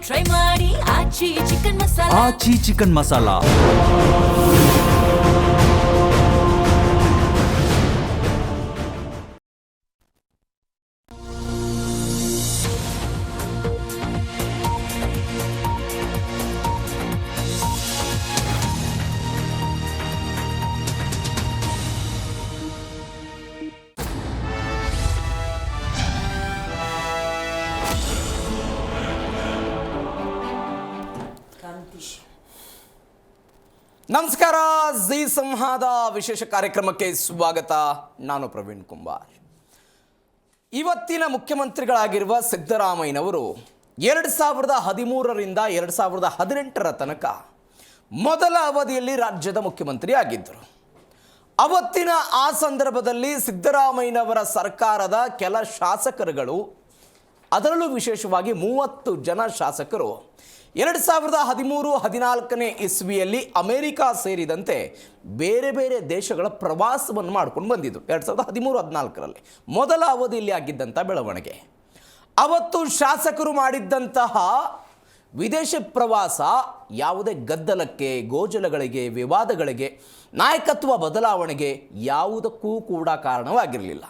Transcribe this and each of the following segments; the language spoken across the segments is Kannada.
ಟ್ರೈ ಮಾಡಿ ಆಚಿ ಚಿಕನ್ ಮಸಾಲಾ. ಆಚಿ ಚಿಕನ್ ಮಸಾಲಾ. ನಮಸ್ಕಾರ. ಜಿ ಸಂವಾದ ವಿಶೇಷ ಕಾರ್ಯಕ್ರಮಕ್ಕೆ ಸ್ವಾಗತ. ನಾನು ಪ್ರವೀಣ್ ಕುಂಬಾರ್. ಇವತ್ತಿನ ಮುಖ್ಯಮಂತ್ರಿಗಳಾಗಿರುವ ಸಿದ್ದರಾಮಯ್ಯನವರು 2013ರಿಂದ 2018 ತನಕ ಮೊದಲ ಅವಧಿಯಲ್ಲಿ ರಾಜ್ಯದ ಮುಖ್ಯಮಂತ್ರಿ ಆಗಿದ್ದರು. ಅವತ್ತಿನ ಆ ಸಂದರ್ಭದಲ್ಲಿ ಸಿದ್ದರಾಮಯ್ಯನವರ ಸರ್ಕಾರದ ಕೆಲ ಶಾಸಕರುಗಳು, ಅದರಲ್ಲೂ ವಿಶೇಷವಾಗಿ 30 ಜನ ಶಾಸಕರು 2013-14 ಇಸ್ವಿಯಲ್ಲಿ ಅಮೆರಿಕ ಸೇರಿದಂತೆ ಬೇರೆ ಬೇರೆ ದೇಶಗಳ ಪ್ರವಾಸವನ್ನು ಮಾಡ್ಕೊಂಡು ಬಂದಿದ್ದು. 2013-14ರಲ್ಲಿ ಮೊದಲ ಅವಧಿಯಲ್ಲಿ ಆಗಿದ್ದಂಥ ಬೆಳವಣಿಗೆ. ಅವತ್ತು ಶಾಸಕರು ಮಾಡಿದ್ದಂತಹ ವಿದೇಶ ಪ್ರವಾಸ ಯಾವುದೇ ಗದ್ದಲಕ್ಕೆ, ಗೋಜಲಗಳಿಗೆ, ವಿವಾದಗಳಿಗೆ, ನಾಯಕತ್ವ ಬದಲಾವಣೆಗೆ ಯಾವುದಕ್ಕೂ ಕೂಡ ಕಾರಣವಾಗಿರಲಿಲ್ಲ.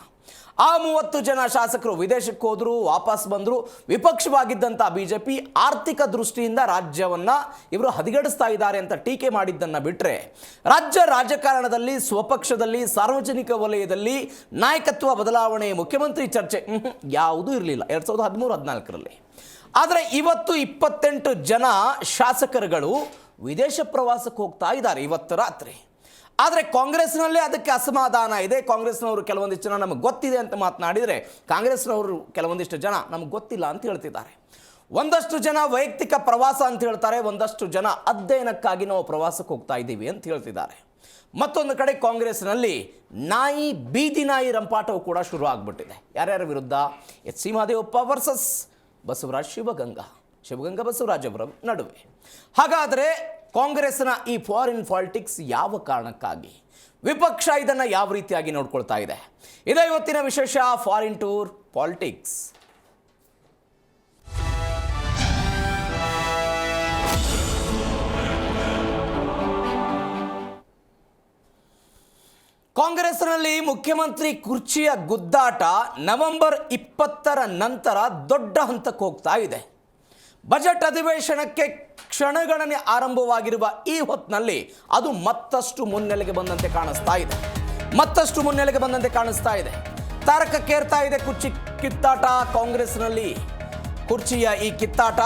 ಆ 30 ಜನ ಶಾಸಕರು ವಿದೇಶಕ್ಕೆ ಹೋದರು, ವಾಪಸ್ ಬಂದರು. ವಿಪಕ್ಷವಾಗಿದ್ದಂಥ BJP ಆರ್ಥಿಕ ದೃಷ್ಟಿಯಿಂದ ರಾಜ್ಯವನ್ನು ಇವರು ಹದಗೆಡಿಸ್ತಾ ಇದ್ದಾರೆ ಅಂತ ಟೀಕೆ ಮಾಡಿದ್ದನ್ನು ಬಿಟ್ಟರೆ, ರಾಜ್ಯ ರಾಜಕಾರಣದಲ್ಲಿ, ಸ್ವಪಕ್ಷದಲ್ಲಿ, ಸಾರ್ವಜನಿಕ ವಲಯದಲ್ಲಿ ನಾಯಕತ್ವ ಬದಲಾವಣೆ, ಮುಖ್ಯಮಂತ್ರಿ ಚರ್ಚೆ ಯಾವುದೂ ಇರಲಿಲ್ಲ 2013-14ರಲ್ಲಿ. ಆದರೆ ಇವತ್ತು 28 ಜನ ಶಾಸಕರುಗಳು ವಿದೇಶ ಪ್ರವಾಸಕ್ಕೆ ಹೋಗ್ತಾ ಇದ್ದಾರೆ ಇವತ್ತು ರಾತ್ರಿ. ಆದರೆ ಕಾಂಗ್ರೆಸ್ನಲ್ಲೇ ಅದಕ್ಕೆ ಅಸಮಾಧಾನ ಇದೆ. ಕಾಂಗ್ರೆಸ್ನವರು ಕೆಲವೊಂದಿಷ್ಟು ಜನ ನಮಗೆ ಗೊತ್ತಿದೆ ಅಂತ ಮಾತನಾಡಿದರೆ, ಕಾಂಗ್ರೆಸ್ನವರು ಕೆಲವೊಂದಿಷ್ಟು ಜನ ನಮಗೆ ಗೊತ್ತಿಲ್ಲ ಅಂತ ಹೇಳ್ತಿದ್ದಾರೆ. ಒಂದಷ್ಟು ಜನ ವೈಯಕ್ತಿಕ ಪ್ರವಾಸ ಅಂತ ಹೇಳ್ತಾರೆ, ಒಂದಷ್ಟು ಜನ ಅಧ್ಯಯನಕ್ಕಾಗಿ ನಾವು ಪ್ರವಾಸಕ್ಕೆ ಹೋಗ್ತಾ ಇದ್ದೀವಿ ಅಂತ ಹೇಳ್ತಿದ್ದಾರೆ. ಮತ್ತೊಂದು ಕಡೆ ಕಾಂಗ್ರೆಸ್ನಲ್ಲಿ ನಾಯಿ ಬೀದಿ ನಾಯಿ ರಂಪಾಟವು ಕೂಡ ಶುರು ಆಗಿಬಿಟ್ಟಿದೆ. ಯಾರ್ಯಾರ ವಿರುದ್ಧ? H C Mahadevappa versus Basavaraj Shivaganga Basavaraj ಅವರ ನಡುವೆ. ಹಾಗಾದರೆ ಕಾಂಗ್ರೆಸ್ನ ಈ ಫಾರಿನ್ ಪಾಲಿಟಿಕ್ಸ್ ಯಾವ ಕಾರಣಕ್ಕಾಗಿ, ವಿಪಕ್ಷ ಇದನ್ನು ಯಾವ ರೀತಿಯಾಗಿ ನೋಡ್ಕೊಳ್ತಾ ಇದೆ? ಇದೇ ಇವತ್ತಿನ ವಿಶೇಷ ಫಾರಿನ್ ಟೂರ್ ಪಾಲಿಟಿಕ್ಸ್. ಕಾಂಗ್ರೆಸ್ನಲ್ಲಿ ಮುಖ್ಯಮಂತ್ರಿ ಕುರ್ಚಿಯ ಗುದ್ದಾಟ ನವೆಂಬರ್ 20ರ ನಂತರ ದೊಡ್ಡ ಹಂತಕ್ಕೆ ಹೋಗ್ತಾ ಇದೆ. ಬಜೆಟ್ ಅಧಿವೇಶನಕ್ಕೆ ಕ್ಷಣಗಣನೆ ಆರಂಭವಾಗಿರುವ ಈ ಹೊತ್ತಿನಲ್ಲಿ ಅದು ಮತ್ತಷ್ಟು ಮುನ್ನೆಲೆಗೆ ಬಂದಂತೆ ಕಾಣಿಸ್ತಾ ಇದೆ. ತಾರಕಕ್ಕೇರ್ತಾ ಇದೆ ಕುರ್ಚಿ ಕಿತ್ತಾಟ ಕಾಂಗ್ರೆಸ್ನಲ್ಲಿ. ಕುರ್ಚಿಯ ಈ ಕಿತ್ತಾಟ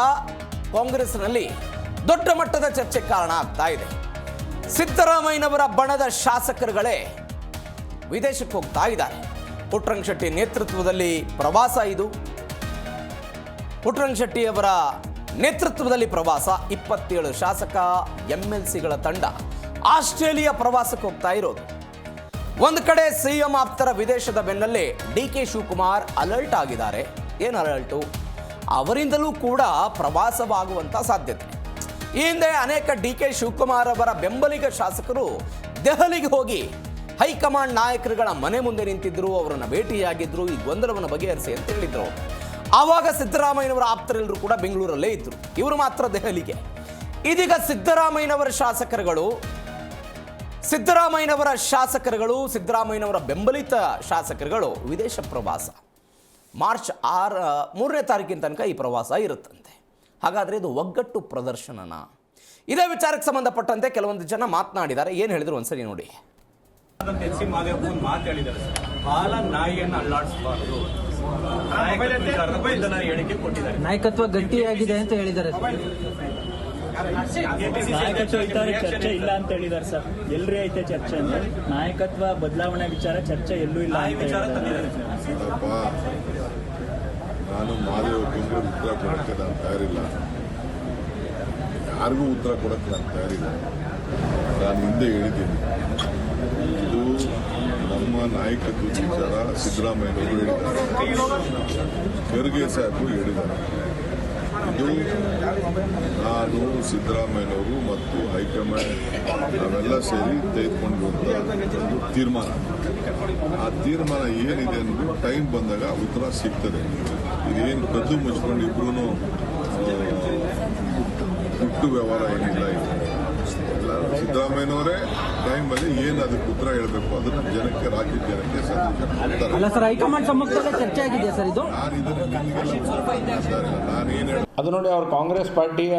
ಕಾಂಗ್ರೆಸ್ನಲ್ಲಿ ದೊಡ್ಡ ಮಟ್ಟದ ಚರ್ಚೆಗೆ ಕಾರಣ ಆಗ್ತಾ ಇದೆ. ಸಿದ್ದರಾಮಯ್ಯನವರ ಬಣದ ಶಾಸಕರುಗಳೇ ವಿದೇಶಕ್ಕೆ ಹೋಗ್ತಾ ಇದ್ದಾರೆ. ಪುಟ್ಟರಂಗ ಶೆಟ್ಟಿ ನೇತೃತ್ವದಲ್ಲಿ ಪ್ರವಾಸ ಇದು. ಪುಟ್ಟರಂಗ ಶೆಟ್ಟಿಯವರ ನೇತೃತ್ವದಲ್ಲಿ ಪ್ರವಾಸ. 27 ಶಾಸಕ MLCಗಳ ತಂಡ ಆಸ್ಟ್ರೇಲಿಯಾ ಪ್ರವಾಸಕ್ಕೆ ಹೋಗ್ತಾ ಇರೋದು. ಒಂದು ಕಡೆ CM ಆಪ್ತರ ವಿದೇಶದ ಬೆನ್ನಲ್ಲೇ DK ಶಿವಕುಮಾರ್ ಅಲರ್ಟ್ ಆಗಿದ್ದಾರೆ. ಏನು ಅಲರ್ಟು? ಅವರಿಂದಲೂ ಕೂಡ ಪ್ರವಾಸವಾಗುವಂಥ ಸಾಧ್ಯತೆ. ಈ ಹಿಂದೆ ಅನೇಕ DK ಶಿವಕುಮಾರ್ ಅವರ ಬೆಂಬಲಿಗ ಶಾಸಕರು ದೆಹಲಿಗೆ ಹೋಗಿ ಹೈಕಮಾಂಡ್ ನಾಯಕರುಗಳ ಮನೆ ಮುಂದೆ ನಿಂತಿದ್ರು, ಅವರನ್ನು ಭೇಟಿಯಾಗಿದ್ರು, ಈ ಗೊಂದಲವನ್ನು ಬಗೆಹರಿಸಿ ಅಂತ ಹೇಳಿದ್ರು. ಆವಾಗ ಸಿದ್ದರಾಮಯ್ಯನವರ ಆಪ್ತರೆಲ್ಲರೂ ಕೂಡ ಬೆಂಗಳೂರಲ್ಲೇ ಇದ್ದರು, ಇವರು ಮಾತ್ರ ದೆಹಲಿಗೆ. ಇದೀಗ ಸಿದ್ದರಾಮಯ್ಯನವರ ಸಿದ್ದರಾಮಯ್ಯನವರ ಬೆಂಬಲಿತ ಶಾಸಕರುಗಳು ವಿದೇಶ ಪ್ರವಾಸ. ಮಾರ್ಚ್ 3ನೇ ತಾರೀಕಿನ ತನಕ ಈ ಪ್ರವಾಸ ಇರುತ್ತಂತೆ. ಹಾಗಾದರೆ ಇದು ಒಗ್ಗಟ್ಟು ಪ್ರದರ್ಶನನ? ಇದೇ ವಿಚಾರಕ್ಕೆ ಸಂಬಂಧಪಟ್ಟಂತೆ ಕೆಲವೊಂದು ಜನ ಮಾತನಾಡಿದ್ದಾರೆ. ಏನು ಹೇಳಿದ್ರು ಒಂದ್ಸರಿ ನೋಡಿ. ಎಚ್ ಸಿ ಮಹದೇವಪ್ಪ ಮಾತು ಹೇಳಿದ್ದಾರೆ ಸರ್, ಬಾಲ ನಾಯಿಯನ್ನು ಅಲ್ಲಾಡಿಸಬಾರದು, ಹೇಳಿಕೆ ಕೊಟ್ಟಿದ್ದಾರೆ. ನಾಯಕತ್ವ ಗಟ್ಟಿಯಾಗಿದೆ ಅಂತ ಹೇಳಿದ್ದಾರೆ. ನಾಯಕತ್ವ ವಿಚಾರ ಚರ್ಚೆ ಇಲ್ಲ ಅಂತ ಹೇಳಿದ್ದಾರೆ ಸರ್. ಎಲ್ಲರೂ ಐತೆ ಚರ್ಚೆ ಅಂದ್ರೆ, ನಾಯಕತ್ವ ಬದಲಾವಣೆ ವಿಚಾರ ಚರ್ಚೆ ಎಲ್ಲೂ ಇಲ್ಲ ಅಂತ ಹೇಳಿದ್ದಾರೆ. ನಾನು ಮಹದೇವಪ್ಪನಿಗೆ ಉತ್ತರ ಕೊಡಕ್ಕೆ ನಾನು ತಯಾರಿಲ್ಲ, ಯಾರಿಗೂ ಉತ್ತರ ಕೊಡಕ್ಕೆ ನಾನು ತಯಾರಿಲ್ಲ. ನಾನು ಹಿಂದೆ ಹೇಳಿದ್ದೀನಿ, ಇದು ನಮ್ಮ ನಾಯಕತ್ವ ವಿಚಾರ ಸಿದ್ದರಾಮಯ್ಯನವರು ಹೇಳಿದ್ದಾರೆ, ಖರ್ಗೆ ಸಾಹೇಬರು ಹೇಳಿದ್ದಾರೆ. ಇದು ನಾನು, ಸಿದ್ದರಾಮಯ್ಯನವರು ಮತ್ತು ಹೈಕಮಾಂಡ್ ನಾವೆಲ್ಲ ಸೇರಿ ತೆಗೆದುಕೊಂಡಿರುವಂಥ ಒಂದು ತೀರ್ಮಾನ. ಆ ತೀರ್ಮಾನ ಏನಿದೆ ಅನ್ನೋದು ಟೈಮ್ ಬಂದಾಗ ಉತ್ತರ ಸಿಗ್ತದೆ. ಇದೇನು ಕದ್ದು ಮುಚ್ಕೊಂಡು ಇಬ್ರು ದುಡ್ಡು ವ್ಯವಹಾರ ಏನಿಲ್ಲ ಇದು. ಎಲ್ಲ ಸಿದ್ದರಾಮಯ್ಯನವರೇ ಟೈಮಲ್ಲಿ ಏನು ಅದಕ್ಕೆ ಉತ್ತರ ಹೇಳಬೇಕು ಅದನ್ನ ಜನಕ್ಕೆ, ರಾಜ್ಯದ ಜನಕ್ಕೆ ಸಂದೇಶ ಕೊಡ್ತಾರೆ. ಅಲ್ಲ ಸರ್, ಹೈಕಮಾಂಡ್ ಸಮ್ಮುಖದಲ್ಲೇ ಚರ್ಚೆ ಆಗಿದೆಯಾ ಸರ್ ಇದು? ನಾನು ಇದನ್ನ ನಾನು ಏನು ಹೇಳ ಅದು ನೋಡಿ, ಅವ್ರು ಕಾಂಗ್ರೆಸ್ ಪಾರ್ಟಿಯ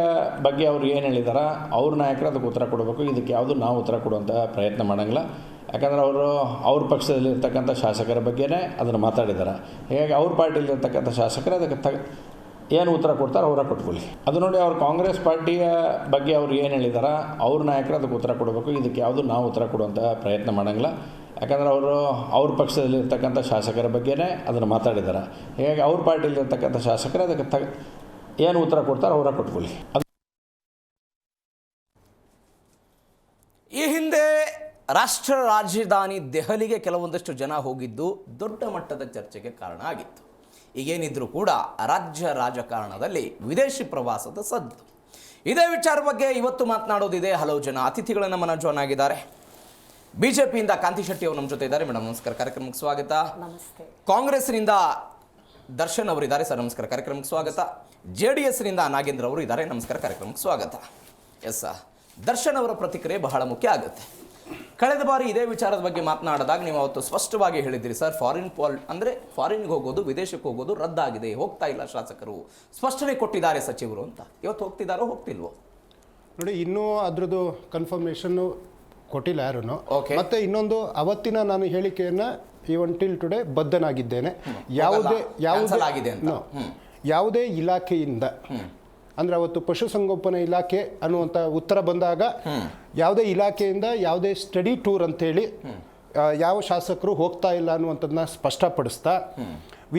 ಬಗ್ಗೆ ಅವ್ರು ಏನು ಹೇಳಿದಾರ ಅವ್ರ ನಾಯಕರು ಅದಕ್ಕೆ ಉತ್ತರ ಕೊಡಬೇಕು. ಇದಕ್ಕೆ ಯಾವುದು ನಾವು ಉತ್ತರ ಕೊಡುವಂಥ ಪ್ರಯತ್ನ ಮಾಡೋಂಗಿಲ್ಲ. ಯಾಕಂದರೆ ಅವ್ರ ಪಕ್ಷದಲ್ಲಿರ್ತಕ್ಕಂಥ ಶಾಸಕರ ಬಗ್ಗೆನೇ ಅದನ್ನು ಮಾತಾಡಿದ್ದಾರೆ. ಹೀಗಾಗಿ ಅವ್ರ ಪಾರ್ಟಿಯಲ್ಲಿರ್ತಕ್ಕಂಥ ಶಾಸಕರು ಅದಕ್ಕೆ ಏನು ಉತ್ತರ ಕೊಡ್ತಾರೆ ಅವರ ಕೊಟ್ಕೊಳ್ಳಿ. ಅದು ನೋಡಿ, ಅವ್ರು ಕಾಂಗ್ರೆಸ್ ಪಾರ್ಟಿಯ ಬಗ್ಗೆ ಅವ್ರು ಏನು ಹೇಳಿದಾರ ಅವ್ರ ನಾಯಕರು ಅದಕ್ಕೆ ಉತ್ತರ ಕೊಡಬೇಕು. ಇದಕ್ಕೆ ಯಾವುದು ನಾವು ಉತ್ತರ ಕೊಡುವಂಥ ಪ್ರಯತ್ನ ಮಾಡೋಂಗಿಲ್ಲ. ಯಾಕಂದರೆ ಅವ್ರ ಪಕ್ಷದಲ್ಲಿರ್ತಕ್ಕಂಥ ಶಾಸಕರ ಬಗ್ಗೆನೇ ಅದನ್ನು ಮಾತಾಡಿದ್ದಾರೆ. ಹೀಗಾಗಿ ಅವ್ರ ಪಾರ್ಟಿಯಲ್ಲಿರ್ತಕ್ಕಂಥ ಶಾಸಕರು ಅದಕ್ಕೆ ಏನು ಉತ್ತರ ಕೊಡ್ತಾರೆ ಅವರ ಕೊಟ್ಕೊಳ್ಳಿ. ಈ ಹಿಂದೆ ರಾಷ್ಟ್ರ ರಾಜಧಾನಿ ದೆಹಲಿಗೆ ಕೆಲವೊಂದಷ್ಟು ಜನ ಹೋಗಿದ್ದು ದೊಡ್ಡ ಮಟ್ಟದ ಚರ್ಚೆಗೆ ಕಾರಣ ಆಗಿತ್ತು. ಈಗೇನಿದ್ರೂ ಕೂಡ ರಾಜ್ಯ ರಾಜಕಾರಣದಲ್ಲಿ ವಿದೇಶಿ ಪ್ರವಾಸದ ಸದ್ದು. ಇದೇ ವಿಚಾರ ಬಗ್ಗೆ ಇವತ್ತು ಮಾತನಾಡೋದಿದೆ. ಹಲವು ಜನ ಅತಿಥಿಗಳನ್ನು ಮನ ಜಾಯ್ನ್ ಆಗಿದ್ದಾರೆ. ಬಿಜೆಪಿಯಿಂದ ಕಾಂತಿ ಶೆಟ್ಟಿ ಅವರು ನಮ್ಮ ಜೊತೆ ಇದ್ದಾರೆ. ಮೇಡಮ್ ನಮಸ್ಕಾರ, ಕಾರ್ಯಕ್ರಮಕ್ಕೆ ಸ್ವಾಗತ. ನಮಸ್ತೆ. ಕಾಂಗ್ರೆಸ್ನಿಂದ ದರ್ಶನ್ ಅವರಿದ್ದಾರೆ ಸರ್, ನಮಸ್ಕಾರ, ಕಾರ್ಯಕ್ರಮಕ್ಕೆ ಸ್ವಾಗತ. JDSನಿಂದ ನಾಗೇಂದ್ರ ಅವರು ಇದ್ದಾರೆ, ನಮಸ್ಕಾರ, ಕಾರ್ಯಕ್ರಮಕ್ಕೆ ಸ್ವಾಗತ. ಎಸ್ ಸರ್, ದರ್ಶನ್ ಅವರ ಪ್ರತಿಕ್ರಿಯೆ ಬಹಳ ಮುಖ್ಯ ಆಗುತ್ತೆ. ಕಳೆದ ಬಾರಿ ಇದೇ ವಿಚಾರದ ಬಗ್ಗೆ ಮಾತನಾಡಿದಾಗ ನೀವು ಅವತ್ತು ಸ್ಪಷ್ಟವಾಗಿ ಹೇಳಿದ್ದೀರಿ ಸರ್, ಫಾರಿನ್ಗೆ ಹೋಗೋದು, ವಿದೇಶಕ್ಕೆ ಹೋಗೋದು ರದ್ದಾಗಿದೆ, ಹೋಗ್ತಾ ಇಲ್ಲ ಶಾಸಕರು, ಸ್ಪಷ್ಟನೆ ಕೊಟ್ಟಿದ್ದಾರೆ ಸಚಿವರು ಅಂತ. ಇವತ್ತು ಹೋಗ್ತಿದ್ದಾರೋ ಹೋಗ್ತಿಲ್ವೋ ನೋಡಿ, ಇನ್ನೂ ಅದ್ರದ್ದು ಕನ್ಫರ್ಮೇಷನ್ನು ಕೊಟ್ಟಿಲ್ಲ ಯಾರೂ. Okay. ಮತ್ತೆ ಇನ್ನೊಂದು, ಅವತ್ತಿನ ನಾನು ಹೇಳಿಕೆಯನ್ನ ಈವನ್ ಟಿಲ್ ಟುಡೇ ಬದ್ಧನಾಗಿದ್ದೇನೆ. Cancel ಆಗಿದೆ ಅಂತ. ಯಾವುದೇ ಇಲಾಖೆಯಿಂದ ಅಂದ್ರೆ ಅವತ್ತು ಪಶುಸಂಗೋಪನಾ ಇಲಾಖೆ ಅನ್ನುವಂಥ ಉತ್ತರ ಬಂದಾಗ ಯಾವುದೇ ಇಲಾಖೆಯಿಂದ ಯಾವುದೇ ಸ್ಟಡಿ ಟೂರ್ ಅಂತೇಳಿ ಯಾವ ಶಾಸಕರು ಹೋಗ್ತಾ ಇಲ್ಲ ಅನ್ನುವಂಥದ್ದನ್ನ ಸ್ಪಷ್ಟಪಡಿಸ್ತಾ,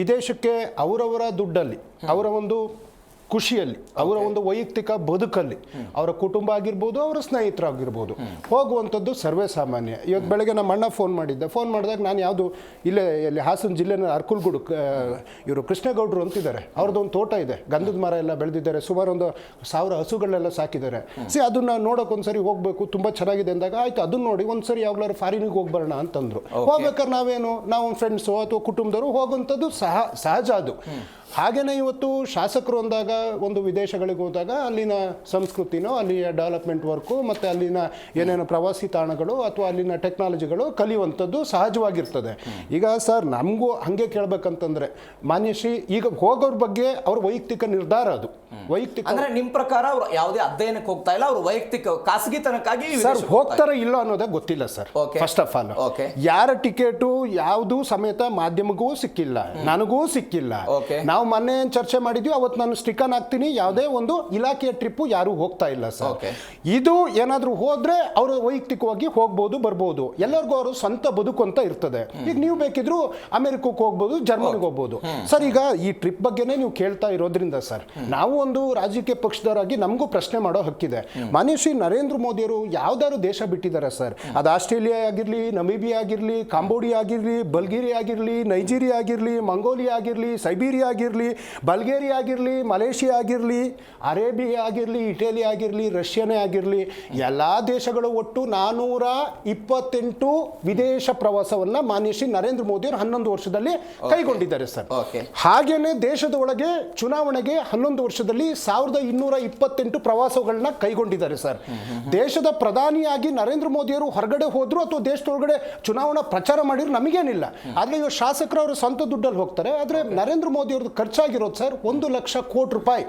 ವಿದೇಶಕ್ಕೆ ಅವರವರ ದುಡ್ಡಲ್ಲಿ, ಅವರ ಒಂದು ಖುಷಿಯಲ್ಲಿ, ಅವರ ಒಂದು ವೈಯಕ್ತಿಕ ಬದುಕಲ್ಲಿ, ಅವರ ಕುಟುಂಬ ಆಗಿರ್ಬೋದು, ಅವರ ಸ್ನೇಹಿತರಾಗಿರ್ಬೋದು, ಹೋಗುವಂಥದ್ದು ಸರ್ವೇ ಸಾಮಾನ್ಯ. ಇವತ್ತು ಬೆಳಗ್ಗೆ ನಮ್ಮ ಅಣ್ಣ ಫೋನ್ ಮಾಡಿದಾಗ ನಾನು ಯಾವುದು ಇಲ್ಲಿ ಹಾಸನ ಜಿಲ್ಲೆನ ಅರ್ಕುಲ್ಗೂಡು ಇವರು ಕೃಷ್ಣಗೌಡರು ಅಂತಿದ್ದಾರೆ, ಅವ್ರದ್ದು ಒಂದು ತೋಟ ಇದೆ, ಗಂಧದ ಮರ ಎಲ್ಲ ಬೆಳೆದಿದ್ದಾರೆ, ಸುಮಾರು ಒಂದು 1000 ಹಸುಗಳನ್ನೆಲ್ಲ ಸಾಕಿದ್ದಾರೆ. ಅದನ್ನ ನೋಡೋಕೆ ಒಂದ್ಸರಿ ಹೋಗ್ಬೇಕು, ತುಂಬ ಚೆನ್ನಾಗಿದೆ ಅಂದಾಗ ಆಯ್ತು ಅದನ್ನ ನೋಡಿ ಒಂದ್ಸರಿ ಯಾವಾಗಲಾರು ಫಾರಿನಿಗೆ ಹೋಗಿ ಬರೋಣ ಅಂತಂದ್ರು. ಹೋಗ್ಬೇಕಾದ್ರೆ ನಾವು ಫ್ರೆಂಡ್ಸು ಅಥವಾ ಕುಟುಂಬದವರು ಹೋಗುವಂಥದ್ದು ಸಹಜ ಅದು. ಹಾಗೇನೆ ಇವತ್ತು ಶಾಸಕರು ಅಂದಾಗ ಒಂದು ವಿದೇಶಗಳಿಗೆ ಹೋದಾಗ ಅಲ್ಲಿನ ಸಂಸ್ಕೃತಿನೋ, ಅಲ್ಲಿಯ ಡೆವಲಪ್ಮೆಂಟ್ ವರ್ಕು, ಮತ್ತು ಅಲ್ಲಿನ ಏನೇನು ಪ್ರವಾಸಿ ತಾಣಗಳು ಅಥವಾ ಅಲ್ಲಿನ ಟೆಕ್ನಾಲಜಿಗಳು ಕಲಿಯುವಂಥದ್ದು ಸಹಜವಾಗಿರ್ತದೆ. ಈಗ ಸರ್, ನಮಗೂ ಹಾಗೆ ಕೇಳಬೇಕಂತಂದ್ರೆ ಮಾನ್ಯಶ್ರೀ, ಈಗ ಹೋಗೋರ ಬಗ್ಗೆ ಅವ್ರ ವೈಯಕ್ತಿಕ ನಿರ್ಧಾರ ಅದು. ವೈಯಕ್ತಿಕ ಅಂದ್ರೆ ನಿಮ್ಮ ಪ್ರಕಾರ ಅವರು ಯಾವುದೇ ಅಧ್ಯಯನಕ್ಕೆ ಹೋಗ್ತಾ ಇಲ್ಲ, ಅವರು ವೈಯಕ್ತಿಕ ಖಾಸಗಿತನಕ್ಕಾಗಿ ಸರ್ ಹೋಗ್ತಾರ ಇಲ್ಲ ಅನ್ನೋದೇ ಗೊತ್ತಿಲ್ಲ ಸರ್. ಫಸ್ಟ್ ಆಫ್ ಆಲ್, ಯಾರ ಟಿಕೆಟು ಯಾವುದು ಸಮೇತ ಮಾಧ್ಯಮಗೂ ಸಿಕ್ಕಿಲ್ಲ, ನನಗೂ ಸಿಕ್ಕಿಲ್ಲ. ನಾವು ಮೊನ್ನೆ ಚರ್ಚೆ ಮಾಡಿದ್ವಿ, ಅವತ್ತು ನಾನು ಸ್ಟಿಕನ್ ಹಾಕ್ತೀನಿ, ಯಾವುದೇ ಒಂದು ಇಲಾಖೆಯ ಟ್ರಿಪ್ಪು ಯಾರು ಹೋಗ್ತಾ ಇಲ್ಲ ಸರ್. ಇದು ಏನಾದರೂ ಹೋದ್ರೆ ಅವರು ವೈಯಕ್ತಿಕವಾಗಿ ಹೋಗ್ಬೋದು, ಬರ್ಬೋದು, ಎಲ್ಲರಿಗೂ ಅವರು ಸ್ವಂತ ಬದುಕು ಅಂತ ಇರ್ತದೆ. ಈಗ ನೀವು ಬೇಕಿದ್ರು ಅಮೆರಿಕಕ್ಕೆ ಹೋಗ್ಬೋದು, ಜರ್ಮನಿಗೆ ಹೋಗ್ಬೋದು ಸರ್. ಈಗ ಈ ಟ್ರಿಪ್ ಬಗ್ಗೆನೇ ನೀವು ಕೇಳ್ತಾ ಇರೋದ್ರಿಂದ ಸರ್, ನಾವು ಒಂದು ರಾಜಕೀಯ ಪಕ್ಷದವರಾಗಿ ನಮಗೂ ಪ್ರಶ್ನೆ ಮಾಡೋ ಹಕ್ಕಿದೆ. ಮಾನ್ಯ ಶ್ರೀ ನರೇಂದ್ರ ಮೋದಿಯವರು ಯಾವ್ದಾದ್ರು ದೇಶ ಬಿಟ್ಟಿದ್ದಾರೆ ಸರ್, ಅದು ಆಸ್ಟ್ರೇಲಿಯಾ ಆಗಿರಲಿ, ನಮೀಬಿಯಾ ಆಗಿರಲಿ, ಕಾಂಬೋಡಿಯಾ ಆಗಿರಲಿ, ಬಲ್ಗೇರಿಯಾ ಆಗಿರಲಿ, ನೈಜೀರಿಯಾ ಆಗಿರಲಿ, ಮಂಗೋಲಿಯಾ ಆಗಿರಲಿ, ಸೈಬೀರಿಯಾ ಆಗಿರಲಿ, ಬಲ್ಗೇರಿಯಾ ಆಗಿರಲಿ, ಮಲೇಷಿಯಾ ಆಗಿರಲಿ, ಅರೇಬಿಯಾ ಆಗಿರಲಿ, ಇಟಲಿ ಆಗಿರಲಿ, ರಷ್ಯಾನೇ ಆಗಿರಲಿ, ಎಲ್ಲ ದೇಶಗಳು ಒಟ್ಟು 428 ವಿದೇಶ ಪ್ರವಾಸವನ್ನ ಮಾನ್ಯ ಶ್ರೀ ನರೇಂದ್ರ ಮೋದಿಯವರು 11 ವರ್ಷದಲ್ಲಿ ಕೈಗೊಂಡಿದ್ದಾರೆ ಸರ್. ಹಾಗೇನೆ ದೇಶದ ಒಳಗೆ ಚುನಾವಣೆಗೆ 11 ವರ್ಷದಲ್ಲಿ 1228 ಪ್ರವಾಸಗಳನ್ನ ಕೈಗೊಂಡಿದ್ದಾರೆ ಸರ್. ದೇಶದ ಪ್ರಧಾನಿಯಾಗಿ ನರೇಂದ್ರ ಮೋದಿಯವರು ಹೊರಗಡೆ ಹೋದ್ರು ಅಥವಾ ದೇಶದೊಳಗಡೆ ಚುನಾವಣಾ ಪ್ರಚಾರ ಮಾಡಿದ್ರು ನಮಗೇನಿಲ್ಲ. ಆದ್ರೆ ಇವಾಗ ಶಾಸಕರು ಅವರು ಸ್ವಂತ ದುಡ್ಡಲ್ಲಿ ಹೋಗ್ತಾರೆ. ಆದ್ರೆ ನರೇಂದ್ರ ಮೋದಿ ಅವ್ರದ್ದು ಖರ್ಚಾಗಿರೋದು ಸರ್ 1,00,000 ಕೋಟಿ ರೂಪಾಯಿ.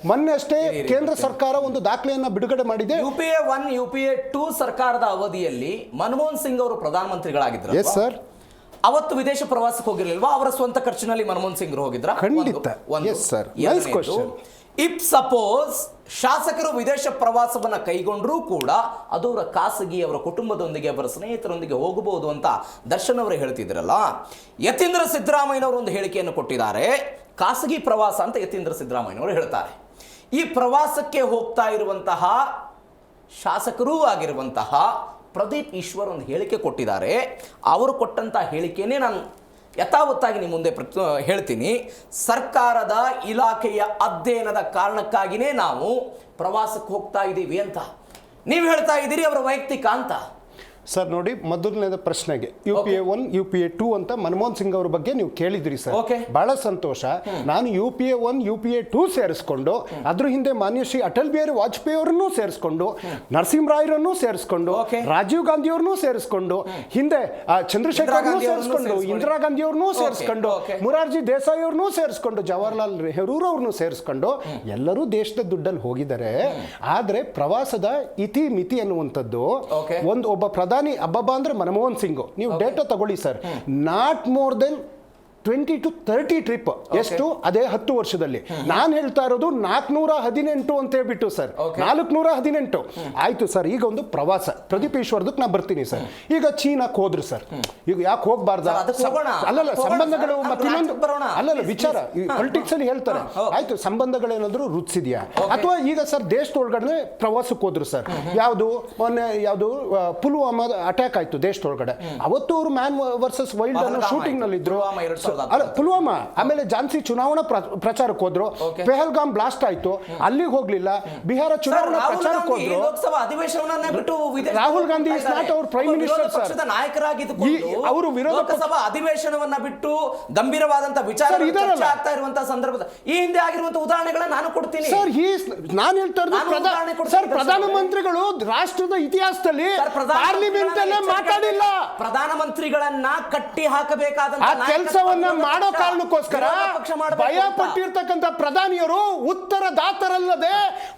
ಮೊನ್ನೆ ಅಷ್ಟೇ ಕೇಂದ್ರ ಸರ್ಕಾರ ಒಂದು ದಾಖಲೆಯನ್ನ ಬಿಡುಗಡೆ ಮಾಡಿದೆ. UPA 1 UPA 2 ಸರ್ಕಾರದ ಅವಧಿಯಲ್ಲಿ ಮನಮೋಹನ್ ಸಿಂಗ್ ಅವರು ಪ್ರಧಾನಮಂತ್ರಿಗಳಾಗಿದ್ದರು. Yes sir. ಅವತ್ತು ವಿದೇಶ ಪ್ರವಾಸಕ್ಕೆ ಹೋಗಿರ್ಲಿಲ್ವಾ? ಅವರ ಸ್ವಂತ ಖರ್ಚಿನಲ್ಲಿ ಮನಮೋಹನ್ ಸಿಂಗ್ ಹೋಗಿದ್ರ? ಖಂಡಿತ. Yes sir. Nice question. If suppose ಶಾಸಕರು ವಿದೇಶ ಪ್ರವಾಸವನ್ನ ಕೈಗೊಂಡ್ರೂ ಕೂಡ ಅದು ಅವರ ಖಾಸಗಿ, ಅವರ ಕುಟುಂಬದೊಂದಿಗೆ, ಅವರ ಸ್ನೇಹಿತರೊಂದಿಗೆ ಹೋಗಬಹುದು ಅಂತ ದರ್ಶನ್ ಅವರು ಹೇಳ್ತಿದ್ರಲ್ಲ. ಯತೀಂದ್ರ ಸಿದ್ದರಾಮಯ್ಯನವರು ಒಂದು ಹೇಳಿಕೆಯನ್ನು ಕೊಟ್ಟಿದ್ದಾರೆ, ಖಾಸಗಿ ಪ್ರವಾಸ ಅಂತ ಯತೀಂದ್ರ ಸಿದ್ದರಾಮಯ್ಯನವರು ಹೇಳ್ತಾರೆ. ಈ ಪ್ರವಾಸಕ್ಕೆ ಹೋಗ್ತಾ ಇರುವಂತಹ ಶಾಸಕರೂ ಆಗಿರುವಂತಹ ಪ್ರದೀಪ್ ಈಶ್ವರ್ ಒಂದು ಹೇಳಿಕೆ ಕೊಟ್ಟಿದ್ದಾರೆ. ಅವರು ಕೊಟ್ಟಂತಹ ಹೇಳಿಕೆಯೇ ನಾನು ಯಥಾವತ್ತಾಗಿ ನಿಮ್ಮ ಮುಂದೆ ಹೇಳ್ತೀನಿ. ಸರ್ಕಾರದ ಇಲಾಖೆಯ ಅಧ್ಯಯನದ ಕಾರಣಕ್ಕಾಗಿಯೇ ನಾವು ಪ್ರವಾಸಕ್ಕೆ ಹೋಗ್ತಾ ಇದ್ದೀವಿ ಅಂತ ನೀವು ಹೇಳ್ತಾ ಇದ್ದೀರಿ, ಅವರ ವೈಯಕ್ತಿಕ ಅಂತ. ಸರ್ ನೋಡಿ, ಮೊದಲನೇದ ಪ್ರಶ್ನೆಗೆ UPA 1 UPA 2 ಅಂತ ಮನಮೋಹನ್ ಸಿಂಗ್ ಅವ್ರ ಬಗ್ಗೆ ನೀವು ಕೇಳಿದ್ರಿ ಸರ್. ಬಹಳ ಸಂತೋಷ. ನಾನು UPA 1 UPA 2 ಸೇರಿಸ್ಕೊಂಡು ಅದ್ರ ಹಿಂದೆ ಮಾನ್ಯ ಶ್ರೀ ಅಟಲ್ ಬಿಹಾರಿ ವಾಜಪೇಯಿ ಅವರನ್ನು ಸೇರಿಸ್ಕೊಂಡು, ನರಸಿಂಹರಾಯರನ್ನು ಸೇರಿಸ್ಕೊಂಡು, ರಾಜೀವ್ ಗಾಂಧಿ ಅವ್ರನ್ನೂ ಸೇರಿಸ್ಕೊಂಡು, ಹಿಂದೆ ಚಂದ್ರಶೇಖರ್ ಅವ್ರನ್ನೂ ಸೇರಿಸ್ಕೊಂಡು, ಇಂದಿರಾ ಗಾಂಧಿ ಅವ್ರನ್ನೂ ಸೇರಿಸ್ಕೊಂಡು, ಮುರಾರ್ಜಿ ದೇಸಾಯಿ ಅವ್ರನ್ನೂ ಸೇರಿಸ್ಕೊಂಡು, ಜವಾಹರ್ಲಾಲ್ ನೆಹರು ಅವ್ರನ್ನೂ ಸೇರಿಸ್ಕೊಂಡು ಎಲ್ಲರೂ ದೇಶದ ದುಡ್ಡಲ್ಲಿ ಹೋಗಿದ್ದಾರೆ. ಆದ್ರೆ ಪ್ರವಾಸದ ಇತಿ ಮಿತಿ ಅನ್ನುವಂಥದ್ದು ಒಬ್ಬ ಪ್ರಧಾನಿ ಅಬ್ಬಬ್ಬ ಅಂದ್ರೆ ಮನಮೋಹನ್ ಸಿಂಗ್, ನೀವು ಡೇಟಾ ತಗೊಳ್ಳಿ sir, not more than 20 to 30 trip. ಎಷ್ಟು? ಅದೇ 10 ವರ್ಷದಲ್ಲಿ. ನಾನು ಹೇಳ್ತಾ ಇರೋದು 418 ಅಂತ ಹೇಳ್ಬಿಟ್ಟು ಸರ್, 418 ಆಯ್ತು ಸರ್. ಈಗ ಒಂದು ಪ್ರವಾಸ ಪ್ರದೀಪ್ ಈಶ್ವರ್ದಕ್ಕೆ ನಾ ಬರ್ತೀನಿ ಸರ್. ಈಗ ಚೀನಾಕ್ ಹೋದ್ರು ಸರ್, ಈಗ ಯಾಕೆ ಹೋಗ್ಬಾರ್ದ? ಅಲ್ಲಲ್ಲ, ಸಂಬಂಧಗಳು ಮತ್ತೆ ಇನ್ನೊಂದು ಅಲ್ಲಲ್ಲ ವಿಚಾರ ಪೊಲಿಟಿಕ್ಸ್ ಅಲ್ಲಿ ಹೇಳ್ತಾರೆ. ಆಯ್ತು, ಸಂಬಂಧಗಳೇನಾದ್ರೂ ರುಚಿಸಿದ್ಯಾ? ಅಥವಾ ಈಗ ಸರ್ ದೇಶದೊಳಗಡೆ ಪ್ರವಾಸಕ್ಕೆ ಹೋದ್ರು ಸರ್. ಯಾವುದು ಮೊನ್ನೆ ಯಾವುದು ಪುಲ್ವಾಮಾ ಅಟ್ಯಾಕ್ ಆಯ್ತು ದೇಶದೊಳಗಡೆ, ಅವತ್ತು ಅವರು ಮ್ಯಾನ್ ವರ್ಸಸ್ ವೈಲ್ಡ್ ಅನ್ನೋ ಶೂಟಿಂಗ್ ನಲ್ಲಿ ಇದ್ರು. ಅಲ್ಲ, ಪುಲ್ವಾಮಾ. ಆಮೇಲೆ ಝಾನ್ಸಿ ಚುನಾವಣಾ ಪ್ರಚಾರಕ್ಕೆ ಹೋದ್ರು, ಪೆಹಲ್ಗಾಮ್ ಬ್ಲಾಸ್ಟ್ ಆಯ್ತು, ಅಲ್ಲಿಗೆ ಹೋಗ್ಲಿಲ್ಲ. ಬಿಹಾರ ಚುನಾವಣಾ ಪ್ರಚಾರಕ್ಕೆ ಹೋದ್ರು. Rahul Gandhi is not our prime minister sir. ಅವರು ವಿರೋಧ ಅಧಿವೇಶನವನ್ನ ಬಿಟ್ಟು ಗಂಭೀರವಾದಂತ ವಿಚಾರ ಆಗ್ತಾ ಇರುವಂತಹ ಸಂದರ್ಭದ ಈ ಹಿಂದೆ ಆಗಿರುವಂತಹ ಉದಾಹರಣೆಗಳನ್ನ ನಾನು ಕೊಡ್ತೀನಿ ಸರ್. ನಾನು ಹೇಳ್ತಾ ಇರೋದು ಸರ್, ಪ್ರಧಾನಮಂತ್ರಿಗಳು ರಾಷ್ಟ್ರದ ಇತಿಹಾಸದಲ್ಲಿ ಪಾರ್ಲಿಮೆಂಟ್ ಅಲ್ಲೇ ಮಾತಾಡಿಲ್ಲ. ಪ್ರಧಾನಮಂತ್ರಿಗಳನ್ನ ಕಟ್ಟಿ ಹಾಕಬೇಕಾದಂತ ಕೆಲಸವನ್ನ ಮಾಡೋ ಕಾರಣಕ್ಕೋಸ್ಕರ ಭಯ ಪಟ್ಟಿರ್ತಕ್ಕಂಥ ಪ್ರಧಾನಿಯರು ಉತ್ತರದಾತರಲ್ಲದೆ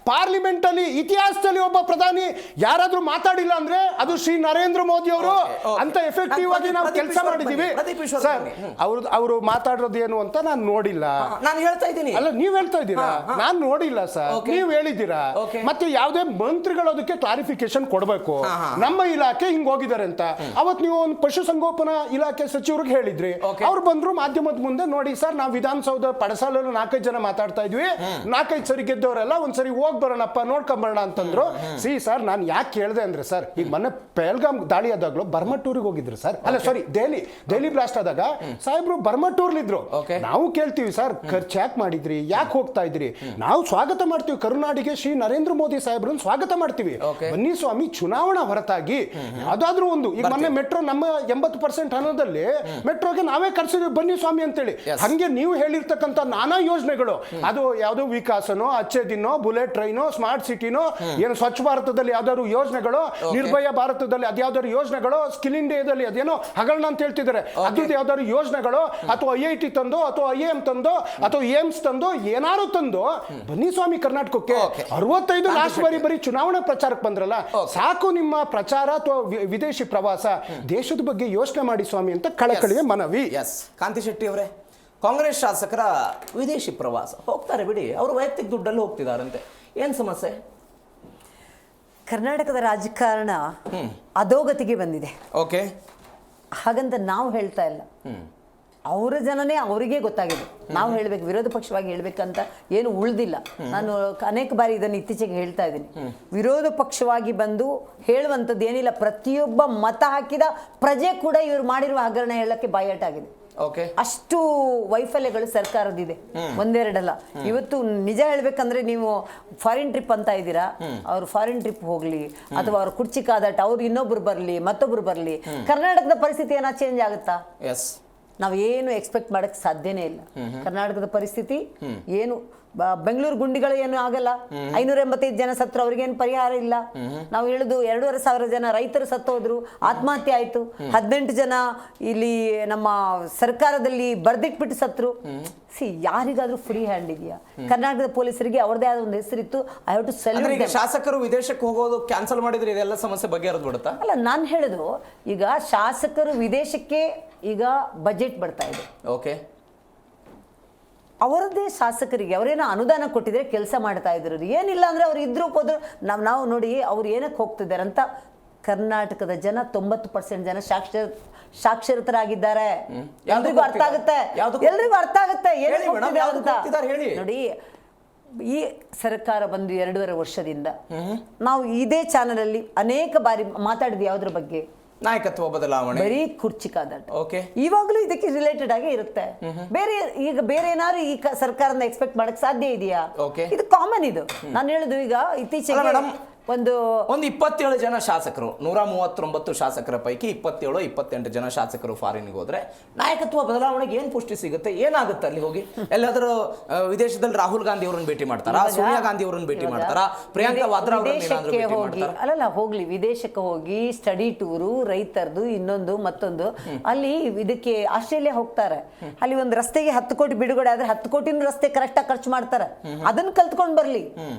ಪಾರ್ಲಿಮೆಂಟ್ ಅಲ್ಲಿ ಇತಿಹಾಸದಲ್ಲಿ ಒಬ್ಬ ಪ್ರಧಾನಿ ಯಾರಾದ್ರೂ ಮಾತಾಡಿಲ್ಲ ಅಂದ್ರೆ ಅದು ಶ್ರೀ ನರೇಂದ್ರ ಮೋದಿ ಅವರು. ಅಂತ ಎಫೆಕ್ಟಿವ್ ಆಗಿ ನಾವು ಕೆಲಸ ಮಾಡಿದೀವಿ ಸರ್. ಅವರು ಮಾತಾಡೋದು ಏನು ಅಂತ ನಾನು ನೋಡಿಲ್ಲ. ನಾನು ಹೇಳ್ತಾ ಇದ್ದೀನಿ. ಅಲ್ಲ, ನೀವ್ ಹೇಳ್ತಾ ಇದ್ದೀರಾ, ನಾನು ನೋಡಿಲ್ಲ ಸರ್. ನೀವ್ ಹೇಳಿದ್ದೀರಾ. ಮತ್ತೆ ಯಾವುದೇ ಮಂತ್ರಿಗಳು ಅದಕ್ಕೆ ಕ್ಲಾರಿಫಿಕೇಶನ್ ಕೊಡಬೇಕು. ನಮ್ಮ ಇಲಾಖೆ ಹಿಂಗ್ ಹೋಗಿದ್ದಾರೆ ಅಂತ ಅವತ್ತು ನೀವು ಒಂದು ಪಶುಸಂಗೋಪನಾ ಇಲಾಖೆ ಸಚಿವರಿಗೆ ಹೇಳಿದ್ರಿ. ಅವ್ರು ಬಂದ್ರು ಮಾಧ್ಯಮದ ಮುಂದೆ, ನೋಡಿ ಸರ್, ನಾವು ವಿಧಾನಸೌಧ ಪಡಸಾಲಲ್ಲಿ 4-5 ಜನ ಮಾತಾಡ್ತಾ ಇದ್ವಿ, 4-5 ಸರಿ ಗೆದ್ದವರೆಲ್ಲ ಒಂದ್ಸರಿ ಹೋಗ್ ಬರೋಣಪ್ಪ ನೋಡ್ಕೊಂಬರೋಣ ಅಂತಂದ್ರು. ಸರ್, ನಾನು ಯಾಕೆ ಕೇಳಿದೆ ಅಂದ್ರೆ ಸರ್, ಈಗ ಮೊನ್ನೆ ಪೆಹಲ್ಗಾಮ್ ದಾಳಿ ಆದಾಗ್ಲೂ ಬರ್ಮಟೂರಿಗೆ ಹೋಗಿದ್ರು ಸರ್. ಅಲ್ಲ ಸಾರಿ, ದೆಹಲಿ ಬ್ಲಾಸ್ಟ್ ಆದಾಗ ಸಾಹೇಬ್ರು ಬರ್ಮಟೂರ್ಲಿದ್ರು. ನಾವು ಕೇಳ್ತೀವಿ ಸರ್, ಖರ್ಚು ಯಾಕೆ ಮಾಡಿದ್ರಿ, ಯಾಕೆ ಹೋಗ್ತಾ ಇದ್ರಿ? ನಾವು ಸ್ವಾಗತ ಮಾಡ್ತೀವಿ, ಕರುನಾಡಿಗೆ ಶ್ರೀ ನರೇಂದ್ರ ಮೋದಿ ಸಾಹೇಬ್ರನ್ನ ಸ್ವಾಗತ ಮಾಡ್ತೀವಿ. ಬನ್ನಿ ಸ್ವಾಮಿ, ಚುನಾವಣಾ ಹೊರತಾಗಿ ಯಾವ್ದಾದ್ರು ಒಂದು, ಈಗ ಮೊನ್ನೆ ಮೆಟ್ರೋ ನಮ್ಮ 80% ಹಣದಲ್ಲಿ ಮೆಟ್ರೋಗೆ ನಾವೇ ಕರ್ಸಿದ್ವಿ ಬನ್ನಿ ಸ್ವಾಮಿ ಅಂತೇಳಿ. ಹಂಗೆ ನೀವು ಹೇಳಿರ್ತಕ್ಕಂಥ ನಾನಾ ಯೋಜನೆಗಳು, ಅದು ಯಾವ್ದೋ ವಿಕಾಸನೋ, ಅಚ್ಚೆ ದಿನೋ, ಬುಲೆಟ್ ಟ್ರೈನೋ, ಸ್ಮಾರ್ಟ್ ಸಿಟಿನೋ, ಏನು ಸ್ವಚ್ಛ ಭಾರತದಲ್ಲಿ ಯಾವ್ದಾದ್ರು ಯೋಜನೆಗಳು, ನಿರ್ಭಯ ಭಾರತದಲ್ಲಿ ಅದ್ಯಾವ್ದಾದ್ರು ಯೋಜನೆಗಳು, ಸ್ಕಿಲ್ ಇಂಡಿಯಾದಲ್ಲಿ ಅದೇನೋ ಹಗರಣ ಅಂತ ಹೇಳ್ತಿದ್ದಾರೆ, ಅದ್ರದ್ದು ಯಾವ್ದಾದ್ರು ಯೋಜನೆಗಳು, ಅಥವಾ IIT ತಂದು, ಅಥವಾ IIM ತಂದು, ಅಥವಾ ಏಮ್ಸ್ ತಂದು, ಏನಾರು ತಂದು ಬನ್ನಿ ಸ್ವಾಮಿ ಕರ್ನಾಟಕಕ್ಕೆ. 65 ಲಾಸ್ಟ್ ಬರೀ ಚುನಾವಣಾ ಪ್ರಚಾರಕ್ಕೆ ಬಂದ್ರಲ್ಲ, ಸಾಕು ನಿಮ್ಮ ಪ್ರಚಾರ ಅಥವಾ ವಿದೇಶಿ ಪ್ರವಾಸ. ದೇಶದ ಬಗ್ಗೆ ಯೋಚನೆ ಮಾಡಿ ಸ್ವಾಮಿ ಅಂತ ಕಳಕಳಿಯ ಮನವಿ. ಕಾಂತಿ ಶೆಟ್ಟಿ ಅವರೇ, ಕಾಂಗ್ರೆಸ್ ಶಾಸಕರ ವಿದೇಶಿ ಪ್ರವಾಸ ಹೋಗ್ತಾರೆ ಬಿಡಿ, ಅವರು ವೈಯಕ್ತಿಕ ದುಡ್ಡಲ್ಲಿ ಹೋಗ್ತಿದಾರಂತೆ, ಏನ್ ಸಮಸ್ಯೆ? ಕರ್ನಾಟಕದ ರಾಜಕಾರಣ ಅಧೋಗತಿಗೆ ಬಂದಿದೆ. ಓಕೆ, ಹಾಗಂತ ನಾವು ಹೇಳ್ತಾ ಇಲ್ಲ, ಅವರ ಜನನೇ ಅವರಿಗೆ ಗೊತ್ತಾಗಿದೆ. ನಾವು ಹೇಳ್ಬೇಕು, ವಿರೋಧ ಪಕ್ಷವಾಗಿ ಹೇಳ್ಬೇಕಂತ ಏನು ಉಳಿದಿಲ್ಲ. ನಾನು ಅನೇಕ ಬಾರಿ ಇದನ್ನು ಇತ್ತೀಚೆಗೆ ಹೇಳ್ತಾ ಇದ್ದೀನಿ. ವಿರೋಧ ಪಕ್ಷವಾಗಿ ಬಂದು ಹೇಳುವಂಥದ್ದು ಏನಿಲ್ಲ. ಪ್ರತಿಯೊಬ್ಬ ಮತ ಹಾಕಿದ ಪ್ರಜೆ ಕೂಡ ಇವರು ಮಾಡಿರುವ ಹಗರಣ ಹೇಳಕ್ಕೆ ಬಾಯಾಟಾಗಿದೆ. ಅಷ್ಟು ವೈಫಲ್ಯಗಳು ಸರ್ಕಾರದಿದೆ, ಒಂದೆರಡಲ್ಲ. ಇವತ್ತು ನಿಜ ಹೇಳ್ಬೇಕಂದ್ರೆ, ನೀವು ಫಾರಿನ್ ಟ್ರಿಪ್ ಅಂತ ಇದ್ದೀರಾ, ಅವ್ರು ಫಾರಿನ್ ಟ್ರಿಪ್ ಹೋಗ್ಲಿ ಅಥವಾ ಅವ್ರ ಕುರ್ಚಿ ಕಾದಾಟ, ಅವ್ರು ಇನ್ನೊಬ್ರು ಬರ್ಲಿ, ಮತ್ತೊಬ್ರು ಬರ್ಲಿ, ಕರ್ನಾಟಕದ ಪರಿಸ್ಥಿತಿ ಏನೋ ಚೇಂಜ್ ಆಗುತ್ತಾ? ನಾವೇನು ಎಕ್ಸ್ಪೆಕ್ಟ್ ಮಾಡಕ್ಕೆ ಸಾಧ್ಯನೇ ಇಲ್ಲ. ಕರ್ನಾಟಕದ ಪರಿಸ್ಥಿತಿ ಏನು, ಬೆಂಗಳೂರು ಗುಂಡಿಗಳು ಏನು ಆಗಲ್ಲ. 585 ಜನ ಸತ್ರು, ಅವ್ರಿಗೇನು ಪರಿಹಾರ ಇಲ್ಲ. ನಾವು ಹೇಳುದು 2,500 ಜನ ರೈತರು ಸತ್ತೋದ್ರು, ಆತ್ಮಹತ್ಯೆ ಆಯ್ತು. 18 ಜನ ಇಲ್ಲಿ ನಮ್ಮ ಸರ್ಕಾರದಲ್ಲಿ ಬರ್ದಿಟ್ಬಿಟ್ಟು ಸತ್ರು. ಯಾರಿಗಾದ್ರೂ ಫ್ರೀ ಹ್ಯಾಂಡ್ ಇದೆಯಾ? ಕರ್ನಾಟಕದ ಪೊಲೀಸರಿಗೆ ಅವ್ರದೇ ಆದ ಒಂದು ಹೆಸರಿತ್ತು. I have to salute. ಶಾಸಕರು ವಿದೇಶಕ್ಕೆ ಹೋಗೋದು ಕ್ಯಾನ್ಸಲ್ ಮಾಡಿದ್ರೆ ಇದೆಲ್ಲ ಸಮಸ್ಯೆ ಬಗೆಹರಿದ್ಬಿಡುತ್ತಾ? ಅಲ್ಲ, ನಾನು ಹೇಳುದು, ಈಗ ಶಾಸಕರು ವಿದೇಶಕ್ಕೆ ಈಗ ಬಜೆಟ್ ಬರ್ತಾ ಇದೆ. ಓಕೆ, ಅವರದ್ದೇ ಶಾಸಕರಿಗೆ ಅವರೇನೋ ಅನುದಾನ ಕೊಟ್ಟಿದ್ರೆ ಕೆಲಸ ಮಾಡ್ತಾ ಇದ್ರು. ಏನಿಲ್ಲ ಅಂದ್ರೆ ಅವ್ರು ಇದ್ರು ಹೋದ್ರು. ನಾವು ನೋಡಿ ಅವ್ರು ಏನಕ್ಕೆ ಹೋಗ್ತಿದ್ದಾರೆ ಅಂತ. ಕರ್ನಾಟಕದ ಜನ 90% ಜನ ಸಾಕ್ಷರತರಾಗಿದ್ದಾರೆ. ಎಲ್ರಿಗೂ ಅರ್ಥ ಆಗುತ್ತೆ, ಎಲ್ರಿಗೂ ಅರ್ಥ ಆಗುತ್ತೆ ಏನಕ್ಕೆ ನೋಡಿ. ಈ ಸರ್ಕಾರ ಬಂದು 2.5 ವರ್ಷದಿಂದ ನಾವು ಇದೇ ಚಾನಲ್ ಅಲ್ಲಿ ಅನೇಕ ಬಾರಿ ಮಾತಾಡಿದ್ವಿ. ಯಾವುದ್ರ ಬಗ್ಗೆ? ನಾಯಕತ್ವ ಬದಲಾವಣೆ, ಬರೀ ಕುರ್ಚಿ ಕಾದಾಟ. ಇವಾಗಲೂ ಇದಕ್ಕೆ ರಿಲೇಟೆಡ್ ಆಗಿ ಇರುತ್ತೆ. ಬೇರೆ ಏನಾದ್ರು ಈ ಸರ್ಕಾರದಿಂದ ಎಕ್ಸ್ಪೆಕ್ಟ್ ಮಾಡಕ್ ಸಾಧ್ಯ ಇದೆಯಾ? ಇದು ಕಾಮನ್. ಇದು ನಾನು ಹೇಳುದು, ಈಗ ಇತ್ತೀಚೆಗೆ ಒಂದು 27 ಜನ ಶಾಸಕರು, 139 ಶಾಸಕರ ಪೈಕಿ 27-28 ಜನ ಶಾಸಕರು ಫಾರಿನ್ಗೆ ಹೋದ್ರೆ ನಾಯಕತ್ವ ಬದಲಾವಣೆಗೆ ಏನು ಪುಷ್ಟಿ ಸಿಗುತ್ತೆ? ಏನಾಗುತ್ತೆ ಅಲ್ಲಿ ಹೋಗಿ? ಎಲ್ಲಾದ್ರೂ ವಿದೇಶದಲ್ಲಿ ರಾಹುಲ್ ಗಾಂಧಿ ಅವರನ್ನು ಭೇಟಿ ಮಾಡ್ತಾರಾ? ಸೋನಿಯಾ ಗಾಂಧಿ ಅವರನ್ನು ಭೇಟಿ ಮಾಡ್ತಾರಾ? ಪ್ರಿಯಾಂಕಾ ವಾದ್ರಾ ಅವರನ್ನು ಏನಾದ್ರೂ ಭೇಟಿ ಮಾಡ್ತಾರಾ? ಅಲ್ಲಲ್ಲ, ಹೋಗ್ಲಿ, ವಿದೇಶಕ್ಕೆ ಹೋಗಿ ಸ್ಟಡಿ ಟೂರು, ರೈತರದು ಇನ್ನೊಂದು ಮತ್ತೊಂದು, ಅಲ್ಲಿ ಇದಕ್ಕೆ ಆಸ್ಟ್ರೇಲಿಯಾ ಹೋಗ್ತಾರೆ, ಅಲ್ಲಿ ಒಂದು ರಸ್ತೆಗೆ 10 ಕೋಟಿ ಬಿಡುಗಡೆ ಆದ್ರೆ 10 ಕೋಟಿನೂ ರಸ್ತೆ ಕರೆಕ್ಟ್ ಆಗಿ ಖರ್ಚು ಮಾಡ್ತಾರೆ. ಅದನ್ನ ಕಲ್ತ್ಕೊಂಡ್ ಬರ್ಲಿ.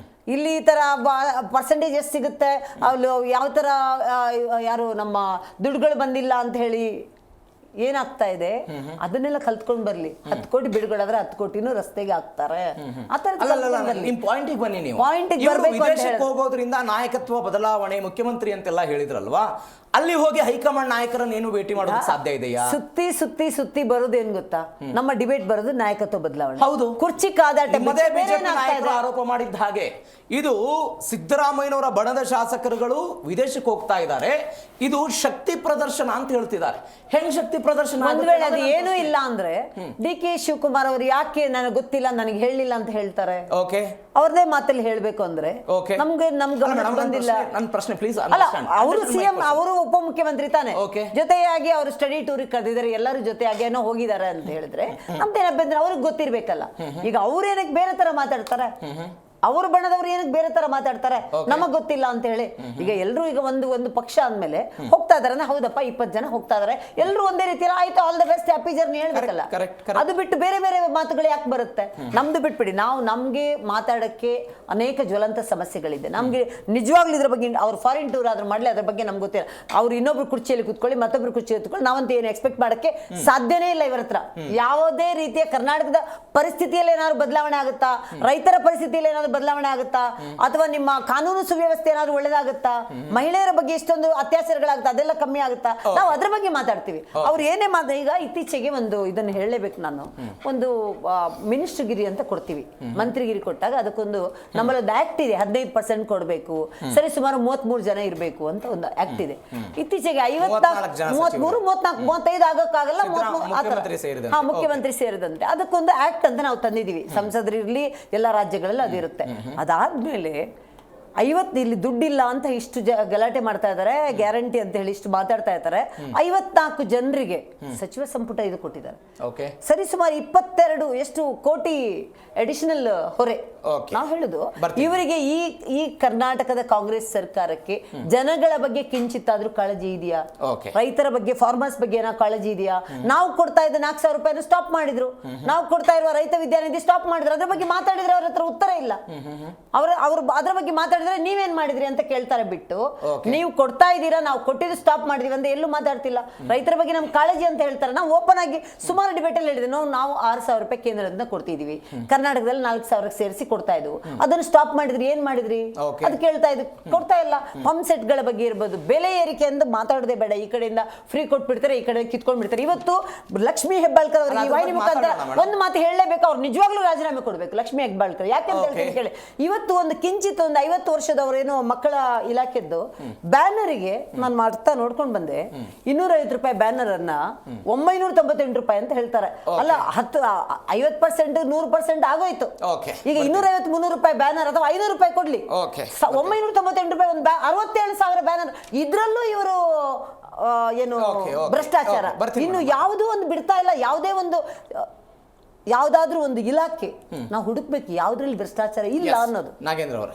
ಇಲ್ಲಿ ಈ ತರ ಪರ್ಸೆಂಟೇಜ್ ಎಷ್ಟು ಸಿಗುತ್ತೆ, ಅಲ್ಲಿ ಯಾವ ತರ ಯಾರು ನಮ್ಮ ದುಡ್ಡುಗಳು ಬಂದಿಲ್ಲ ಅಂತ ಹೇಳಿ ಏನಾಗ್ತಾ ಇದೆ ಅದನ್ನೆಲ್ಲ ಕಲ್ತ್ಕೊಂಡ್ ಬರ್ಲಿ. 10 ಕೋಟಿ ಬಿಡುಗಡಾದ್ರೆ 10 ಕೋಟಿನೂ ರಸ್ತೆಗೆ ಹಾಕ್ತಾರೆ. ನಿಮ್ ಪಾಯಿಂಟಿಗೆ ಬನ್ನಿ ನೀವು. ಪಾಯಿಂಟಿಗೆ ಬರ್ಬೇಕು. ವಿದೇಶಕ್ಕೆ ಹೋಗೋದ್ರಿಂದ ನಾಯಕತ್ವ ಬದಲಾವಣೆ ಮುಖ್ಯಮಂತ್ರಿ ಅಂತೆಲ್ಲ ಹೇಳಿದ್ರಲ್ವಾ, ಅಲ್ಲಿ ಹೋಗಿ ಹೈಕಮಾಂಡ್ ನಾಯಕರನ್ನ ಏನು ಭೇಟಿ ಮಾಡೋದಕ್ಕೆ ಸಾಧ್ಯ ಇದೆಯಾ? ಸುತ್ತಿ ಸುತ್ತಿ ಸುತ್ತಿ ಬರೋದು ಏನ್ ಗೊತ್ತಾ, ನಮ್ಮ ಡಿಬೇಟ್ ಬರೋದು ನಾಯಕತ್ವ ಬದಲಾವಣೆ. ಹೌದು, ಕುರ್ಚಿ ಕಾದಾಟ. ಆರೋಪ ಮಾಡಿದ್ದ ಹಾಗೆ ಇದು ಸಿದ್ದರಾಮಯ್ಯನವರ ಬಣದ ಶಾಸಕರುಗಳು ವಿದೇಶಕ್ಕೆ ಹೋಗ್ತಾ ಇದ್ದಾರೆ, ಇದು ಶಕ್ತಿ ಪ್ರದರ್ಶನ ಅಂತ ಹೇಳ್ತಿದ್ದಾರೆ. ಹೆಂಗ್ ಶಕ್ತಿ ಪ್ರದರ್ಶನ? ಒಂದ್ ವೇಳೆ ಅದು ಏನೂ ಇಲ್ಲ ಅಂದ್ರೆ DK ಶಿವಕುಮಾರ್ ಅವರು ಯಾಕೆ ನನಗೆ ಗೊತ್ತಿಲ್ಲ, ನನಗೆ ಹೇಳಿಲ್ಲ ಅಂತ ಹೇಳ್ತಾರೆ? ಓಕೆ, ಅವ್ರದೇ ಮಾತಲ್ಲಿ ಹೇಳ್ಬೇಕು ಅಂದ್ರೆ ನಮ್ಗೆ ಬಂದಿಲ್ಲ. ನನ್ನ ಪ್ರಶ್ನೆ ಪ್ಲೀಸ್. ಅಲ್ಲ, ಅವರು ಸಿಎಂ, ಅವರು ಉಪಮುಖ್ಯಮಂತ್ರಿ ತಾನೆ, ಜೊತೆಯಾಗಿ ಅವರು ಸ್ಟಡಿ ಟೂರ್ ಕರೆದಿದ್ದಾರೆ, ಎಲ್ಲರೂ ಜೊತೆಯಾಗಿ ಏನೋ ಹೋಗಿದ್ದಾರೆ ಅಂತ ಹೇಳಿದ್ರೆ ನಮ್ದೇನಪ್ಪ ಅವ್ರಿಗೆ ಗೊತ್ತಿರ್ಬೇಕಲ್ಲ. ಈಗ ಅವ್ರೇನಕ್ಕೆ ಬೇರೆ ತರ ಮಾತಾಡ್ತಾರೆ? ಅವ್ರ ಬಣ್ಣದವ್ರು ಏನಕ್ಕೆ ಬೇರೆ ತರ ಮಾತಾಡ್ತಾರೆ? ನಮಗ್ ಗೊತ್ತಿಲ್ಲ ಅಂತ ಹೇಳಿ. ಈಗ ಎಲ್ರು ಈಗ ಒಂದು ಪಕ್ಷ ಅಂದ್ಮೇಲೆ ಹೋಗ್ತಾ ಇದಾರೆ, ಹೌದಪ್ಪ 20 ಜನ ಹೋಗ್ತಾ ಇದಾರೆ, ಎಲ್ರು ಒಂದೇ ರೀತಿ ಆಯ್ತು all the best happy journey ಹೇಳ್ಬೇಕಲ್ಲ. ಅದು ಬಿಟ್ಟು ಬೇರೆ ಬೇರೆ ಮಾತುಗಳು ಯಾಕೆ ಬರುತ್ತೆ? ನಮ್ದು ಬಿಟ್ಬಿಡಿ, ನಮ್ಗೆ ಮಾತಾಡಕ್ಕೆ ಅನೇಕ ಜ್ವಲಂತ ಸಮಸ್ಯೆಗಳಿದೆ. ನಮ್ಗೆ ನಿಜವಾಗ್ಲೂ ಇದ್ರ ಬಗ್ಗೆ, ಅವ್ರು ಫಾರಿನ್ ಟೂರ್ ಆದ್ರೂ ಮಾಡ್ಲಿ, ಅದ್ರ ಬಗ್ಗೆ ನಮ್ಗೆ ಗೊತ್ತಿಲ್ಲ. ಅವ್ರು ಇನ್ನೊಬ್ರು ಕುರ್ಚಿಯಲ್ಲಿ ಕೂತ್ಕೊಳ್ಳಿ, ಮತ್ತೊಬ್ರು ಕುರ್ಚಿಯಲ್ಲಿ ಕೂತ್ಕೊಳ್ಳಿ, ನಾವಂತೂ ಏನು ಎಕ್ಸ್ಪೆಕ್ಟ್ ಮಾಡಕ್ಕೆ ಸಾಧ್ಯನೇ ಇಲ್ಲ ಇವರ ಹತ್ರ. ಯಾವುದೇ ರೀತಿಯ ಕರ್ನಾಟಕದ ಪರಿಸ್ಥಿತಿಯಲ್ಲಿ ಏನಾದ್ರು ಬದಲಾವಣೆ ಆಗುತ್ತಾ? ರೈತರ ಪರಿಸ್ಥಿತಿಯಲ್ಲಿ ಏನಾದ್ರು ಬದಲಾವಣೆ ಆಗುತ್ತಾ? ಅಥವಾ ನಿಮ್ಮ ಕಾನೂನು ಸುವ್ಯವಸ್ಥೆ ಏನಾದ್ರು ಒಳ್ಳೇದಾಗುತ್ತಾ? ಮಹಿಳೆಯರ ಬಗ್ಗೆ ಎಷ್ಟೊಂದು ಅತ್ಯಾಚಾರಗಳಾಗುತ್ತಾ? ಅದೆಲ್ಲ ಕಮ್ಮಿ ಆಗುತ್ತಾ? ನಾವು ಅದ್ರ ಬಗ್ಗೆ ಮಾತಾಡ್ತೀವಿ. ಅವ್ರು ಏನೇ ಈಗ ಇತ್ತೀಚೆಗೆ ಇದನ್ನು ಹೇಳಲೇಬೇಕು ನಾನು, ಒಂದು ಮಿನಿಸ್ಟರ್ಗಿರಿ ಅಂತ ಕೊಡ್ತೀವಿ, ಮಂತ್ರಿಗಿರಿ ಕೊಟ್ಟಾಗ ಅದಕ್ಕೊಂದು ನಮ್ಮಲ್ಲಿ ಒಂದು ಆಕ್ಟ್ ಇದೆ, 15% ಕೊಡಬೇಕು, ಸರಿ ಸುಮಾರು 33 ಜನ ಇರಬೇಕು ಅಂತ ಒಂದು ಆಕ್ಟ್ ಇದೆ. ಇತ್ತೀಚೆಗೆ 54, 33, 34, 35 ಆಗೋಕ್ಕಾಗಲ್ಲ, ಮುಖ್ಯಮಂತ್ರಿ ಸೇರಿದಂತೆ ಅದಕ್ಕೊಂದು ಆಕ್ಟ್ ಅಂತ ನಾವು ತಂದಿದ್ದೀವಿ. ಸಂಸದರಿರ್ಲಿ, ಎಲ್ಲ ರಾಜ್ಯಗಳಲ್ಲಿ ಅದಿರುತ್ತೆ. ಅದಾದ್ಮೇಲೆ 50 ಇಲ್ಲಿ ದುಡ್ಡಿಲ್ಲ ಅಂತ ಇಷ್ಟು ಗಲಾಟೆ ಮಾಡ್ತಾ ಇದ್ದಾರೆ, ಗ್ಯಾರಂಟಿ ಅಂತ ಹೇಳಿ ಇಷ್ಟು ಮಾತಾಡ್ತಾ ಇದ್ದಾರೆ. 54 ಜನರಿಗೆ ಸಚಿವ ಸಂಪುಟ ಇದು ಕೊಟ್ಟಿದ್ದಾರೆ. ಸರಿ ಸುಮಾರು 22 ಕೋಟಿ ಅಡಿಷನಲ್ ಹೊರೆ. ನಾವು ಹೇಳುದು ಇವರಿಗೆ ಈ ಕರ್ನಾಟಕದ ಕಾಂಗ್ರೆಸ್ ಸರ್ಕಾರಕ್ಕೆ ಜನಗಳ ಬಗ್ಗೆ ಕಿಂಚಿತ್ತಾದ್ರೂ ಕಾಳಜಿ ಇದೆಯಾ? ರೈತರ ಬಗ್ಗೆ, ಫಾರ್ಮರ್ಸ್ ಬಗ್ಗೆ ಏನೋ ಕಾಳಜಿ ಇದೆಯಾ? ನಾವು ಕೊಡ್ತಾ ಇದ್ದ 4,000 ರೂಪಾಯಿನ ಸ್ಟಾಪ್ ಮಾಡಿದ್ರು, ನಾವು ಕೊಡ್ತಾ ಇರುವ ರೈತ ವಿದ್ಯಾನಿಧಿ ಸ್ಟಾಪ್ ಮಾಡಿದ್ರು. ಅದ್ರ ಬಗ್ಗೆ ಮಾತಾಡಿದ್ರೆ ಅವ್ರ ಹತ್ರ ಉತ್ತರ ಇಲ್ಲ. ಅವ್ರು ಅದ್ರ ಬಗ್ಗೆ ಮಾತಾಡಿದ್ರೆ ನೀವೇನ್ ಮಾಡಿದ್ರಿ ಅಂತ ಕೇಳ್ತಾರೆ ಬಿಟ್ಟು, ನೀವು ಕೊಡ್ತಾ ಇದ್ದೀರಾ, ನಾವು ಕೊಟ್ಟಿದ್ದು ಸ್ಟಾಪ್ ಮಾಡಿದೀವಿ ಅಂತ ಎಲ್ಲೂ ಮಾತಾಡ್ತಿಲ್ಲ. ರೈತರ ಬಗ್ಗೆ ನಮ್ ಕಾಳಜಿ ಅಂತ ಹೇಳ್ತಾರೆ. ನಾವು ಓಪನ್ ಆಗಿ ಸುಮಾರು ಡಿಬೇಟ್ ಅಲ್ಲಿ ಹೇಳಿದ್ವಿ, ನಾವು 6,000 ರೂಪಾಯಿ ಕೇಂದ್ರದಿಂದ ಕೊಡ್ತಿದೀವಿ, ಕರ್ನಾಟಕದಲ್ಲಿ 4,000 ಸೇರಿಸಿ ಕೊಡ್ತಾ ಇದ್ವು, ಅದನ್ನು ಸ್ಟಾಪ್ ಮಾಡಿದ್ರಿ, ಏನ್ ಮಾಡಿದ್ರಿ ಅದು ಕೇಳ್ತಾ ಇದ್ವಿ. ಕೊಡ್ತಾ ಇಲ್ಲ. ಪಂಪ್ ಸೆಟ್ ಗಳ ಬಗ್ಗೆ ಇರ್ಬೋದು, ಬೆಲೆ ಏರಿಕೆ ಅಂತ ಮಾತಾಡೋದೇ ಬೇಡ. ಈ ಕಡೆಯಿಂದ ಫ್ರೀ ಕೊಟ್ಬಿಡ್ತಾರೆ, ಈ ಕಡೆ ಕಿತ್ಕೊಂಡ್ ಬಿಡ್ತಾರೆ. ಇವತ್ತು ಲಕ್ಷ್ಮೀ ಹೆಬ್ಬಾಳ್ಕರ್ ಅವರಿಗೆ ಈ ವಾಹಿನಿ ಮುಖಾಂತರ ಒಂದು ಮಾತು ಹೇಳಲೇಬೇಕು, ಅವ್ರು ನಿಜವಾಗ್ಲೂ ರಾಜೀನಾಮೆ ಕೊಡ್ಬೇಕು. ಲಕ್ಷ್ಮೀ ಹೆಬ್ಬಾಳ್ಕರ್ ಯಾಕೆಂತ ಹೇಳ್ತೀನಿ ಕೇಳಿ, ಇವತ್ತು ಒಂದು ಕಿಂಚಿತ್ ಒಂದು 50 ವರ್ಷದವರೇನೋ ಮಕ್ಕಳ ಇಲಾಖೆದ್ದು ಬ್ಯಾನರಿಗೆ ನಾನು ಮಾಡ್ತಾ ನೋಡ್ಕೊಂಡು ಬಂದೆ, 250 ರೂಪಾಯಿ ಬ್ಯಾನರ್ ಅನ್ನ 998 ರೂಪಾಯಿ ಅಂತ ಹೇಳ್ತಾರೆ. ಅಲ್ಲ, 50%, 100% ಆಗೋಯ್ತು. ಈಗ 250, 300 ರೂಪಾಯಿ ಬ್ಯಾನರ್ ಅಥವಾ 500 ರೂಪಾಯಿ ಕೊಡ್ಲಿ, 998 ರೂಪಾಯಿ ಒಂದು 67,000 ಬ್ಯಾನರ್. ಇದ್ರಲ್ಲೂ ಇವರು ಏನು ಭ್ರಷ್ಟಾಚಾರ ಇನ್ನು ಯಾವುದೂ ಒಂದು ಬಿಡ್ತಾ ಇಲ್ಲ. ಯಾವ್ದಾದ್ರೂ ಒಂದು ಇಲಾಖೆ ನಾವು ಹುಡುಕ್ಬೇಕು ಯಾವ್ದ್ರಲ್ಲಿ ಭ್ರಷ್ಟಾಚಾರ ಇಲ್ಲ ಅನ್ನೋದು. ನಾಗೇಂದ್ರ ಅವರೇ,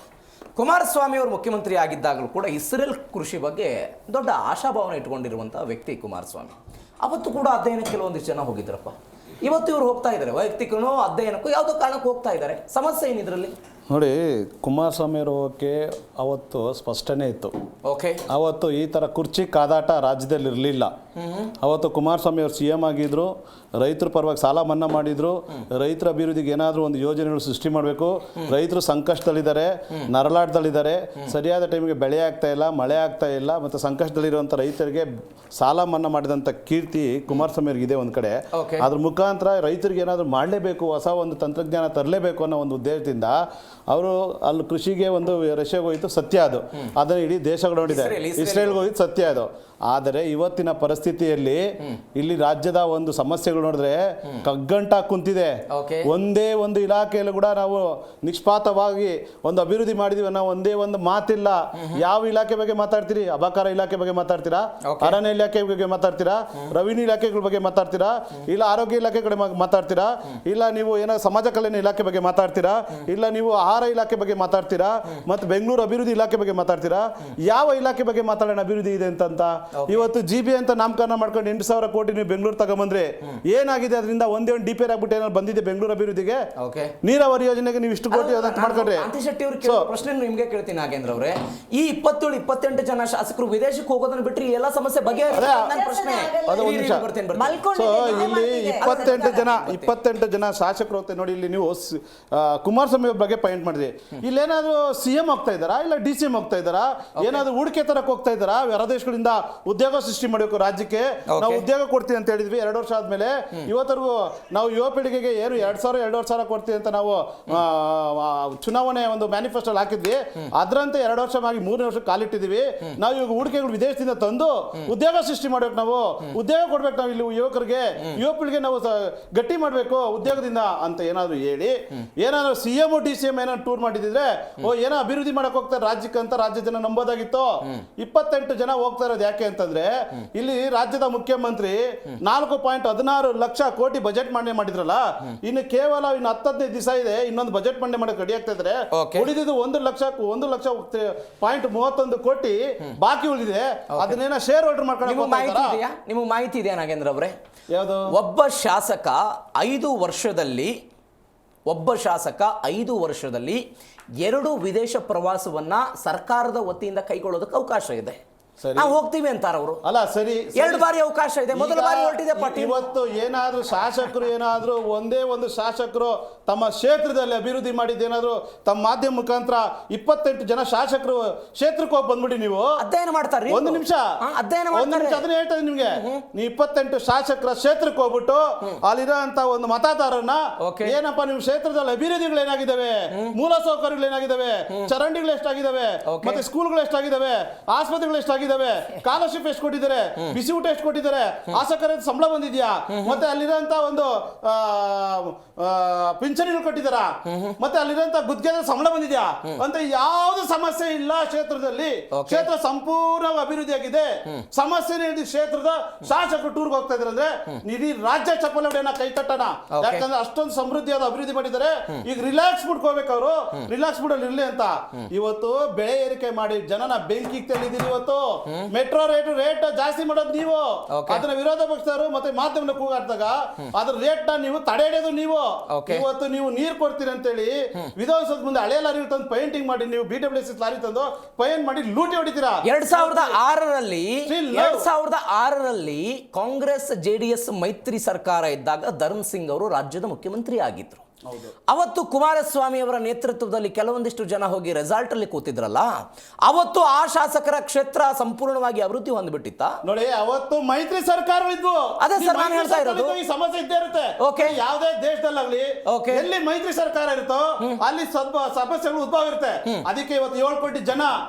ಕುಮಾರಸ್ವಾಮಿ ಅವರು ಮುಖ್ಯಮಂತ್ರಿ ಆಗಿದ್ದಾಗಲೂ ಕೂಡ ಇಸ್ರೇಲ್ ಕೃಷಿ ಬಗ್ಗೆ ದೊಡ್ಡ ಆಶಾಭಾವನೆ ಇಟ್ಕೊಂಡಿರುವಂತಹ ವ್ಯಕ್ತಿ ಕುಮಾರಸ್ವಾಮಿ. ಅವತ್ತು ಕೂಡ ಅಧ್ಯಯನಕ್ಕೆ ಕೆಲವೊಂದಿಷ್ಟು ಜನ ಹೋಗಿದ್ರಪ್ಪ. ಇವತ್ತು ಇವರು ಹೋಗ್ತಾ ಇದ್ದಾರೆ, ವೈಯಕ್ತಿಕನೋ ಅಧ್ಯಯನಕ್ಕೂ ಯಾವುದೋ ಕಾರಣಕ್ಕೆ ಹೋಗ್ತಾ ಇದ್ದಾರೆ. ಸಮಸ್ಯೆ ಏನಿದ್ರಲ್ಲಿ? ನೋಡಿ, ಕುಮಾರಸ್ವಾಮಿ ಅವರಿಗೆ ಅವತ್ತು ಸ್ಪಷ್ಟನೆ ಇತ್ತು. ಅವತ್ತು ಈ ಥರ ಕುರ್ಚಿ ಕಾದಾಟ ರಾಜ್ಯದಲ್ಲಿ ಇರಲಿಲ್ಲ. ಅವತ್ತು ಕುಮಾರಸ್ವಾಮಿ ಅವರು CM ಆಗಿದ್ರು, ರೈತರ ಪರವಾಗಿ ಸಾಲ ಮನ್ನಾ ಮಾಡಿದ್ರು, ರೈತರ ಅಭಿವೃದ್ಧಿಗೆ ಏನಾದರೂ ಒಂದು ಯೋಜನೆಗಳು ಸೃಷ್ಟಿ ಮಾಡಬೇಕು. ರೈತರು ಸಂಕಷ್ಟದಲ್ಲಿದ್ದಾರೆ, ನರಳಾಟದಲ್ಲಿದ್ದಾರೆ, ಸರಿಯಾದ ಟೈಮಿಗೆ ಬೆಳೆ ಆಗ್ತಾ ಇಲ್ಲ, ಮಳೆ ಆಗ್ತಾ ಇಲ್ಲ, ಮತ್ತು ಸಂಕಷ್ಟದಲ್ಲಿರುವಂಥ ರೈತರಿಗೆ ಸಾಲ ಮನ್ನಾ ಮಾಡಿದಂಥ ಕೀರ್ತಿ ಕುಮಾರಸ್ವಾಮಿ ಅವ್ರಿಗಿದೆ ಒಂದು ಕಡೆ. ಅದ್ರ ಮುಖಾಂತರ ರೈತರಿಗೆ ಏನಾದರೂ ಮಾಡಲೇಬೇಕು, ಹೊಸ ಒಂದು ತಂತ್ರಜ್ಞಾನ ತರಲೇಬೇಕು ಅನ್ನೋ ಒಂದು ಉದ್ದೇಶದಿಂದ ಅವರು ಅಲ್ಲಿ ಕೃಷಿಗೆ ಒಂದು ರಷ್ಯಾಗೆ ಹೋಯಿತು, ಸತ್ಯ ಅದು. ಅದನ್ನು ಇಡೀ ದೇಶಗಳು ನೋಡಿದೆ. ಇಸ್ರೇಲ್ಗೆ ಹೋಗಿದ್ದು ಸತ್ಯ ಅದು. ಆದರೆ ಇವತ್ತಿನ ಪರಿಸ್ಥಿತಿ ಪರಿಸ್ಥಿತಿಯಲ್ಲಿ ಇಲ್ಲಿ ರಾಜ್ಯದ ಒಂದು ಸಮಸ್ಯೆಗಳು ನೋಡಿದ್ರೆ ಕಗ್ಗಂಟ ಕುಂತಿದೆ. ಒಂದೇ ಒಂದು ಇಲಾಖೆಯಲ್ಲೂ ಕೂಡ ನಾವು ನಿಷ್ಪಾತವಾಗಿ ಒಂದು ಅಭಿವೃದ್ಧಿ ಮಾಡಿದೀವಿ ನಾವು ಒಂದೇ ಒಂದು ಮಾತಿಲ್ಲ. ಯಾವ ಇಲಾಖೆ ಬಗ್ಗೆ ಮಾತಾಡ್ತೀರಿ? ಅಬಕಾರ ಇಲಾಖೆ ಬಗ್ಗೆ ಮಾತಾಡ್ತೀರಾ? ಅರಣ್ಯ ಇಲಾಖೆ ಬಗ್ಗೆ ಮಾತಾಡ್ತೀರಾ? ರೆವಿನ್ಯೂ ಇಲಾಖೆಗಳ ಬಗ್ಗೆ ಮಾತಾಡ್ತೀರಾ? ಇಲ್ಲ ಆರೋಗ್ಯ ಇಲಾಖೆ ಕಡೆ ಮಾತಾಡ್ತೀರಾ? ಇಲ್ಲ ನೀವು ಏನೋ ಸಮಾಜ ಕಲ್ಯಾಣ ಇಲಾಖೆ ಬಗ್ಗೆ ಮಾತಾಡ್ತೀರಾ? ಇಲ್ಲ ನೀವು ಆಹಾರ ಇಲಾಖೆ ಬಗ್ಗೆ ಮಾತಾಡ್ತೀರಾ? ಮತ್ತು ಬೆಂಗಳೂರು ಅಭಿವೃದ್ಧಿ ಇಲಾಖೆ ಬಗ್ಗೆ ಮಾತಾಡ್ತೀರಾ? ಯಾವ ಇಲಾಖೆ ಬಗ್ಗೆ ಮಾತಾಡೋಣ ಅಭಿವೃದ್ಧಿ ಇದೆ ಅಂತ? ಇವತ್ತು GB ಅಂತ ನಾಮಕರಣ ಮಾಡ್ಕೊಂಡು 8,000 ಕೋಟಿ ನೀವು ಬೆಂಗಳೂರು ತಗೊಂಬಂದ್ರೆ ಏನಾಗಿದೆ? ಅದರಿಂದ ಒಂದೇ ಒಂದು ಡಿಪೇರ್ ಆಗ್ಬಿಟ್ಟು ಏನಾದ್ರು ಬಂದಿದೆ ಬೆಂಗಳೂರು ಅಭಿವೃದ್ಧಿಗೆ? ನೀರಾವರಿ ಯೋಜನೆಗೆ ನೀವು ಇಷ್ಟು ಕೋಟಿ ಮಾಡ್ಕೊಂಡ್ರೆ ಪ್ರಶ್ನೆ ನಿಮ್ಗೆ ಕೇಳ್ತೀನಿ ನಾಗೇಂದ್ರ ಅವರೇ, ಈ 27-28 ಜನ ಶಾಸಕರು ವಿದೇಶಕ್ಕೆ ಹೋಗೋದನ್ನ ಬಿಟ್ಟರೆ ಎಲ್ಲ ಸಮಸ್ಯೆ ಪ್ರಶ್ನೆ ಇಲ್ಲಿ 28 ಜನ ಶಾಸಕರು ಹೋಗ್ತಾರೆ ನೋಡಿ. ಇಲ್ಲಿ ನೀವು ಕುಮಾರಸ್ವಾಮಿ ಬಗ್ಗೆ ಪಾಯಿಂಟ್ ಮಾಡಿದ್ರಿ. ಇಲ್ಲಿ ಏನಾದ್ರು CM ಹೋಗ್ತಾ ಇದ್ದಾರಾ? ಇಲ್ಲ DCM ಹೋಗ್ತಾ ಇದ್ದಾರಾ? ಏನಾದ್ರು ಹೂಡಿಕೆ ತರಕ್ ಹೋಗ್ತಾ ಇದ್ದಾರಾ? ಹೊರದೇಶಗಳಿಂದ ಉದ್ಯೋಗ ಸೃಷ್ಟಿ ಮಾಡಬೇಕು ರಾಜ್ಯಕ್ಕೆ. ನಾವು ಉದ್ಯೋಗ ಕೊಡ್ತೀವಿ ಅಂತ ಹೇಳಿದ್ವಿ 2 ವರ್ಷ ಆದ್ಮೇಲೆ. ಇವತ್ತರೆಗೂ ನಾವು ಯುವ ಪೀಳಿಗೆಗೆ ಏನು 2,000 ಕೊಡ್ತೀವಿ ಅಂತ ನಾವು ಚುನಾವಣೆ ಒಂದು ಮ್ಯಾನಿಫೆಸ್ಟೋ ಹಾಕಿದ್ವಿ. ಅದರಂತೆ 2 ವರ್ಷ ಆಗಿ 3ನೇ ವರ್ಷ ಕಾಲಿಟ್ಟಿದೀವಿ. ನಾವು ಇವಾಗ ಹೂಡಿಕೆಗಳು ವಿದೇಶದಿಂದ ತಂದು ಉದ್ಯೋಗ ಸೃಷ್ಟಿ ಮಾಡ್ಬೇಕು. ನಾವು ಉದ್ಯೋಗ ಕೊಡ್ಬೇಕು. ನಾವು ಇಲ್ಲಿ ಯುವಕರಿಗೆ ಯುವ ಪೀಳಿಗೆ ನಾವು ಗಟ್ಟಿ ಮಾಡ್ಬೇಕು ಉದ್ಯೋಗದಿಂದ ಅಂತ ಏನಾದ್ರು ಹೇಳಿ, ಏನಾದ್ರು CM DCM ಏನಾದ್ರು ಟೂರ್ ಮಾಡಿದ್ರೆ ಏನೋ ಅಭಿವೃದ್ಧಿ ಮಾಡಕ್ ಹೋಗ್ತಾರೆ ರಾಜ್ಯಕ್ಕೆ ಅಂತ ರಾಜ್ಯ ಜನ ನಂಬೋದಾಗಿತ್ತು. 28 ಜನ ಹೋಗ್ತಾ ಇರೋದು ಯಾಕೆ ಅಂತಂದ್ರೆ ಇಲ್ಲಿ ರಾಜ್ಯದ ಮುಖ್ಯಮಂತ್ರಿ 4.16 ಲಕ್ಷ ಕೋಟಿ ಬಜೆಟ್ ಮಂಡನೆ ಮಾಡಿದ್ರಲ್ಲ, ಇನ್ನು ಕೇವಲ 10-15 ದಿವಸ ಇದೆ ಇನ್ನೊಂದು ಬಜೆಟ್ ಮಂಡನೆ ಮಾಡಕ್ಕೆ ರೆಡಿ ಆಗ್ತಾ ಇದ್ರೆ. ಉಳಿದಿದ್ದು 1,31 ಕೋಟಿ ಬಾಕಿ ಉಳಿದಿದೆ. ಅದನ್ನೇನ ಶೇರ್ ಹೋಲ್ಡರ್ ಮಾಡ್ಕೊಂಡು ನಿಮಗೆ ಮಾಹಿತಿ ಇದೆಯಾ ನಾಗೇಂದ್ರ ಅವರೇ? ಯಾವುದು? ಒಬ್ಬ ಶಾಸಕ 5 ವರ್ಷದಲ್ಲಿ 2 ವಿದೇಶ ಪ್ರವಾಸವನ್ನ ಸರ್ಕಾರದ ವತಿಯಿಂದ ಕೈಗೊಳ್ಳೋದಕ್ಕೆ ಅವಕಾಶ ಇದೆ. ನಾವು ಹೋಗ್ತೀವಿ ಅಂತಾರ ಅವರು. ಅಲ್ಲ ಸರಿ, 2 ಬಾರಿ ಅವಕಾಶ ಇದೆ. ಮೊದಲ ಬಾರಿ ಹೊರಟಿದೆ ಪಾಟೀಲ್. ಇವತ್ತು ಏನಾದ್ರೂ ಶಾಸಕರು ಏನಾದ್ರೂ ಒಂದೇ ಒಂದು ಶಾಸಕರು ತಮ್ಮ ಕ್ಷೇತ್ರದಲ್ಲಿ ಅಭಿವೃದ್ಧಿ ಮಾಡಿದ್ದೇನಾದ್ರು ತಮ್ಮ ಮಾಧ್ಯಮ ಮುಖಾಂತರ 28 ಜನ ಶಾಸಕರು ಕ್ಷೇತ್ರಕ್ಕೆ ಹೋಗಿ ಬಂದ್ಬಿಡಿ. ನೀವು ಅಧ್ಯಯನ ಮಾಡ್ತಾರೆ. ಒಂದು ನಿಮಿಷ ಅದನ್ನ ಹೇಳ್ತಾ ನಿಮ್ಗೆ. ನೀವು 28 ಶಾಸಕರ ಕ್ಷೇತ್ರಕ್ಕೆ ಹೋಗ್ಬಿಟ್ಟು ಅಲ್ಲಿರೋ ಅಂತ ಒಂದು ಮತದಾರರನ್ನ ಏನಪ್ಪಾ ನಿಮ್ಮ ಕ್ಷೇತ್ರದಲ್ಲಿ ಅಭಿವೃದ್ಧಿಗಳು ಏನಾಗಿದ್ದಾವೆ, ಮೂಲ ಸೌಕರ್ಯಗಳು ಏನಾಗಿದ್ದಾವೆ, ಚರಂಡಿಗಳು ಎಷ್ಟಾಗಿದ್ದಾವೆ, ಮತ್ತೆ ಸ್ಕೂಲ್ಗಳು ಎಷ್ಟಾಗಿದ್ದಾವೆ, ಆಸ್ಪತ್ರೆಗಳು ಎಷ್ಟಾಗಿದ್ದಾವೆ, ಸ್ಕಾಲರ್ಶಿಪ್ ಎಷ್ಟು ಕೊಟ್ಟಿದ್ದಾರೆ, ಬಿಸಿ ಊಟ ಎಷ್ಟು ಕೊಟ್ಟಿದ್ದಾರೆ, ಆಸಕರ ಸಂಬಳ ಬಂದಿದ್ಯಾ, ಮತ್ತೆ ಅಲ್ಲಿರೋಂತ ಒಂದು ಪಿಂಚಣಿಗಳು ಕೊಟ್ಟಿದ್ದಾರ, ಮತ್ತೆ ಅಲ್ಲಿರೋಂತ ಗುತ್ತಿಗೆ ಸಂಬಳ ಬಂದಿದ್ಯಾ ಅಂತ ಯಾವ್ದು ಸಮಸ್ಯೆ ಇಲ್ಲ ಕ್ಷೇತ್ರದಲ್ಲಿ. ಕ್ಷೇತ್ರ ಸಂಪೂರ್ಣ ಅಭಿವೃದ್ಧಿ ಆಗಿದೆ. ಸಮಸ್ಯೆ ಕ್ಷೇತ್ರದ ಶಾಸಕರು ಟೂರ್ಗೆ ಹೋಗ್ತಾ ಇದ್ದಾರೆ ಅಂದ್ರೆ ಇಡೀ ರಾಜ್ಯ ಚಪ್ಪಲಿ ಹೊಡೆಯನ್ನ ಕೈ ತಟ್ಟಣ. ಯಾಕಂದ್ರೆ ಅಷ್ಟೊಂದು ಸಮೃದ್ಧಿಯಾದ ಅಭಿವೃದ್ಧಿ ಮಾಡಿದ್ದಾರೆ. ಈಗ ರಿಲ್ಯಾಕ್ಸ್ ಬಿಡ್ ಹೋಗ್ಬೇಕು ಅವರು, ರಿಲ್ಯಾಕ್ಸ್ ಬಿಡ್ ಅಲ್ಲಿ ಇರ್ಲಿ ಅಂತ. ಇವತ್ತು ಬೆಳೆ ಏರಿಕೆ ಮಾಡಿ ಜನನ ಬೆಂಕಿಗೆ ತೆಗೆದಿದ್ದೀರಿ. ಇವತ್ತು ಮೆಟ್ರೋ ರೇಟ್ ಜಾಸ್ತಿ ಮಾಡೋದು ನೀವು, ಅದನ್ನ ವಿರೋಧ ಪಕ್ಷದವರು ಮತ್ತೆ ಮಾಧ್ಯಮ ಕೂಗಾಡ್ದಾಗ ಅದ್ರ ರೇಟ್ ನ ನೀವು ತಡೆ ಹಿಡಿಯೋದು ನೀವು. ಇವತ್ತು ನೀವು ನೀರು ಕೊಡ್ತೀರಿ ಅಂತೇಳಿ ವಿಧಾನಸೌಧ ಮುಂದೆ ಹಳೆ ಲಾರಿ ತಂದು ಪೇಂಟಿಂಗ್ ಮಾಡಿ ನೀವು BWS ಲಾರಿ ತಂದು ಪೇಂಟ್ ಮಾಡಿ ಲೂಟಿ ಹೊಡಿತೀರಾ. 2006ರಲ್ಲಿ ಕಾಂಗ್ರೆಸ್ JDS ಮೈತ್ರಿ ಸರ್ಕಾರ ಇದ್ದಾಗ ಧರ್ಮ್ ಸಿಂಗ್ ಅವರು ರಾಜ್ಯದ ಮುಖ್ಯಮಂತ್ರಿ ಆಗಿದ್ರು. ಅವತ್ತು ಕುಮಾರಸ್ವಾಮಿ ಅವರ ನೇತೃತ್ವದಲ್ಲಿ ಕೆಲವೊಂದಿಷ್ಟು ಜನ ಹೋಗಿ ರೆಸಾರ್ಟ್ ಅಲ್ಲಿ ಕೂತಿದ್ರಲ್ಲ, ಅವತ್ತು ಆ ಶಾಸಕರ ಕ್ಷೇತ್ರ ಸಂಪೂರ್ಣವಾಗಿ ಅಭಿವೃದ್ಧಿ ಹೊಂದ್ಬಿಟ್ಟಿತ್ತ ನೋಡಿ. ಅವತ್ತು ಮೈತ್ರಿ ಸರ್ಕಾರವಿದ್ವು. ಅದೇ ಸರ್ ನಾನು ಹೇಳ್ತಾ ಇರೋದು. ಈ ಸಮಸ್ಯೆ ಇದ್ದೇ ಇರುತ್ತೆ. ಯಾವುದೇ ದೇಶದಲ್ಲಾಗ್ಲಿ ಎಲ್ಲಿ ಮೈತ್ರಿ ಸರ್ಕಾರ ಇರುತ್ತೋ ಅಲ್ಲಿ ಸ್ವಲ್ಪ ಸಮಸ್ಯೆಗಳು ಉದ್ಭವ ಇರುತ್ತೆ. ಅದಕ್ಕೆ ಇವತ್ತು 7 ಕೋಟಿ ಜನ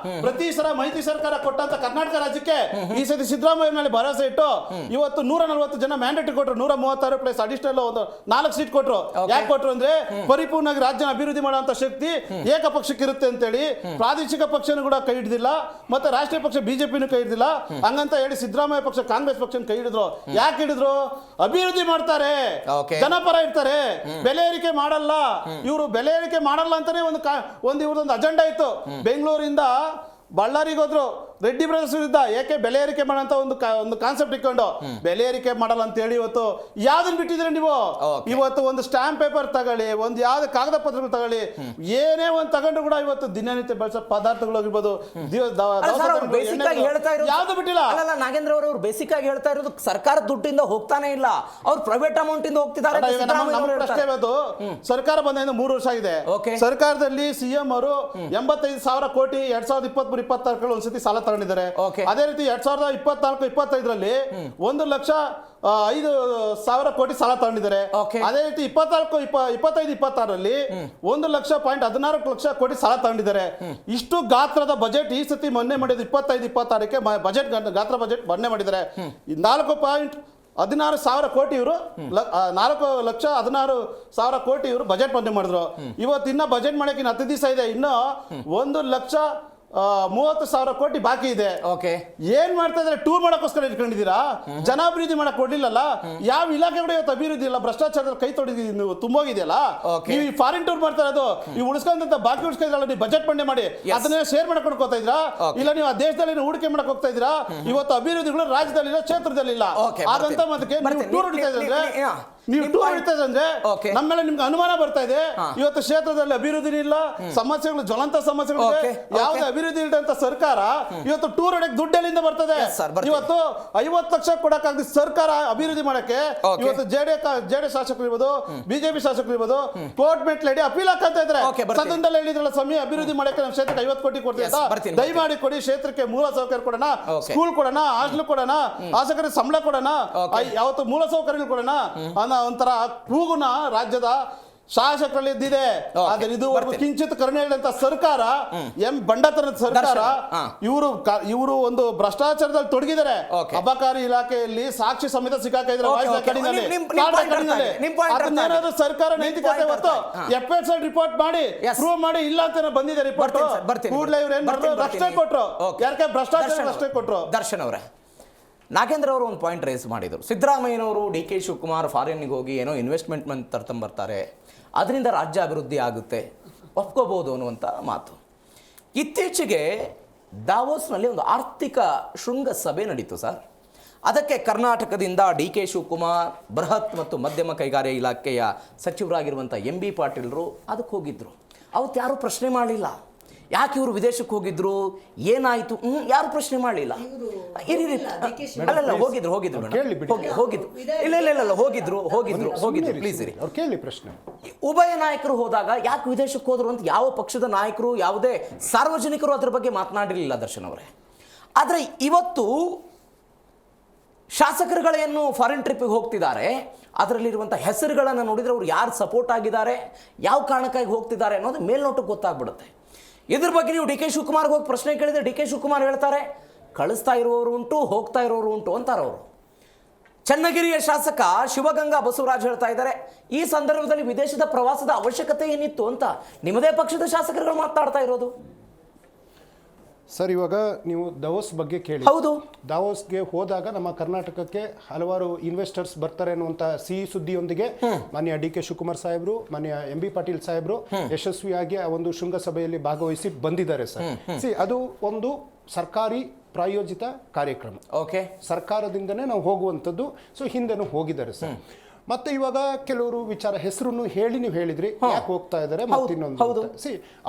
ಪ್ರತಿ ಸಲ ಮೈತ್ರಿ ಸರ್ಕಾರ ಕೊಟ್ಟಂತ ಕರ್ನಾಟಕ ರಾಜ್ಯಕ್ಕೆ ಈ ಸತಿ ಸಿದ್ದರಾಮಯ್ಯ ಮೇಲೆ ಭರವಸೆ ಇಟ್ಟು ಇವತ್ತು 140 ಜನ ಮ್ಯಾಂಡೇಟ್ ಕೊಟ್ಟರು. 136 ಪ್ಲಸ್ ಅಡಿಷನಲ್ ಒಂದು 4 ಸೀಟ್ ಕೊಟ್ಟರು. ಯಾಕೆ ಕೊಟ್ಟರು ಅಂದ್ರೆ ಪರಿಪೂರ್ಣವಾಗಿ ರಾಜ್ಯ ಅಭಿವೃದ್ಧಿ ಮಾಡುವಂತ ಶಕ್ತಿ ಏಕಪಕ್ಷಕ್ಕೆ ಇರುತ್ತೆ ಅಂತೇಳಿ. ಪ್ರಾದೇಶಿಕ ಪಕ್ಷನೂ ಕೂಡ ಕೈ ಹಿಡಿದಿಲ್ಲ, ಮತ್ತೆ ರಾಷ್ಟ್ರೀಯ ಪಕ್ಷ ಬಿಜೆಪಿನೂ ಕೈ ಹಿಡಿದಿಲ್ಲ. ಹಂಗಂತ ಹೇಳಿ ಸಿದ್ದರಾಮಯ್ಯ ಪಕ್ಷ ಕಾಂಗ್ರೆಸ್ ಪಕ್ಷ ಕೈ ಹಿಡಿದ್ರು. ಯಾಕೆ ಹಿಡಿದ್ರು? ಅಭಿವೃದ್ಧಿ ಮಾಡ್ತಾರೆ, ಜನಪರ ಇರ್ತಾರೆ, ಬೆಲೆ ಏರಿಕೆ ಮಾಡಲ್ಲ. ಇವರು ಬೆಲೆ ಏರಿಕೆ ಮಾಡಲ್ಲ ಅಂತಾನೆ ಒಂದು ಇವ್ರದೊಂದು ಅಜೆಂಡಾ ಇತ್ತು. ಬೆಂಗಳೂರಿಂದ ಬಳ್ಳಾರಿಗೆ ಹೋದ್ರು ರೆಡ್ಡಿ ಬ್ರದರ್ಸ್ ವಿರುದ್ಧ. ಏಕೆ ಬೆಲೆ ಏರಿಕೆ ಮಾಡೋಂತ ಒಂದು ಕಾನ್ಸೆಪ್ಟ್ ಇಟ್ಕೊಂಡು ಬೆಲೆ ಏರಿಕೆ ಮಾಡಲ್ಲ ಅಂತ ಹೇಳಿ ಇವತ್ತು ಯಾವ್ದನ್ನ ಬಿಟ್ಟಿದ್ರೆ ನೀವು? ಇವತ್ತು ಒಂದು ಸ್ಟಾಂಪ್ ಪೇಪರ್ ತಗೊಳ್ಳಿ, ಒಂದು ಯಾವ್ದು ಕಾಗದ ಪತ್ರಗಳು ತಗೊಳ್ಳಿ, ಏನೇ ಒಂದು ತಗೊಂಡ್ರು ಕೂಡ ಇವತ್ತು ದಿನನಿತ್ಯ ಬಳಸೋ ಪದಾರ್ಥಗಳಾಗಿರ್ಬೋದು ಯಾವ್ದು ಬಿಟ್ಟಿಲ್ಲ. ಅಲ್ಲ ನಾಗೇಂದ್ರ ಅವರು ಬೇಸಿಕ್ ಆಗಿ ಹೇಳ್ತಾ ಇರೋದು ಸರ್ಕಾರ ದುಡ್ಡಿಂದ ಹೋಗ್ತಾನೆ ಇಲ್ಲ, ಅವ್ರು ಪ್ರೈವೇಟ್ ಅಮೌಂಟ್ ಇಂದ ಹೋಗ್ತಿದ್ದಾರೆ. ಸರ್ಕಾರ ಬಂದ 3 ವರ್ಷ ಆಗಿದೆ. ಸರ್ಕಾರದಲ್ಲಿ CM ಅವರು 85,000 ಕೋಟಿ 2023-24 ಒಂದ್ಸತಿ ಸಾಲ ತಗೊಂಡಿದ್ದಾರೆ. ಅದೇ ರೀತಿ 2024-25ರಲ್ಲಿ 1,05,000 ಕೋಟಿ ಸಾಲ ತಗೊಂಡಿದ್ದಾರೆ. ಅದೇ ರೀತಿ 25-26ರಲ್ಲಿ 1,16 ಕೋಟಿ ಸಾಲ ತಗೊಂಡಿದ್ದಾರೆ. ಇಷ್ಟು ಗಾತ್ರದ ಬಜೆಟ್ ಈ ಸತಿ ಮೊನ್ನೆ ಮಾಡಿದ 25-26ಕ್ಕೆ ಬಜೆಟ್ ಗಾತ್ರ ಬಜೆಟ್ ಮೊನ್ನೆ ಮಾಡಿದ್ದಾರೆ. 4,16 ಕೋಟಿ ಇವರು 4,16,000 ಕೋಟಿ ಇವರು ಬಜೆಟ್ ಮೊನ್ನೆ ಮಾಡಿದ್ರು. ಇವತ್ತು ಇನ್ನ ಬಜೆಟ್ ಮಾಡಕ್ಕೆ ಇನ್ನು 10 ದಿವಸ ಇದೆ. ಇನ್ನು 1,30,000 ಕೋಟಿ ಬಾಕಿ ಇದೆ. ಏನ್ ಮಾಡ್ತಾ ಇದ್ರೆ ಟೂರ್ ಮಾಡಕ್ಕೋಸ್ಕರ ಇಟ್ಕೊಂಡಿದ್ದೀರಾ? ಜನಾಭಿವೃದ್ಧಿ ಮಾಡಕ್ ಕೊಡ್ಲಿಲ್ಲಲ್ಲ. ಯಾವ ಇಲಾಖೆಗಳು ಇವತ್ತು ಅಭಿವೃದ್ಧಿ ಇಲ್ಲ, ಭ್ರಷ್ಟಾಚಾರದಲ್ಲಿ ಕೈ ತೊಡಿದೀವಿ, ನೀವು ತುಂಬೋಗಿದೆಯಲ್ಲ. ನೀವು ಈ ಫಾರಿನ್ ಟೂರ್ ಮಾಡ್ತಾ ಇರೋದು, ನೀವು ಉಳಿಸ್ಕೊಂಡಂತ ಬಾಕಿ ಉಳಿಸ್ಕೊಂಡಿದ್ರಲ್ಲ, ನೀವು ಬಜೆಟ್ ಮಂಡನೆ ಮಾಡಿ ಅದನ್ನ ಶೇರ್ ಮಾಡ್ಕೊಂಡು ಹೋಗ್ತಾ ಇದ್ರಾ? ಇಲ್ಲ ನೀವು ಆ ದೇಶದಲ್ಲಿ ಹೂಡಿಕೆ ಮಾಡಕ್ ಹೋಗ್ತಾ ಇದ್ರಾ? ಇವತ್ತು ಅಭಿವೃದ್ಧಿಗಳು ರಾಜ್ಯದಲ್ಲಿ ಇಲ್ಲ, ಕ್ಷೇತ್ರದಲ್ಲಿ ಇಲ್ಲ. ಹಾಗಂತ ಅದಕ್ಕೆ ಟೂರ್ ಹೊಡಿತಾ ಇದ್ರೆ ನೀವು ಟೂರ್ ಹೊಡಿತಾ ಇದ್ರೆ ನಮ್ಮ ಮೇಲೆ ನಿಮ್ಗೆ ಅನುಮಾನ ಬರ್ತಾ ಇದೆ. ಇವತ್ತು ಕ್ಷೇತ್ರದಲ್ಲಿ ಅಭಿವೃದ್ಧಿ ಇಲ್ಲ, ಸಮಸ್ಯೆಗಳು, ಜ್ವಲಂತ ಸಮಸ್ಯೆಗಳು, ಯಾವುದೇ ಅಭಿವೃದ್ಧಿ ಇಲ್ಲದಂತ ಸರ್ಕಾರ ಇವತ್ತು ಟೂರ್ ಹೊಡೆಕ್ ದುಡ್ಡೆಲ್ಲಿಂದ ಬರ್ತದೆ? ಇವತ್ತು 50 ಲಕ್ಷ ಕೊಡಕ್ಕಾಗದ ಸರ್ಕಾರ ಅಭಿವೃದ್ಧಿ ಮಾಡಕ್ಕೆ ಇವತ್ತು ಜೆಡಿಎಸ್ ಶಾಸಕರು ಇರ್ಬೋದು, ಬಿಜೆಪಿ ಶಾಸಕರು ಇರ್ಬೋದು, ಕೋರ್ಟ್ ಮೆಟ್ಲೇಡಿ ಅಪೀಲ್ ಹಾಕಂತ ಇದ್ರೆ ಸದನದಲ್ಲಿ ಹೇಳಿದ್ರಲ್ಲ, ಸ್ವಾಮಿ ಅಭಿವೃದ್ಧಿ ಮಾಡಕ್ಕೆ ನಮ್ಮ ಕ್ಷೇತ್ರಕ್ಕೆ 50 ಕೋಟಿ ಕೊಡ್ತೀವಿ ಅಂತ, ದಯಮಾಡಿ ಕೊಡಿ, ಕ್ಷೇತ್ರಕ್ಕೆ ಮೂಲ ಸೌಕರ್ಯ ಕೊಡೋಣ, ಸ್ಕೂಲ್ ಕೊಡೋಣ, ಹಾಸ್ಟೆಲ್ ಕೊಡೋಣ, ಶಾಸಕರಿಗೆ ಸಂಬಳ ಕೊಡೋಣ, ಯಾವತ್ತು ಮೂಲ ಸೌಕರ್ಯಗಳು ಕೊಡೋಣ ಅನ್ನೋ ಒಂಥರ ಕೂಗುನ ರಾಜ್ಯದ ಶಾಸಕರಲ್ಲಿ ಇದ್ದಿದೆ. ಆದ್ರೆ ಇದು ಕಿಂಚಿತ್ ಕರುಣೆ ಇಲ್ಲಂತ ಸರ್ಕಾರ, ಬಂಡತನದ ಸರ್ಕಾರ, ಇವರು ಒಂದು ಭ್ರಷ್ಟಾಚಾರದಲ್ಲಿ ತೊಡಗಿದ್ದಾರೆ. ಅಬಕಾರಿ ಇಲಾಖೆಯಲ್ಲಿ ಸಾಕ್ಷಿ ಸಮೇತ ಸಿಕ್ಕಾಕಿದ್ರೆ ಅದನ್ನೇನಾದ್ರೂ ಸರ್ಕಾರ ನೈತಿಕತೆ ಹೊತ್ತು FSI ರಿಪೋರ್ಟ್ ಮಾಡಿ ಪ್ರೂವ್ ಮಾಡಿ ಇಲ್ಲ ಅಂತ ಬಂದಿದೆ ರಿಪೋರ್ಟ್. ಕೂಡಲೇ ಇವ್ರು ಏನ್ ಮಾಡಿದ್ರು? ರಕ್ಷಣೆ ಕೊಟ್ರು. ಯಾಕೆ ಭ್ರಷ್ಟಾಚಾರ ರಕ್ಷಣೆ ಕೊಟ್ರು? ದರ್ಶನ್ ಅವರೇ, ನಾಗೇಂದ್ರ ಅವರು ಒಂದು ಪಾಯಿಂಟ್ ರೈಸ್ ಮಾಡಿದರು. ಸಿದ್ದರಾಮಯ್ಯನವರು DK ಶಿವಕುಮಾರ್ ಫಾರಿನ್ಗೆ ಹೋಗಿ ಏನೋ ಇನ್ವೆಸ್ಟ್ಮೆಂಟ್ ತರ್ತಂಬರ್ತಾರೆ, ಅದರಿಂದ ರಾಜ್ಯ ಅಭಿವೃದ್ಧಿ ಆಗುತ್ತೆ, ಒಪ್ಕೋಬೋದು ಅನ್ನುವಂಥ ಮಾತು. ಇತ್ತೀಚೆಗೆ ದಾವೋಸ್ನಲ್ಲಿ ಒಂದು ಆರ್ಥಿಕ ಶೃಂಗಸಭೆ ನಡೀತು ಸರ್. ಅದಕ್ಕೆ ಕರ್ನಾಟಕದಿಂದ DK ಶಿವಕುಮಾರ್, ಬೃಹತ್ ಮತ್ತು ಮಧ್ಯಮ ಕೈಗಾರಿಕಾ ಇಲಾಖೆಯ ಸಚಿವರಾಗಿರುವಂಥ MB ಪಾಟೀಲ್ರು ಅದಕ್ಕೆ ಹೋಗಿದ್ರು. ಅವತ್ತು ಯಾರೂ ಪ್ರಶ್ನೆ ಮಾಡಲಿಲ್ಲ, ಯಾಕೆ ಇವರು ವಿದೇಶಕ್ಕೆ ಹೋಗಿದ್ರು, ಏನಾಯಿತು, ಯಾರು ಪ್ರಶ್ನೆ ಮಾಡಲಿಲ್ಲ. ಅಲ್ಲಲ್ಲ, ಹೋಗಿದ್ರು ಪ್ಲೀಸ್ ಇರಿ. ಕೇಳಿ ಪ್ರಶ್ನೆ. ಉಭಯ ನಾಯಕರು ಹೋದಾಗ ಯಾಕೆ ವಿದೇಶಕ್ಕೆ ಹೋದ್ರು ಅಂತ ಯಾವ ಪಕ್ಷದ ನಾಯಕರು, ಯಾವುದೇ ಸಾರ್ವಜನಿಕರು ಅದರ ಬಗ್ಗೆ ಮಾತನಾಡಿರಲಿಲ್ಲ ದರ್ಶನ್ ಅವರೇ. ಆದರೆ ಇವತ್ತು ಶಾಸಕರುಗಳೇನು ಫಾರಿನ್ ಟ್ರಿಪ್ಪಿಗೆ ಹೋಗ್ತಿದ್ದಾರೆ, ಅದರಲ್ಲಿರುವಂಥ ಹೆಸರುಗಳನ್ನು ನೋಡಿದರೆ ಅವ್ರು ಯಾರು ಸಪೋರ್ಟ್ ಆಗಿದ್ದಾರೆ, ಯಾವ ಕಾರಣಕ್ಕಾಗಿ ಹೋಗ್ತಿದ್ದಾರೆ ಅನ್ನೋದು ಮೇಲ್ನೋಟಕ್ಕೆ ಗೊತ್ತಾಗ್ಬಿಡುತ್ತೆ. ಇದ್ರ ಬಗ್ಗೆ ನೀವು DK ಶಿವಕುಮಾರ್ಗೆ ಹೋಗಿ ಪ್ರಶ್ನೆ ಕೇಳಿದರೆ DK ಶಿವಕುಮಾರ್ ಹೇಳ್ತಾರೆ, ಕಳಿಸ್ತಾ ಇರುವವರು ಉಂಟು, ಹೋಗ್ತಾ ಇರೋರು ಉಂಟು ಅಂತಾರವರು. ಚನ್ನಗಿರಿಯ ಶಾಸಕ ಶಿವಗಂಗಾ ಬಸವರಾಜ್ ಹೇಳ್ತಾ ಇದ್ದಾರೆ, ಈ ಸಂದರ್ಭದಲ್ಲಿ ವಿದೇಶದ ಪ್ರವಾಸದ ಅವಶ್ಯಕತೆ ಏನಿತ್ತು ಅಂತ ನಿಮ್ಮದೇ ಪಕ್ಷದ ಶಾಸಕರುಗಳು ಮಾತನಾಡ್ತಾ ಇರೋದು. ಸರ್, ಇವಾಗ ನೀವು ದಾವೋಸ್ ಬಗ್ಗೆ ಕೇಳಿ. ಹೌದು, ದಾವೋಸ್ಗೆ ಹೋದಾಗ ನಮ್ಮ ಕರ್ನಾಟಕಕ್ಕೆ ಹಲವಾರು ಇನ್ವೆಸ್ಟರ್ಸ್ ಬರ್ತಾರೆ ಅನ್ನುವಂಥ ಸಿಹಿ ಸುದ್ದಿಯೊಂದಿಗೆ ಮಾನ್ಯ DK ಶಿವಕುಮಾರ್ ಸಾಹೇಬರು, ಮಾನ್ಯ MB ಪಾಟೀಲ್ ಸಾಹೇಬರು ಯಶಸ್ವಿಯಾಗಿ ಆ ಒಂದು ಶೃಂಗಸಭೆಯಲ್ಲಿ ಭಾಗವಹಿಸಿ ಬಂದಿದ್ದಾರೆ ಸರ್. ಅದು ಒಂದು ಸರ್ಕಾರಿ ಪ್ರಾಯೋಜಿತ ಕಾರ್ಯಕ್ರಮ. ಸರ್ಕಾರದಿಂದನೇ ನಾವು ಹೋಗುವಂಥದ್ದು. ಸೊ ಹಿಂದೆನೂ ಹೋಗಿದ್ದಾರೆ ಸರ್. ಮತ್ತೆ ಇವಾಗ ಕೆಲವರು ವಿಚಾರ ಹೆಸರನ್ನು ಹೇಳಿ ನೀವು ಹೇಳಿದ್ರಿ, ಯಾಕೆ ಹೋಗ್ತಾ ಇದ್ದಾರೆ, ಮತ್ತೆ ಇನ್ನೊಂದು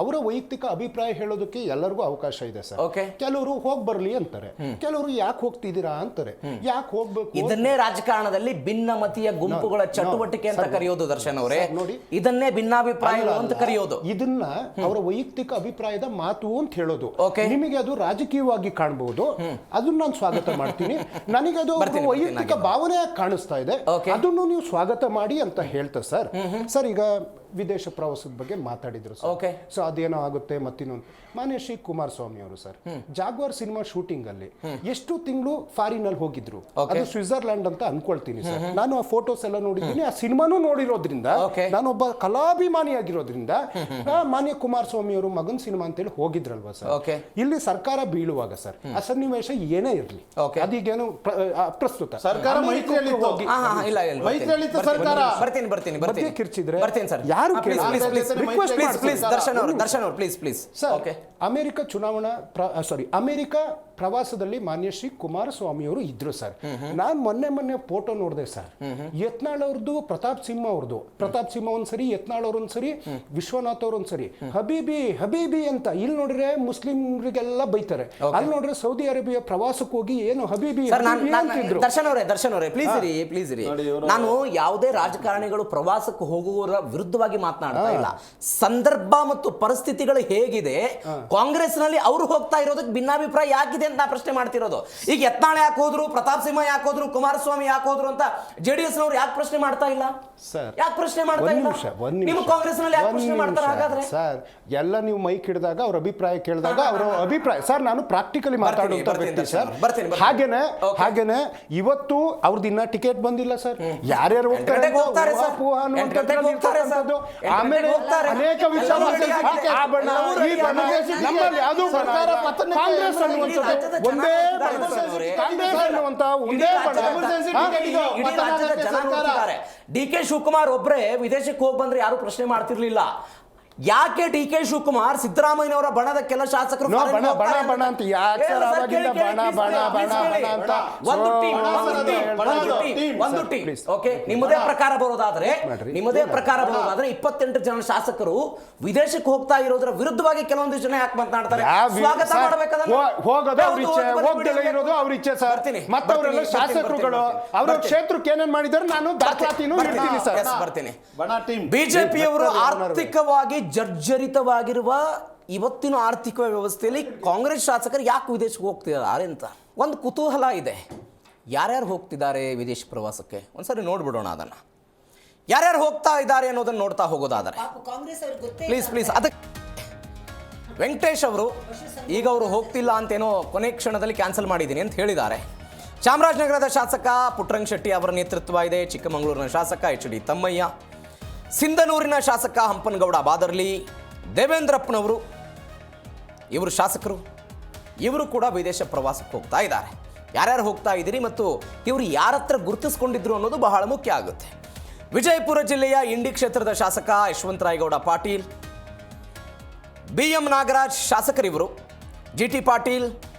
ಅವರ ವೈಯಕ್ತಿಕ ಅಭಿಪ್ರಾಯ ಹೇಳೋದಕ್ಕೆ ಎಲ್ಲರಿಗೂ ಅವಕಾಶ ಇದೆ ಸರ್. ಕೆಲವರು ಹೋಗ್ ಬರ್ಲಿ ಅಂತಾರೆ, ಕೆಲವರು ಯಾಕೆ ಹೋಗ್ತಿದ್ದೀರಾ ಅಂತಾರೆ. ಯಾಕೆ ಹೋಗ್ಬೇಕು? ಇದನ್ನೇ ರಾಜಕಾರಣದಲ್ಲಿ ಭಿನ್ನಮತೀಯ ಗುಂಪುಗಳ ಚಟುವಟಿಕೆ ಅಂತ ಕರೆಯೋದು ದರ್ಶನ್ ಅವರೇ. ನೋಡಿ, ಇದನ್ನೇ ಭಿನ್ನಾಭಿಪ್ರಾಯಗಳು ಅಂತ ಕರೆಯೋದು. ಇದನ್ನ ಅವರ ವೈಯಕ್ತಿಕ ಅಭಿಪ್ರಾಯದ ಮಾತು ಅಂತ ಹೇಳೋದು. ನಿಮಗೆ ಅದು ರಾಜಕೀಯವಾಗಿ ಕಾಣಬಹುದು, ಅದನ್ನ ನಾನು ಸ್ವಾಗತ ಮಾಡ್ತೀನಿ. ನನಗೆ ಅದು ವೈಯಕ್ತಿಕ ಭಾವನೆ ಕಾಣಿಸ್ತಾ ಇದೆ, ಅದನ್ನು ನೀವು ಸ್ವಾಗತ ಮಾಡಿ ಅಂತ ಹೇಳ್ತಾ ಸರ್. ಈಗ ವಿದೇಶ ಪ್ರವಾಸದ ಬಗ್ಗೆ ಮಾತಾಡಿದ್ರು ಸರ್. ಸೊ ಅದೇನೋ ಆಗುತ್ತೆ. ಮತ್ತಿನ್ನೊಂದು ಮಾನ್ಯ ಶ್ರೀ ಕುಮಾರಸ್ವಾಮಿ ಅವರು ಸರ್ ಜಾಗ್ವಾರ್ ಸಿನಿಮಾ ಶೂಟಿಂಗ್ ಅಲ್ಲಿ ಎಷ್ಟು ತಿಂಗಳು ಫಾರಿನ್ ಅಲ್ಲಿ ಹೋಗಿದ್ರು. ಅದು ಸ್ವಿಟ್ಜರ್ಲ್ಯಾಂಡ್ ಅಂತ ಅನ್ಕೊಳ್ತೀನಿ ಸರ್. ನಾನು ಆ ಫೋಟೋಸ್ ಎಲ್ಲ ನೋಡಿದ್ದೀನಿ, ಆ ಸಿನಿಮಾನು ನೋಡಿರೋದ್ರಿಂದ, ನಾನೊಬ್ಬ ಕಲಾಭಿಮಾನಿ ಆಗಿರೋದ್ರಿಂದ ಮಾನ್ಯ ಕುಮಾರಸ್ವಾಮಿ ಅವರು ಮಗನ್ ಸಿನಿಮಾ ಅಂತೇಳಿ ಹೋಗಿದ್ರಲ್ವಾ ಸರ್. ಇಲ್ಲಿ ಸರ್ಕಾರ ಬೀಳುವಾಗ ಸರ್ ಆ ಸನ್ನಿವೇಶ ಏನೇ ಇರಲಿ, ಅದೀಗೇನು ಪ್ರಸ್ತುತ ಸರ್ಕಾರ ಮೈತ್ರಿಯಲ್ಲಿ ಕಿರ್ಚಿದ್ರೆ ಯಾರು ಅಮೆರಿಕ ಚುನಾವಣಾ ಅಮೆರಿಕ ಪ್ರವಾಸದಲ್ಲಿ ಮಾನ್ಯ ಶ್ರೀ ಕುಮಾರಸ್ವಾಮಿ ಅವರು ಇದ್ರು ಸರ್. ನಾನ್ ಮೊನ್ನೆ ಫೋಟೋ ನೋಡಿದೆ ಸರ್. ಯತ್ನಾಳ್ ಅವ್ರದ್ದು, ಪ್ರತಾಪ್ ಸಿಂಹ ಒಂದ್ಸರಿ, ಯತ್ನಾಳ್ ಅವ್ರೊಂದ್ಸರಿ, ವಿಶ್ವನಾಥ್ ಅವ್ರೊಂದ್ಸರಿ ಹಬೀಬಿ ಅಂತ. ಇಲ್ಲಿ ನೋಡ್ರೆ ಮುಸ್ಲಿಮ್ರಿಗೆಲ್ಲ ಬೈತಾರೆ, ಅಲ್ಲಿ ನೋಡ್ರೆ ಸೌದಿ ಅರೇಬಿಯಾ ಪ್ರವಾಸಕ್ಕೆ ಹೋಗಿ ಏನು ಹಬೀಬಿ ಅಂತಿದ್ರು. ದರ್ಶನ್ ಅವರೇ ಪ್ಲೀಸ್ ಇರಿ. ನಾನು ಯಾವುದೇ ರಾಜಕಾರಣಿಗಳು ಪ್ರವಾಸಕ್ಕೆ ಹೋಗುವವರ ವಿರುದ್ಧವಾಗಿ ಮಾತನಾಡ್ತಾ ಇಲ್ಲ. ಸಂದರ್ಭ ಮತ್ತು ಪರಿಸ್ಥಿತಿಗಳು ಹೇಗಿದೆ, ಕಾಂಗ್ರೆಸ್ ನಲ್ಲಿ ಅವರು ಹೋಗ್ತಾ ಇರೋದಕ್ಕೆ ಭಿನ್ನಾಭಿಪ್ರಾಯ ಯಾಕಿದೆ ಅಂತ ನಾ ಪ್ರಶ್ನೆ ಮಾಡ್ತಿರೋದು. ಈಗ ಯತ್ನಾಳ್ ಯಾಕೆ ಹೋದ್ರು, ಪ್ರತಾಪ್ ಸಿಂಹ ಯಾಕೆ ಹೋದ್ರು, ಕುಮಾರಸ್ವಾಮಿ ಯಾಕೆ ಹೋದ್ರು ಅಂತ JDS ನವರು ಯಾಕೆ ಪ್ರಶ್ನೆ ಮಾಡ್ತಾ ಇಲ್ಲ ಸರ್? ಯಾಕೆ ಪ್ರಶ್ನೆ ಮಾಡ್ತಾ ಇಲ್ಲ? ನಿಮ್ಮ ಕಾಂಗ್ರೆಸ್ ನಲ್ಲಿ ಯಾಕೆ ಪ್ರಶ್ನೆ ಮಾಡ್ತಾರೆ ಹಾಗಾದ್ರೆ? ಸರ್, ಎಲ್ಲ ನೀವು ಮೈಕ್ ಹಿಡಿದಾಗ ಅವ್ರ ಅಭಿಪ್ರಾಯ ಕೇಳಿದಾಗ ಅವರ ಅಭಿಪ್ರಾಯ ಸರ್, ನಾನು ಪ್ರಾಕ್ಟಿಕಲಿ ಮಾತಾಡುವಂತ ವ್ಯಕ್ತಿ ಸರ್. ಹಾಗೇನೆ ಇವತ್ತು ಅವ್ರದ್ದು ಇನ್ನ ಟಿಕೆಟ್ ಬಂದಿಲ್ಲ ಸರ್. ಯಾರ್ಯಾರು ಹೋಗ್ತಾರೆ ಆಮೇಲೆ ಅನೇಕ ವಿಚಾರ ನಮ್ಮಲ್ಲಿ ಅದು ಕಾಂಗ್ರೆಸ್ ಅನ್ನುವಂಥದ್ದು ಒಂದೇ ಕಾಂಗ್ರೆಸ್ ಅನ್ನುವಂತ ಒಂದೇ DK ಶಿವಕುಮಾರ್ ಒಬ್ಬರೇ ವಿದೇಶಕ್ಕೆ ಹೋಗಿ ಬಂದ್ರೆ ಯಾರು ಪ್ರಶ್ನೆ ಮಾಡ್ತಿರ್ಲಿಲ್ಲ. ಯಾಕೆ DK ಶಿವಕುಮಾರ್ ಸಿದ್ದರಾಮಯ್ಯನವರ ಬಣದ ಕೆಲ ಶಾಸಕರು ಬಣ ಅಂತ ಯಾಕೆ ಓಕೆ, ನಿಮ್ಮದೇ ಪ್ರಕಾರ ಬರೋದಾದ್ರೆ 28 ಜನ ಶಾಸಕರು ವಿದೇಶಕ್ಕೆ ಹೋಗ್ತಾ ಇರೋದ್ರ ವಿರುದ್ಧವಾಗಿ ಕೆಲವೊಂದು ಜನ ಯಾಕೆ ಮಾತನಾಡ್ತಾರೆ? ಸ್ವಾಗತ ಹೋಗೋದು ಅವ್ರ ಇಚ್ಛೆ, ಹೋಗದೆ ಇರೋದು ಅವ್ರ ಇಚ್ಛೆ ಸರ್. ಮತ್ತವರೆಲ್ಲ ಶಾಸಕರುಗಳು ಅವರ ಕ್ಷೇತ್ರಕ್ಕೆ ಏನೇನ್ ಮಾಡಿದಾರೆ ನಾನು ದಾಖಲಾತಿನೂ ಇಡ್ತೀನಿ ಸರ್. ಬರ್ತೀನಿ. ಬಿಜೆಪಿಯವರು ಆರ್ಥಿಕವಾಗಿ ಜರ್ಜರಿತವಾಗಿರುವ ಇವತ್ತಿನ ಆರ್ಥಿಕ ವ್ಯವಸ್ಥೆಯಲ್ಲಿ ಕಾಂಗ್ರೆಸ್ ಶಾಸಕರು ಯಾಕೆ ವಿದೇಶಕ್ಕೆ ಹೋಗ್ತಿದ್ದಾರೆ ಅಂತ ಒಂದು ಕುತೂಹಲ ಇದೆ. ಯಾರ್ಯಾರು ಹೋಗ್ತಿದ್ದಾರೆ ವಿದೇಶ ಪ್ರವಾಸಕ್ಕೆ ಒಂದ್ಸರಿ ನೋಡ್ಬಿಡೋಣ. ಅದನ್ನ ಯಾರ್ಯಾರು ಹೋಗ್ತಾ ಇದ್ದಾರೆ ಅನ್ನೋದನ್ನ ನೋಡ್ತಾ ಹೋಗೋದಾದರೆ ಪ್ಲೀಸ್ ಅದಕ್ಕೆ ವೆಂಕಟೇಶ್ ಅವರು ಈಗ ಅವರು ಹೋಗ್ತಿಲ್ಲ ಅಂತೇನೋ ಕೊನೆ ಕ್ಷಣದಲ್ಲಿ ಕ್ಯಾನ್ಸಲ್ ಮಾಡಿದ್ದೀನಿ ಅಂತ ಹೇಳಿದ್ದಾರೆ. ಚಾಮರಾಜನಗರದ ಶಾಸಕ ಪುಟ್ಟರಂಗ ಶೆಟ್ಟಿ ಅವರ ನೇತೃತ್ವ ಇದೆ. ಚಿಕ್ಕಮಗಳೂರಿನ ಶಾಸಕ HD ತಮ್ಮಯ್ಯ, ಸಿಂಧನೂರಿನ ಶಾಸಕ ಹಂಪನಗೌಡ ಬಾದರ್ಲಿ, ದೇವೇಂದ್ರಪ್ಪನವರು ಇವರು ಶಾಸಕರು, ಇವರು ಕೂಡ ವಿದೇಶ ಪ್ರವಾಸಕ್ಕೆ ಹೋಗ್ತಾ ಇದ್ದಾರೆ. ಯಾರ್ಯಾರು ಹೋಗ್ತಾ ಇದ್ದೀರಿ ಮತ್ತು ಇವರು ಯಾರ ಹತ್ರ ಗುರುತಿಸ್ಕೊಂಡಿದ್ರು ಅನ್ನೋದು ಬಹಳ ಮುಖ್ಯ ಆಗುತ್ತೆ. ವಿಜಯಪುರ ಜಿಲ್ಲೆಯ ಇಂಡಿ ಕ್ಷೇತ್ರದ ಶಾಸಕ ಯಶವಂತರಾಯಗೌಡ ಪಾಟೀಲ್, BM ನಾಗರಾಜ್ ಶಾಸಕರಿವರು, GT ಪಾಟೀಲ್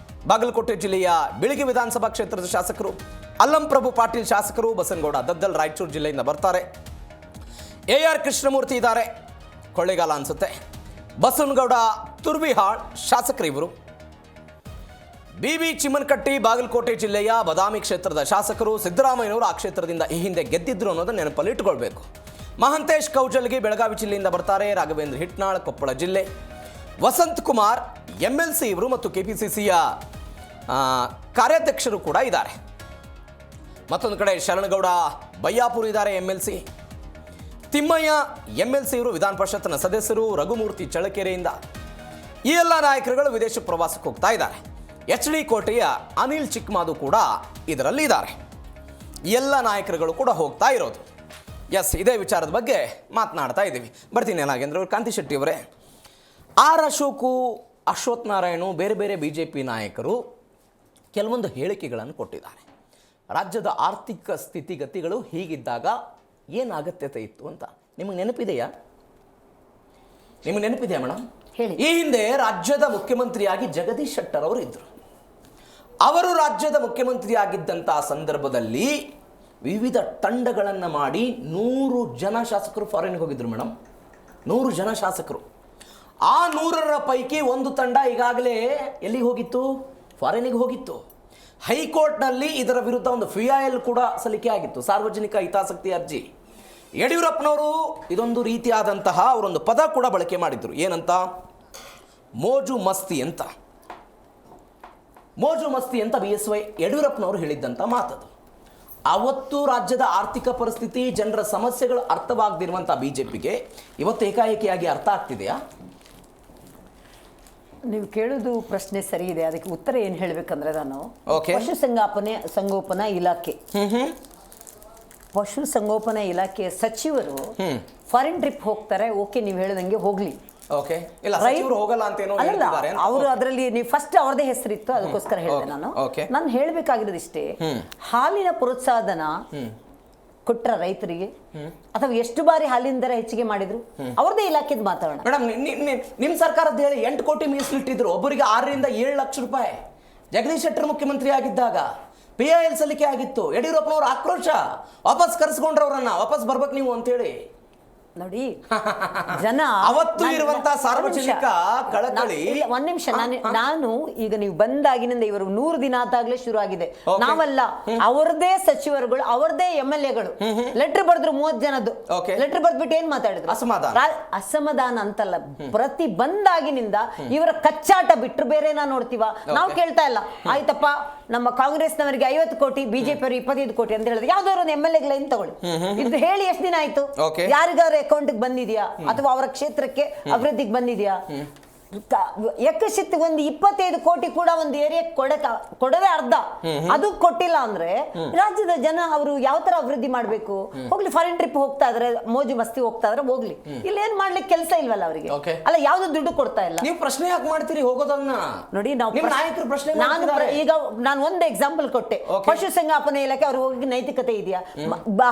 ಬಾಗಲಕೋಟೆ ಜಿಲ್ಲೆಯ ಬಿಳಿಗಿ ವಿಧಾನಸಭಾ ಕ್ಷೇತ್ರದ ಶಾಸಕರು, ಅಲ್ಲಂಪ್ರಭು ಪಾಟೀಲ್ ಶಾಸಕರು, ಬಸನಗೌಡ ದದ್ದಲ್ ರಾಯಚೂರು ಜಿಲ್ಲೆಯಿಂದ ಬರ್ತಾರೆ, AR ಕೃಷ್ಣಮೂರ್ತಿ ಇದ್ದಾರೆ, ಕೊಳ್ಳೇಗಾಲ ಅನ್ಸುತ್ತೆ, ಬಸವನಗೌಡ ತುರ್ಬಿಹಾಳ್ ಶಾಸಕರಿವರು, BB ಚಿಮ್ಮನಕಟ್ಟಿ ಬಾಗಲಕೋಟೆ ಜಿಲ್ಲೆಯ ಬದಾಮಿ ಕ್ಷೇತ್ರದ ಶಾಸಕರು. ಸಿದ್ದರಾಮಯ್ಯನವರು ಆ ಕ್ಷೇತ್ರದಿಂದ ಈ ಹಿಂದೆ ಗೆದ್ದಿದ್ರು ಅನ್ನೋದನ್ನು ನೆನಪಲ್ಲಿ ಇಟ್ಟುಕೊಳ್ಬೇಕು. ಮಹಂತೇಶ್ ಕೌಜಲ್ಗಿ ಬೆಳಗಾವಿ ಜಿಲ್ಲೆಯಿಂದ ಬರ್ತಾರೆ, ರಾಘವೇಂದ್ರ ಹಿಟ್ನಾಳ್ ಕೊಪ್ಪಳ ಜಿಲ್ಲೆ, ವಸಂತ್ ಕುಮಾರ್ MLC ಇವರು ಮತ್ತು KPCCಯ ಕಾರ್ಯಾಧ್ಯಕ್ಷರು ಕೂಡ ಇದ್ದಾರೆ. ಮತ್ತೊಂದು ಕಡೆ ಶರಣಗೌಡ ಬಯ್ಯಾಪುರ್ ಇದ್ದಾರೆ MLC, ತಿಮ್ಮಯ್ಯ MLC ಇವರು ವಿಧಾನ ಪರಿಷತ್ನ ಸದಸ್ಯರು, ರಘುಮೂರ್ತಿ ಚಳ್ಳಕೆರೆಯಿಂದ. ಈ ಎಲ್ಲ ನಾಯಕರುಗಳು ವಿದೇಶ ಪ್ರವಾಸಕ್ಕೆ ಹೋಗ್ತಾ ಇದ್ದಾರೆ. HD ಕೋಟೆಯ ಅನಿಲ್ ಚಿಕ್ಮಾದು ಕೂಡ ಇದರಲ್ಲಿ ಇದ್ದಾರೆ. ಎಲ್ಲ ನಾಯಕರುಗಳು ಕೂಡ ಹೋಗ್ತಾ ಇರೋದು. ಎಸ್, ಇದೇ ವಿಚಾರದ ಬಗ್ಗೆ ಮಾತನಾಡ್ತಾ ಇದ್ದೀವಿ. ಬರ್ತೀನಿ ನಾಗೇಂದ್ರ ಅವರು. ಕಾಂತಿ ಶೆಟ್ಟಿ ಅವರೇ, R ಅಶೋಕು, ಅಶ್ವಥ್ ನಾರಾಯಣು, ಬೇರೆ ಬೇರೆ BJP ನಾಯಕರು ಕೆಲವೊಂದು ಹೇಳಿಕೆಗಳನ್ನು ಕೊಟ್ಟಿದ್ದಾರೆ. ರಾಜ್ಯದ ಆರ್ಥಿಕ ಸ್ಥಿತಿಗತಿಗಳು ಹೀಗಿದ್ದಾಗ ಏನು ಅಗತ್ಯತೆ ಇತ್ತು ಅಂತ ನಿಮಗೆ ನೆನಪಿದೆಯಾ? ಮೇಡಮ್? ಈ ಹಿಂದೆ ರಾಜ್ಯದ ಮುಖ್ಯಮಂತ್ರಿಯಾಗಿ ಜಗದೀಶ್ ಶೆಟ್ಟರ್ ಅವರು ಇದ್ದರು. ಅವರು ರಾಜ್ಯದ ಮುಖ್ಯಮಂತ್ರಿ ಆಗಿದ್ದಂತಹ ಸಂದರ್ಭದಲ್ಲಿ ವಿವಿಧ ತಂಡಗಳನ್ನು ಮಾಡಿ 100 ಜನ ಶಾಸಕರು ಫಾರಿನ್ಗೆ ಹೋಗಿದ್ರು ಮೇಡಮ್. 100 ಜನ ಶಾಸಕರು. ಆ 100ರ ಪೈಕಿ ಒಂದು ತಂಡ ಈಗಾಗಲೇ ಎಲ್ಲಿಗೆ ಹೋಗಿತ್ತು? ಫಾರಿನ್ಗೆ ಹೋಗಿತ್ತು. ಹೈಕೋರ್ಟ್ನಲ್ಲಿ ಇದರ ವಿರುದ್ಧ ಒಂದು FIL ಕೂಡ ಸಲ್ಲಿಕೆ ಆಗಿತ್ತು, ಸಾರ್ವಜನಿಕ ಹಿತಾಸಕ್ತಿ ಅರ್ಜಿ. ಯಡಿಯೂರಪ್ಪನವರು ಇದೊಂದು ರೀತಿಯಾದಂತಹ ಅವರೊಂದು ಪದ ಕೂಡ ಬಳಕೆ ಮಾಡಿದ್ರು. ಏನಂತ? ಮೋಜು ಮಸ್ತಿ ಅಂತ. ಮೋಜು ಮಸ್ತಿ ಅಂತ BSY ಯಡಿಯೂರಪ್ಪನವರು ಹೇಳಿದ್ದಂಥ ಮಾತದು. ಅವತ್ತು ರಾಜ್ಯದ ಆರ್ಥಿಕ ಪರಿಸ್ಥಿತಿ, ಜನರ ಸಮಸ್ಯೆಗಳು ಅರ್ಥವಾಗದಿರುವಂಥ BJPಗೆ ಇವತ್ತು ಏಕಾಏಕಿಯಾಗಿ ಅರ್ಥ ಆಗ್ತಿದೆಯಾ? ನೀವು ಕೇಳೋದು ಪ್ರಶ್ನೆ ಸರಿ ಇದೆ. ಅದಕ್ಕೆ ಉತ್ತರ ಏನು ಹೇಳಬೇಕಂದ್ರೆ, ನಾನು ಸಂಗೋಪನಾ ಇಲಾಖೆ ಪಶು ಸಂಗೋಪನಾ ಇಲಾಖೆಯ ಸಚಿವರು ಫಾರಿನ್ ಟ್ರಿಪ್ ಹೋಗ್ತಾರೆ. ಓಕೆ, ನೀವು ಹೇಳಿದಂಗೆ ಹೋಗ್ಲಿ. ಅವರು ಅದರಲ್ಲಿ ನೀವು ಫಸ್ಟ್ ಅವ್ರದೇ ಹೆಸರಿತ್ತು, ಅದಕ್ಕೋಸ್ಕರ ಹೇಳಿದೆ. ನಾನು ಹೇಳಬೇಕಾಗಿರೋದು ಇಷ್ಟೇ, ಹಾಲಿನ ಪ್ರೋತ್ಸಾಹನ ಕೊಟ್ರ ರೈತರಿಗೆ ಅಥವಾ ಎಷ್ಟು ಬಾರಿ ಹಾಲಿನ ದರ ಹೆಚ್ಚಿಗೆ ಮಾಡಿದ್ರು ಅವ್ರದೇ ಇಲಾಖೆದು ಮಾತಾಡೋಣ. ಮೇಡಮ್, ನಿಮ್ ಸರ್ಕಾರದ ಹೇಳಿ 8 ಕೋಟಿ ಮೀಸಲಿಟ್ಟಿದ್ರು, ಒಬ್ಬರಿಗೆ 6 ರಿಂದ 7 ಲಕ್ಷ ರೂಪಾಯಿ. ಜಗದೀಶ್ ಶೆಟ್ಟರ್ ಮುಖ್ಯಮಂತ್ರಿ ಆಗಿದ್ದಾಗ PIL ಸಲ್ಲಿಕೆ ಆಗಿತ್ತು. ಯಡಿಯೂರಪ್ಪನವರು ಆಕ್ರೋಶ, ವಾಪಸ್ ಕರೆಸ್ಕೊಂಡ್ರವ್ರನ್ನ, ವಾಪಸ್ ಬರ್ಬೇಕು ನೀವು ಅಂತೇಳಿ. ನೋಡಿ ಜನ ಅವತ್ತು ಇರುವಂತಹ ಸಾರ್ವಜನಿಕ ಕಳಕಳಿ. ಒಂದ್ ನಿಮಿಷ, ನಾನು ಈಗ ನೀವು ಬಂದಾಗಿನಿಂದ ಇವರು 100 ದಿನ ಆದಾಗ್ಲೇ ಶುರು ಆಗಿದೆ. ನಾವಲ್ಲ, ಅವರದೇ ಸಚಿವರುಗಳು, ಅವರದೇ MLAಗಳು ಲೆಟರ್ ಬರೆದ್ರು 30 ಜನದ್ದು. ಲೆಟರ್ ಬರ್ದ್ಬಿಟ್ಟು ಏನ್ ಮಾತಾಡಿದ್ರು? ಅಸಮಾಧಾನ ಅಂತಲ್ಲ, ಪ್ರತಿ ಬಂದಾಗಿನಿಂದ ಇವರ ಕಚ್ಚಾಟ ಬಿಟ್ರು ಬೇರೆ ನೋಡ್ತೀವ ನಾವು ಕೇಳ್ತಾ ಇಲ್ಲ. ಆಯ್ತಪ್ಪ, ನಮ್ಮ ಕಾಂಗ್ರೆಸ್ನವರಿಗೆ 50 ಕೋಟಿ, ಬಿಜೆಪಿ ಅವರು 25 ಕೋಟಿ ಅಂತ ಹೇಳಿದ್ರೆ ಯಾವ್ದಾದ್ರು ಒಂದು MLAಗಳ ಏನ್ ತಗೊಳ್ಳಿ, ಇದು ಹೇಳಿ ಎಷ್ಟು ದಿನ ಆಯ್ತು? ಯಾರಿಗಾರ ಅಕೌಂಟ್ ಬಂದಿದ್ಯಾ ಅಥವಾ ಅವರ ಕ್ಷೇತ್ರಕ್ಕೆ ಅಭಿವೃದ್ಧಿಗೆ ಬಂದಿದ್ಯಾ? ಯಕಶಿತ್ ಒಂದು 25 ಕೋಟಿ ಕೂಡ ಒಂದು ಏರಿಯಾ ಕೊಡದೆ ಅರ್ಧ, ಅದು ಕೊಟ್ಟಿಲ್ಲ ಅಂದ್ರೆ ರಾಜ್ಯದ ಜನ ಅವರು ಯಾವ ತರ ಅಭಿವೃದ್ಧಿ ಮಾಡ್ಬೇಕು? ಹೋಗ್ಲಿ, ಫಾರಿನ್ ಟ್ರಿಪ್ ಹೋಗ್ತಾ ಇದ್ರೆ, ಮೋಜು ಮಸ್ತಿ ಹೋಗ್ತಾ ಇದ್ರೆ ಹೋಗ್ಲಿ, ಇಲ್ಲಿ ಏನ್ ಮಾಡ್ಲಿಕ್ಕೆ ಕೆಲಸ ಇಲ್ವಲ್ಲ ಅವರಿಗೆ. ಅಲ್ಲ, ಯಾವ್ದು ದುಡ್ಡು ಕೊಡ್ತಾ ಇಲ್ಲ. ನೀವು ಪ್ರಶ್ನೆ ಯಾಕೆ ಮಾಡ್ತೀರಿ ಹೋಗೋದನ್ನ? ನೋಡಿ, ನಾಯಕರು ಪ್ರಶ್ನೆ, ನಾನು ಒಂದು ಎಕ್ಸಾಂಪಲ್ ಕೊಟ್ಟೆ. ಪಶುಸಂಗೋಪನೆ ಇಲಾಖೆ ಅವ್ರಿಗೆ ಹೋಗಿ ನೈತಿಕತೆ ಇದೆಯಾ?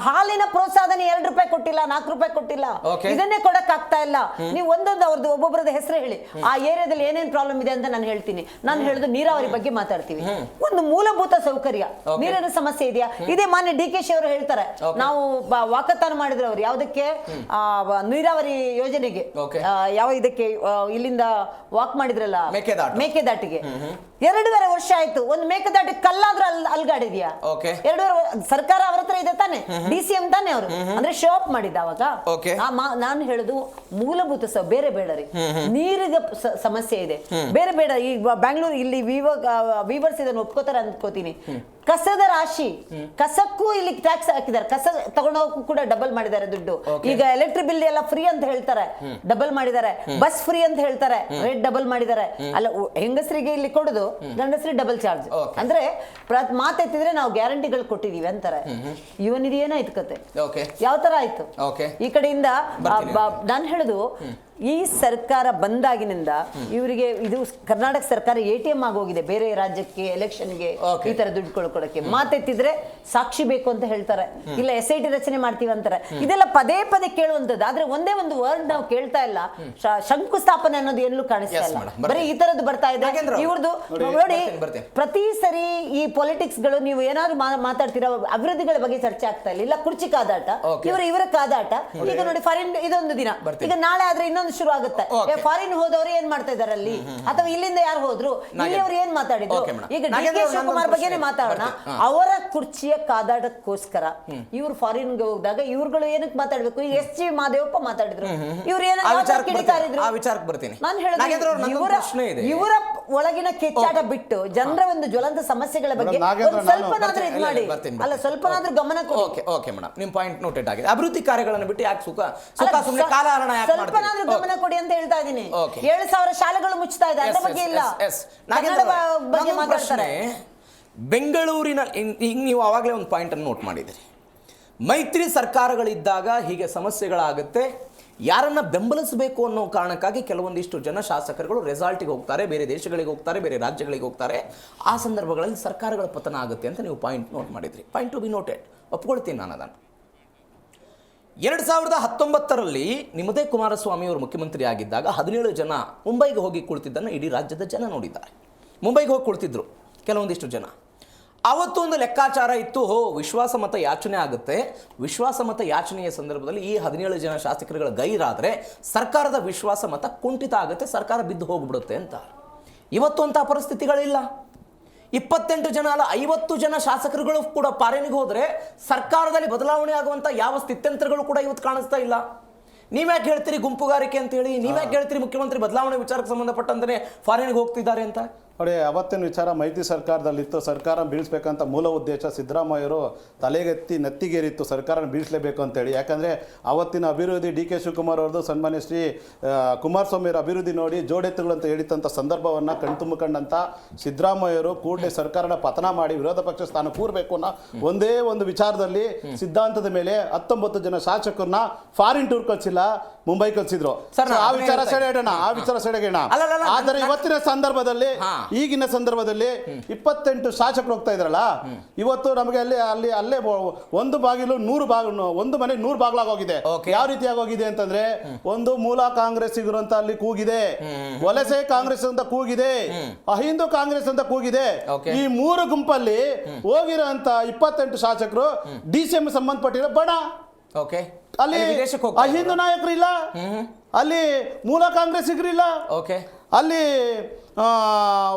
ಹಾಲಿನ ಪ್ರೋತ್ಸಾಹನೆ 2 ರೂಪಾಯಿ ಕೊಟ್ಟಿಲ್ಲ, 4 ರೂಪಾಯಿ ಕೊಟ್ಟಿಲ್ಲ, ಇದನ್ನೇ ಕೊಡಕ್ ಆಗ್ತಾ ಇಲ್ಲ. ನೀವು ಒಂದೊಂದು ಅವ್ರದ್ದು ಒಬ್ಬೊಬ್ಬರದ ಹೆಸರು ಹೇಳಿ, ಆ ಏರಿಯಾದಲ್ಲಿ ಏನೇನ್ ಪ್ರಾಬ್ಲಮ್ ಇದೆ ಅಂತ ನಾನು ಹೇಳ್ತೀನಿ. ನಾನು ಹೇಳುದು ನೀರಾವರಿ ಬಗ್ಗೆ ಮಾತಾಡ್ತೀವಿ. ಒಂದು ಮೂಲಭೂತ ಸೌಕರ್ಯ, ನೀರಿನ ಸಮಸ್ಯೆ ಇದೆಯಾ? ಇದೇ ಮಾನ್ಯ DKಶಿ ಅವರು ಹೇಳ್ತಾರೆ, ನಾವು ವಾಕತಾನ ಮಾಡಿದ್ರು ಅವ್ರು ಯಾವ್ದಕ್ಕೆ, ನೀರಾವರಿ ಯೋಜನೆಗೆ, ಯಾವ ಇದಕ್ಕೆ ಇಲ್ಲಿಂದ ವಾಕ್ ಮಾಡಿದ್ರಲ್ಲ ಮೇಕೆದಾಟಿಗೆ. 2.5 ವರ್ಷ ಆಯ್ತು. ಒಂದು ಮೇಕೆದಾಟಿ ಕಲ್ಲಾದ್ರೂ ಅಲ್ಗಾಡಿದ್ಯಾ? 2.5 ಸರ್ಕಾರ ಅವ್ರ ಹತ್ರ ಇದೆ ತಾನೆ, DCM ತಾನೆ ಅವರು, ಅಂದ್ರೆ ಶೋ ಅಪ್ ಮಾಡಿದ್ದ ಅವಾಗ. ನಾನು ಹೇಳುದು ಮೂಲಭೂತ ಬೇರೆ ಬೇಡ ರೀ, ನೀರಿಗೆ ಸಮಸ್ಯೆ ಇದೆ, ಬೇರೆ ಬೇಡ. ಈ ಬ್ಯಾಂಗ್ಳೂರ್ ಇಲ್ಲಿ ವೀವರ್ಸ್ ಇದನ್ನು ಒಪ್ಕೋತಾರೆ ಅನ್ಕೋತೀನಿ. ಕಸದ ರಾಶಿ, ಕಸಕ್ಕೂ ಇಲ್ಲಿ ಟ್ಯಾಕ್ಸ್ ಹಾಕಿದ್ದಾರೆ, ಕಸ ತಗೊಂಡೋಗಕ್ಕೂ ಕೂಡ ಡಬಲ್ ಮಾಡಿದ್ದಾರೆ ದುಡ್ಡು. ಈಗ ಎಲೆಕ್ಟ್ರಿಕ್ ಬಿಲ್ ಎಲ್ಲ ಫ್ರೀ ಅಂತ ಹೇಳ್ತಾರೆ, ಡಬಲ್ ಮಾಡಿದ್ದಾರೆ. ಬಸ್ ಫ್ರೀ ಅಂತ ಹೇಳ್ತಾರೆ, ರೇಟ್ ಡಬಲ್ ಮಾಡಿದ್ದಾರೆ. ಅಲ್ಲ, ಹೆಂಗಸರಿಗೆ ಇಲ್ಲಿ ಕೊಡುದು, ಗಂಡಸರಿಗೆ ಡಬಲ್ ಚಾರ್ಜ್. ಅಂದ್ರೆ ಮಾತೆತ್ತಿದ್ರೆ ನಾವು ಗ್ಯಾರಂಟಿಗಳು ಕೊಟ್ಟಿದೀವಿ ಅಂತಾರೆ. ಇವನಿದು ಏನಾಯ್ತು ಕತೆ? ಯಾವ ತರ ಆಯ್ತು? ಈ ಕಡೆಯಿಂದ ನಾನು ಹೇಳುದು, ಈ ಸರ್ಕಾರ ಬಂದಾಗಿನಿಂದ ಇವರಿಗೆ ಇದು ಕರ್ನಾಟಕ ಸರ್ಕಾರ ATM ಆಗೋಗಿದೆ. ಬೇರೆ ರಾಜ್ಯಕ್ಕೆ ಎಲೆಕ್ಷನ್ಗೆ ಈ ತರ ದುಡ್ಡು ಕೊಡಕ್ಕೆ ಮಾತೆತ್ತಿದ್ರೆ ಸಾಕ್ಷಿ ಬೇಕು ಅಂತ ಹೇಳ್ತಾರೆ, ಇಲ್ಲ SIT ರಚನೆ ಮಾಡ್ತೀವಿ ಅಂತಾರೆ. ಇದೆಲ್ಲ ಪದೇ ಪದೇ ಕೇಳುವಂತದ್ದು. ಆದ್ರೆ ಒಂದೇ ಒಂದು ವರ್ಡ್ ನಾವು ಕೇಳ್ತಾ ಇಲ್ಲ, ಶಂಕುಸ್ಥಾಪನೆ ಅನ್ನೋದು ಎಲ್ಲೂ ಕಾಣಿಸ್ತಾ ಇಲ್ಲ. ಬರೀ ಈ ತರದ್ದು ಬರ್ತಾ ಇದೆ ಇವ್ರದ್ದು. ನೋಡಿ, ಪ್ರತಿ ಸರಿ ಈ ಪೊಲಿಟಿಕ್ಸ್ ಗಳು ನೀವು ಏನಾದ್ರು ಮಾತಾಡ್ತೀರಾ, ಅಭಿವೃದ್ಧಿಗಳ ಬಗ್ಗೆ ಚರ್ಚೆ ಆಗ್ತಾ ಇಲ್ಲ. ಇಲ್ಲ, ಕುರ್ಚಿ ಕಾದಾಟ, ಇವರ ಕಾದಾಟ. ಈಗ ನೋಡಿ, ಫಾರಿನ್ ಇದೊಂದು ದಿನ, ಈಗ ನಾಳೆ ಆದ್ರೆ ಇನ್ನೊಂದು ಶುರು ಆಗುತ್ತೆ. ಫಾರಿನ್ ಹೋದವರು ಏನ್ ಮಾಡ್ತಾ ಇದಾರೆ ಅಲ್ಲಿ, ಅಥವಾ ಇಲ್ಲಿಂದ ಯಾರು ಹೋದ್ರು, ಇಲ್ಲಿ ಅವ್ರು ಏನ್ ಮಾತಾಡಿದ್ರು? ಈಗ DK ಶಿವಕುಮಾರ್ ಬಗ್ಗೆನೇ ಮಾತಾಡೋಣ. ಅವರ ಕುರ್ಚಿಯ ಕಾದಾಟಕ್ಕೋಸ್ಕರ ಇವ್ರು ಫಾರಿನ್ಗೆ ಹೋದಾಗ ಇವ್ರುಗಳು ಏನಕ್ಕೆ ಮಾತಾಡ್ಬೇಕು? ಈಗ SG ಮಹದೇವಪ್ಪ ಮಾತಾಡಿದ್ರು, ಇವ್ರು ಕಿಡಿಕಾರಿದ್ರು. ನಾನು ಹೇಳಿದ್ರೆ ಇವರ ಒಳಗಿನ ಕೆಚ್ಚಾಟ ಬಿಟ್ಟು ಜನರ ಒಂದು ಜ್ವಲಂತ ಸಮಸ್ಯೆಗಳ ಬಗ್ಗೆ ಸ್ವಲ್ಪನಾದ್ರೂ ಇದು ಮಾಡಿ, ಅಲ್ಲ ಸ್ವಲ್ಪನಾದ್ರೂ ಗಮನ ಕೊಡಿ. ಓಕೆ ಮೇಡಮ್, ನಿಮ್ ಪಾಯಿಂಟ್ ನೋಟೆಡ್ ಆಗಿದೆ. ಅಭಿವೃದ್ಧಿ ಕಾರ್ಯಗಳನ್ನು ಬಿಟ್ಟು ಯಾಕೆ ಸ್ವಲ್ಪನಾದ್ರೂ ಗಮನ ಕೊಡಿ ಅಂತ ಹೇಳ್ತಾ ಇದೀನಿ. 7,000 ಶಾಲೆಗಳು ಮುಚ್ತಾ ಇದೆ, ಅದ್ರ ಬಗ್ಗೆ ಇಲ್ಲ. ಬಗ್ಗೆ ಮಾತಾಡ್ತಾರೆ. ಬೆಂಗಳೂರಿನ ಈಗ ನೀವು ಆವಾಗಲೇ ಒಂದು ಪಾಯಿಂಟ್ ಅನ್ನು ನೋಟ್ ಮಾಡಿದಿರಿ, ಮೈತ್ರಿ ಸರ್ಕಾರಗಳಿದ್ದಾಗ ಹೀಗೆ ಸಮಸ್ಯೆಗಳಾಗುತ್ತೆ. ಯಾರನ್ನ ಬೆಂಬಲಿಸಬೇಕು ಅನ್ನೋ ಕಾರಣಕ್ಕಾಗಿ ಕೆಲವೊಂದಿಷ್ಟು ಜನ ಶಾಸಕರುಗಳು ರೆಸಾರ್ಟಿಗೆ ಹೋಗ್ತಾರೆ, ಬೇರೆ ದೇಶಗಳಿಗೆ ಹೋಗ್ತಾರೆ, ಬೇರೆ ರಾಜ್ಯಗಳಿಗೆ ಹೋಗ್ತಾರೆ. ಆ ಸಂದರ್ಭಗಳಲ್ಲಿ ಸರ್ಕಾರಗಳ ಪತನ ಆಗುತ್ತೆ ಅಂತ ನೀವು ಪಾಯಿಂಟ್ ನೋಟ್ ಮಾಡಿದ್ರಿ. ಪಾಯಿಂಟ್ ಟು ಬಿ ನೋಟೆಡ್, ಒಪ್ಕೊಳ್ತೀನಿ ನಾನು ಅದನ್ನು. 2019ರಲ್ಲಿ ನಿಮ್ಮದೇ ಕುಮಾರಸ್ವಾಮಿ ಅವರು ಮುಖ್ಯಮಂತ್ರಿ ಆಗಿದ್ದಾಗ 17 ಜನ ಮುಂಬೈಗೆ ಹೋಗಿ ಕುಳಿತಿದ್ದನ್ನು ಇಡೀ ರಾಜ್ಯದ ಜನ ನೋಡಿದ್ದಾರೆ. ಮುಂಬೈಗೆ ಹೋಗಿ ಕುಳಿತಿದ್ರು ಕೆಲವೊಂದಿಷ್ಟು ಜನ. ಆವತ್ತು ಒಂದು ಲೆಕ್ಕಾಚಾರ ಇತ್ತು, ವಿಶ್ವಾಸಮತ ಯಾಚನೆ ಆಗುತ್ತೆ, ವಿಶ್ವಾಸಮತ ಯಾಚನೆಯ ಸಂದರ್ಭದಲ್ಲಿ ಈ 17 ಜನ ಶಾಸಕರುಗಳ ಗೈರಾದರೆ ಸರ್ಕಾರದ ವಿಶ್ವಾಸಮತ ಕುಂಠಿತ ಆಗುತ್ತೆ, ಸರ್ಕಾರ ಬಿದ್ದು ಹೋಗ್ಬಿಡುತ್ತೆ ಅಂತ. ಇವತ್ತು ಅಂತಹ ಪರಿಸ್ಥಿತಿಗಳಿಲ್ಲ. 28 ಜನ ಅಲ್ಲ, 50 ಜನ ಶಾಸಕರುಗಳು ಕೂಡ ಪಾರೇನಿಗೆ ಹೋದರೆ ಸರ್ಕಾರದಲ್ಲಿ ಬದಲಾವಣೆ ಆಗುವಂಥ ಯಾವ ಸ್ಥಿತ್ಯಂತರಗಳು ಕೂಡ ಇವತ್ತು ಕಾಣಿಸ್ತಾ ಇಲ್ಲ. ನೀವ್ಯಾಕೆ ಹೇಳ್ತೀರಿ ಗುಂಪುಗಾರಿಕೆ ಅಂತೇಳಿ? ನೀವ್ಯಾಕೆ ಹೇಳ್ತೀರಿ ಮುಖ್ಯಮಂತ್ರಿ ಬದಲಾವಣೆ ವಿಚಾರಕ್ಕೆ ಸಂಬಂಧಪಟ್ಟಂತೆ ಫಾರಿನ್ಗೆ ಹೋಗ್ತಿದ್ದಾರೆ ಅಂತ? ನೋಡಿ, ಅವತ್ತಿನ ವಿಚಾರ ಮೈತ್ರಿ ಸರ್ಕಾರದಲ್ಲಿತ್ತು. ಸರ್ಕಾರ ಬೀಳಿಸ್ಬೇಕಂತ ಮೂಲ ಉದ್ದೇಶ ಸಿದ್ದರಾಮಯ್ಯರು ತಲೆಗೆತ್ತಿ ನೆತ್ತಿಗೇರಿತ್ತು, ಸರ್ಕಾರನ ಬೀಳಿಸಲೇಬೇಕು ಅಂತೇಳಿ. ಯಾಕಂದರೆ ಅವತ್ತಿನ ಅಭಿವೃದ್ಧಿ DK ಶಿವಕುಮಾರ್ ಅವ್ರದ್ದು, ಸನ್ಮಾನ್ಯ ಶ್ರೀ ಕುಮಾರಸ್ವಾಮಿಯವರ ಅಭಿವೃದ್ಧಿ ನೋಡಿ ಜೋಡೆತ್ತುಗಳು ಅಂತ ಹೇಳಿದಂಥ ಸಂದರ್ಭವನ್ನು ಕಣ್ತುಂಬಿಕೊಂಡಂಥ ಸಿದ್ದರಾಮಯ್ಯರು ಕೂಡಲೇ ಸರ್ಕಾರನ ಪತನ ಮಾಡಿ ವಿರೋಧ ಪಕ್ಷ ಸ್ಥಾನ ಕೂರಬೇಕು ಅನ್ನೋ ಒಂದೇ ಒಂದು ವಿಚಾರದಲ್ಲಿ ಸಿದ್ಧಾಂತದ ಮೇಲೆ 19 ಜನ ಶಾಸಕರನ್ನ ಫಾರಿನ್ ಟೂರ್ ಕಳಿಸಿಲ್ಲ, ಮುಂಬೈ ಕಳಿಸಿದ್ರು. ಆ ವಿಚಾರ ಸೆಳೆಯೋಣ. ಆದರೆ ಇವತ್ತಿನ ಸಂದರ್ಭದಲ್ಲಿ, ಈಗಿನ ಸಂದರ್ಭದಲ್ಲಿ 28 ಶಾಸಕರು ಹೋಗ್ತಾ ಇದ್ರಲ್ಲ, ಇವತ್ತು ನಮಗೆ ಅಲ್ಲೇ ಒಂದು ಬಾಗಿಲು 100 ಬಾಗಿಲು, ಒಂದು ಮನೆ 100 ಬಾಗಿಲಾಗೋಗಿದೆ. ಯಾವ ರೀತಿಯಾಗಿ ಹೋಗಿದೆ ಅಂತಂದ್ರೆ, ಒಂದು ಮೂಲ ಕಾಂಗ್ರೆಸ್ಸಿಗರು ಅಂತ ಅಲ್ಲಿ ಕೂಗಿದೆ, ವಲಸೆ ಕಾಂಗ್ರೆಸ್ ಅಂತ ಕೂಗಿದೆ, ಅಹಿಂದು ಕಾಂಗ್ರೆಸ್ ಅಂತ ಕೂಗಿದೆ. ಈ 3 ಗುಂಪಲ್ಲಿ ಹೋಗಿರೋ ಅಂತ 28 ಶಾಸಕರು DCM ಸಂಬಂಧಪಟ್ಟಿರೋ ಬಣ. ಅಲ್ಲಿ ವಿದೇಶಕ್ಕೆ ಹೋಗ್ತಾ ಹಿಂದೂ ನಾಯಕರು ಇಲ್ಲ, ಅಲ್ಲಿ ಮೂಲ ಕಾಂಗ್ರೆಸ್ಸಿಗರಿಲ್ಲ, ಓಕೆ, ಅಲ್ಲಿ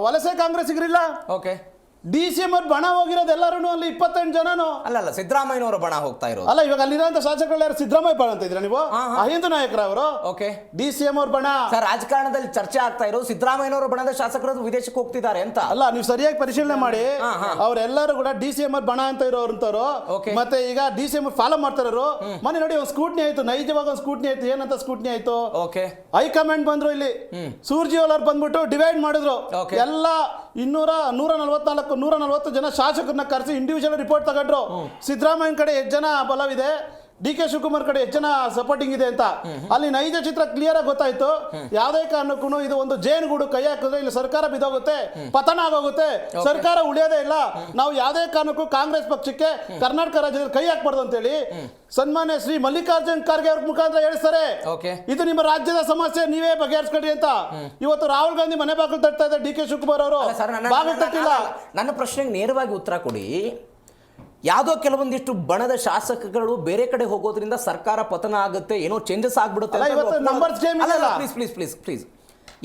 ವಲಸೆ ಕಾಂಗ್ರೆಸ್ಸಿಗರಿಲ್ಲ, ಓಕೆ. DCM ಅವ್ರು ಬಣ ಹೋಗಿರೋದು ಎಲ್ಲರೂ ಅಲ್ಲಿ 28 ಜನನು. ಅಲ್ಲ ಸಿದ್ದರಾಮಯ್ಯನವರ ಬಣ ಹೋಗ್ತಾ ಇರೋದು. ಅಲ್ಲ ಇವಾಗ ಅಲ್ಲಿರೋಂಥ ಶಾಸಕರು ಯಾರು ಸಿದ್ದರಾಮಯ್ಯ ಬಣ ಅಂತ ಇದ್ರ ನೀವು? ಹಿಂದೂ ನಾಯಕರ ಅವರು. ಓಕೆ. DCM ಅವ್ರ ಬಣ. ಸರ್, ರಾಜಕಾರಣದಲ್ಲಿ ಚರ್ಚೆ ಆಗ್ತಾ ಇರೋದು ಸಿದ್ದರಾಮಯ್ಯನವರ ಬಣದ ಶಾಸಕರು ವಿದೇಶಕ್ಕೆ ಹೋಗ್ತಿದ್ದಾರೆ ಅಂತ. ಅಲ್ಲ, ನೀವು ಸರಿಯಾಗಿ ಪರಿಶೀಲನೆ ಮಾಡಿ. ಅವರೆಲ್ಲರೂ ಕೂಡ DCM ಅವ್ರ ಬಣ ಅಂತ ಇರೋರಂತವ್ರು. ಮತ್ತೆ ಈಗ DCM ಫಾಲೋ ಮಾಡ್ತಾ ಇರೋರು. ಮೊನ್ನೆ ನೋಡಿ ಒಂದು ಸ್ಕೂಟ್ನಿ ಆಯ್ತು, ನೈಜವಾಗ ಒಂದು ಸ್ಕೂಟ್ನಿ ಆಯ್ತು. ಏನಂತ ಸ್ಕೂಟ್ನಿ ಆಯ್ತು? ಹೈಕಮಾಂಡ್ ಬಂದ್ರು ಇಲ್ಲಿ, ಸೂರ್ಜಿವಾಲ ಅವ್ರು ಬಂದ್ಬಿಟ್ಟು ಡಿವೈಡ್ ಮಾಡಿದ್ರು. ಎಲ್ಲ 140 ಜನ ಶಾಸಕರನ್ನ ಕರೆಸಿ ಇಂಡಿವಿಜುವಲ್ ರಿಪೋರ್ಟ್ ತಗೊಂಡ್ರು. ಸಿದ್ದರಾಮಯ್ಯನ ಕಡೆ ಎಷ್ಟು ಜನ ಬಲವಿದೆ, DK ಶಿವಕುಮಾರ್ ಕಡೆ ಎಷ್ಟು ಜನ ಸಪೋರ್ಟಿಂಗ್ ಇದೆ ಅಂತ. ಅಲ್ಲಿ ನೈಜ ಚಿತ್ರ ಕ್ಲಿಯರ್ ಆಗಿ ಗೊತ್ತಾಯ್ತು. ಯಾವುದೇ ಕಾರಣಕ್ಕೂ ಇದು ಒಂದು ಜೇನುಗೂಡು ಕೈ ಹಾಕಿದ್ರೆ ಇಲ್ಲಿ ಸರ್ಕಾರ ಬಿದ್ದೋಗುತ್ತೆ, ಪತನ ಆಗೋಗುತ್ತೆ, ಸರ್ಕಾರ ಉಳಿಯೋದೇ ಇಲ್ಲ. ನಾವು ಯಾವುದೇ ಕಾರಣಕ್ಕೂ ಕಾಂಗ್ರೆಸ್ ಪಕ್ಷಕ್ಕೆ ಕರ್ನಾಟಕ ರಾಜ್ಯದಲ್ಲಿ ಕೈ ಹಾಕ್ಬಾರ್ದು ಅಂತೇಳಿ ಸನ್ಮಾನ್ಯ ಶ್ರೀ ಮಲ್ಲಿಕಾರ್ಜುನ್ ಖರ್ಗೆ ಅವ್ರ ಮುಖಾಂತರ ಹೇಳಿಸ್ತಾರೆ. ಇದು ನಿಮ್ಮ ರಾಜ್ಯದ ಸಮಸ್ಯೆ, ನೀವೇ ಬಗೆಹರಿಸ್ಕೊಳ್ರಿ ಅಂತ. ಇವತ್ತು ರಾಹುಲ್ ಗಾಂಧಿ ಮನೆ ಬಾಗಿಲು ತಟ್ತಾ ಇದ್ದಾರೆ, DK ಶಿವಕುಮಾರ್ ಅವರು ಬಾಗಿಲು ತಟ್ಟಿಲ್ಲ. ನನ್ನ ಪ್ರಶ್ನೆಗೆ ನೇರವಾಗಿ ಉತ್ತರ ಕೊಡಿ. ಯಾವುದೋ ಕೆಲವೊಂದಿಷ್ಟು ಬಣದ ಶಾಸಕಗಳು ಬೇರೆ ಕಡೆ ಹೋಗೋದ್ರಿಂದ ಸರ್ಕಾರ ಪತನ ಆಗುತ್ತೆ, ಏನೋ ಚೇಂಜಸ್ ಆಗ್ಬಿಡುತ್ತೆ, ಪ್ಲೀಸ್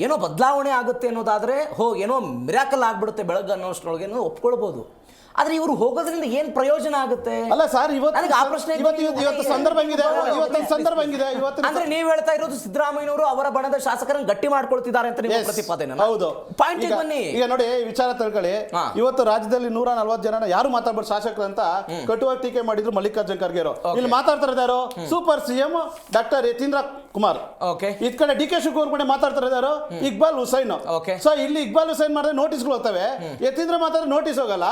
ಏನೋ ಬದಲಾವಣೆ ಆಗುತ್ತೆ ಅನ್ನೋದಾದ್ರೆ ಏನೋ ಮಿರಾಕಲ್ ಆಗ್ಬಿಡುತ್ತೆ ಬೆಳಗ್ಗೆ ಅನ್ನೋಷ್ಟರೊಳಗೆ ಒಪ್ಕೊಳ್ಬಹುದು. ಆದ್ರೆ ಇವರು ಹೋಗೋದ್ರಿಂದ ಏನ್ ಪ್ರಯೋಜನ ಆಗುತ್ತೆ? ಅಲ್ಲ ಸರ್, ಇವತ್ತು ಸಂದರ್ಭ ಅಂದ್ರೆ ನೀವು ಹೇಳ್ತಾ ಇರೋದು ಸಿದ್ದರಾಮಯ್ಯನವರು ಅವರ ಬಣದ ಶಾಸಕರನ್ನು ಗಟ್ಟಿ ಮಾಡ್ಕೊಳ್ತಿದ್ದಾರೆ ಅಂತ ನಿಮ್ಮ ಪ್ರತಿಪಾದನೆ. ಹೌದು, ಪಾಯಿಂಟ್ ಬನ್ನಿ. ಈಗ ನೋಡಿ, ವಿಚಾರ ತಿಳ್ಕೊಳ್ಳಿ. ಇವತ್ತು ರಾಜ್ಯದಲ್ಲಿ 140 ಜನ ಯಾರು ಮಾತಾಡ್ಬೋದು ಶಾಸಕರು ಅಂತ ಕಟುವಾಗಿ ಟೀಕೆ ಮಾಡಿದ್ರು ಮಲ್ಲಿಕಾರ್ಜುನ್ ಖರ್ಗೆ ಅವರು. ಇಲ್ಲಿ ಮಾತಾಡ್ತಾ ಇದ್ದಾರೋ super CM doctor Yathindra Kumar. ಇದ್ ಕಡೆ DK ಶಿವಕುಮಾರ್ ಕೂಡ ಮಾತಾಡ್ತಾ ಇದ್ದಾರೋ ಇಕ್ಬಾಲ್ ಹುಸೈನ್. ಸೊ ಇಲ್ಲಿ ಇಕ್ಬಾಲ್ ಹುಸೈನ್ ಮಾಡಿದ್ರೆ ನೋಟಿಸ್ಗಳು ಹೋಗ್ತವೆ, ಯತೀಂದ್ರ ಮಾತಾಡಿದ್ರೆ ನೋಟಿಸ್ ಹೋಗಲ್ಲ.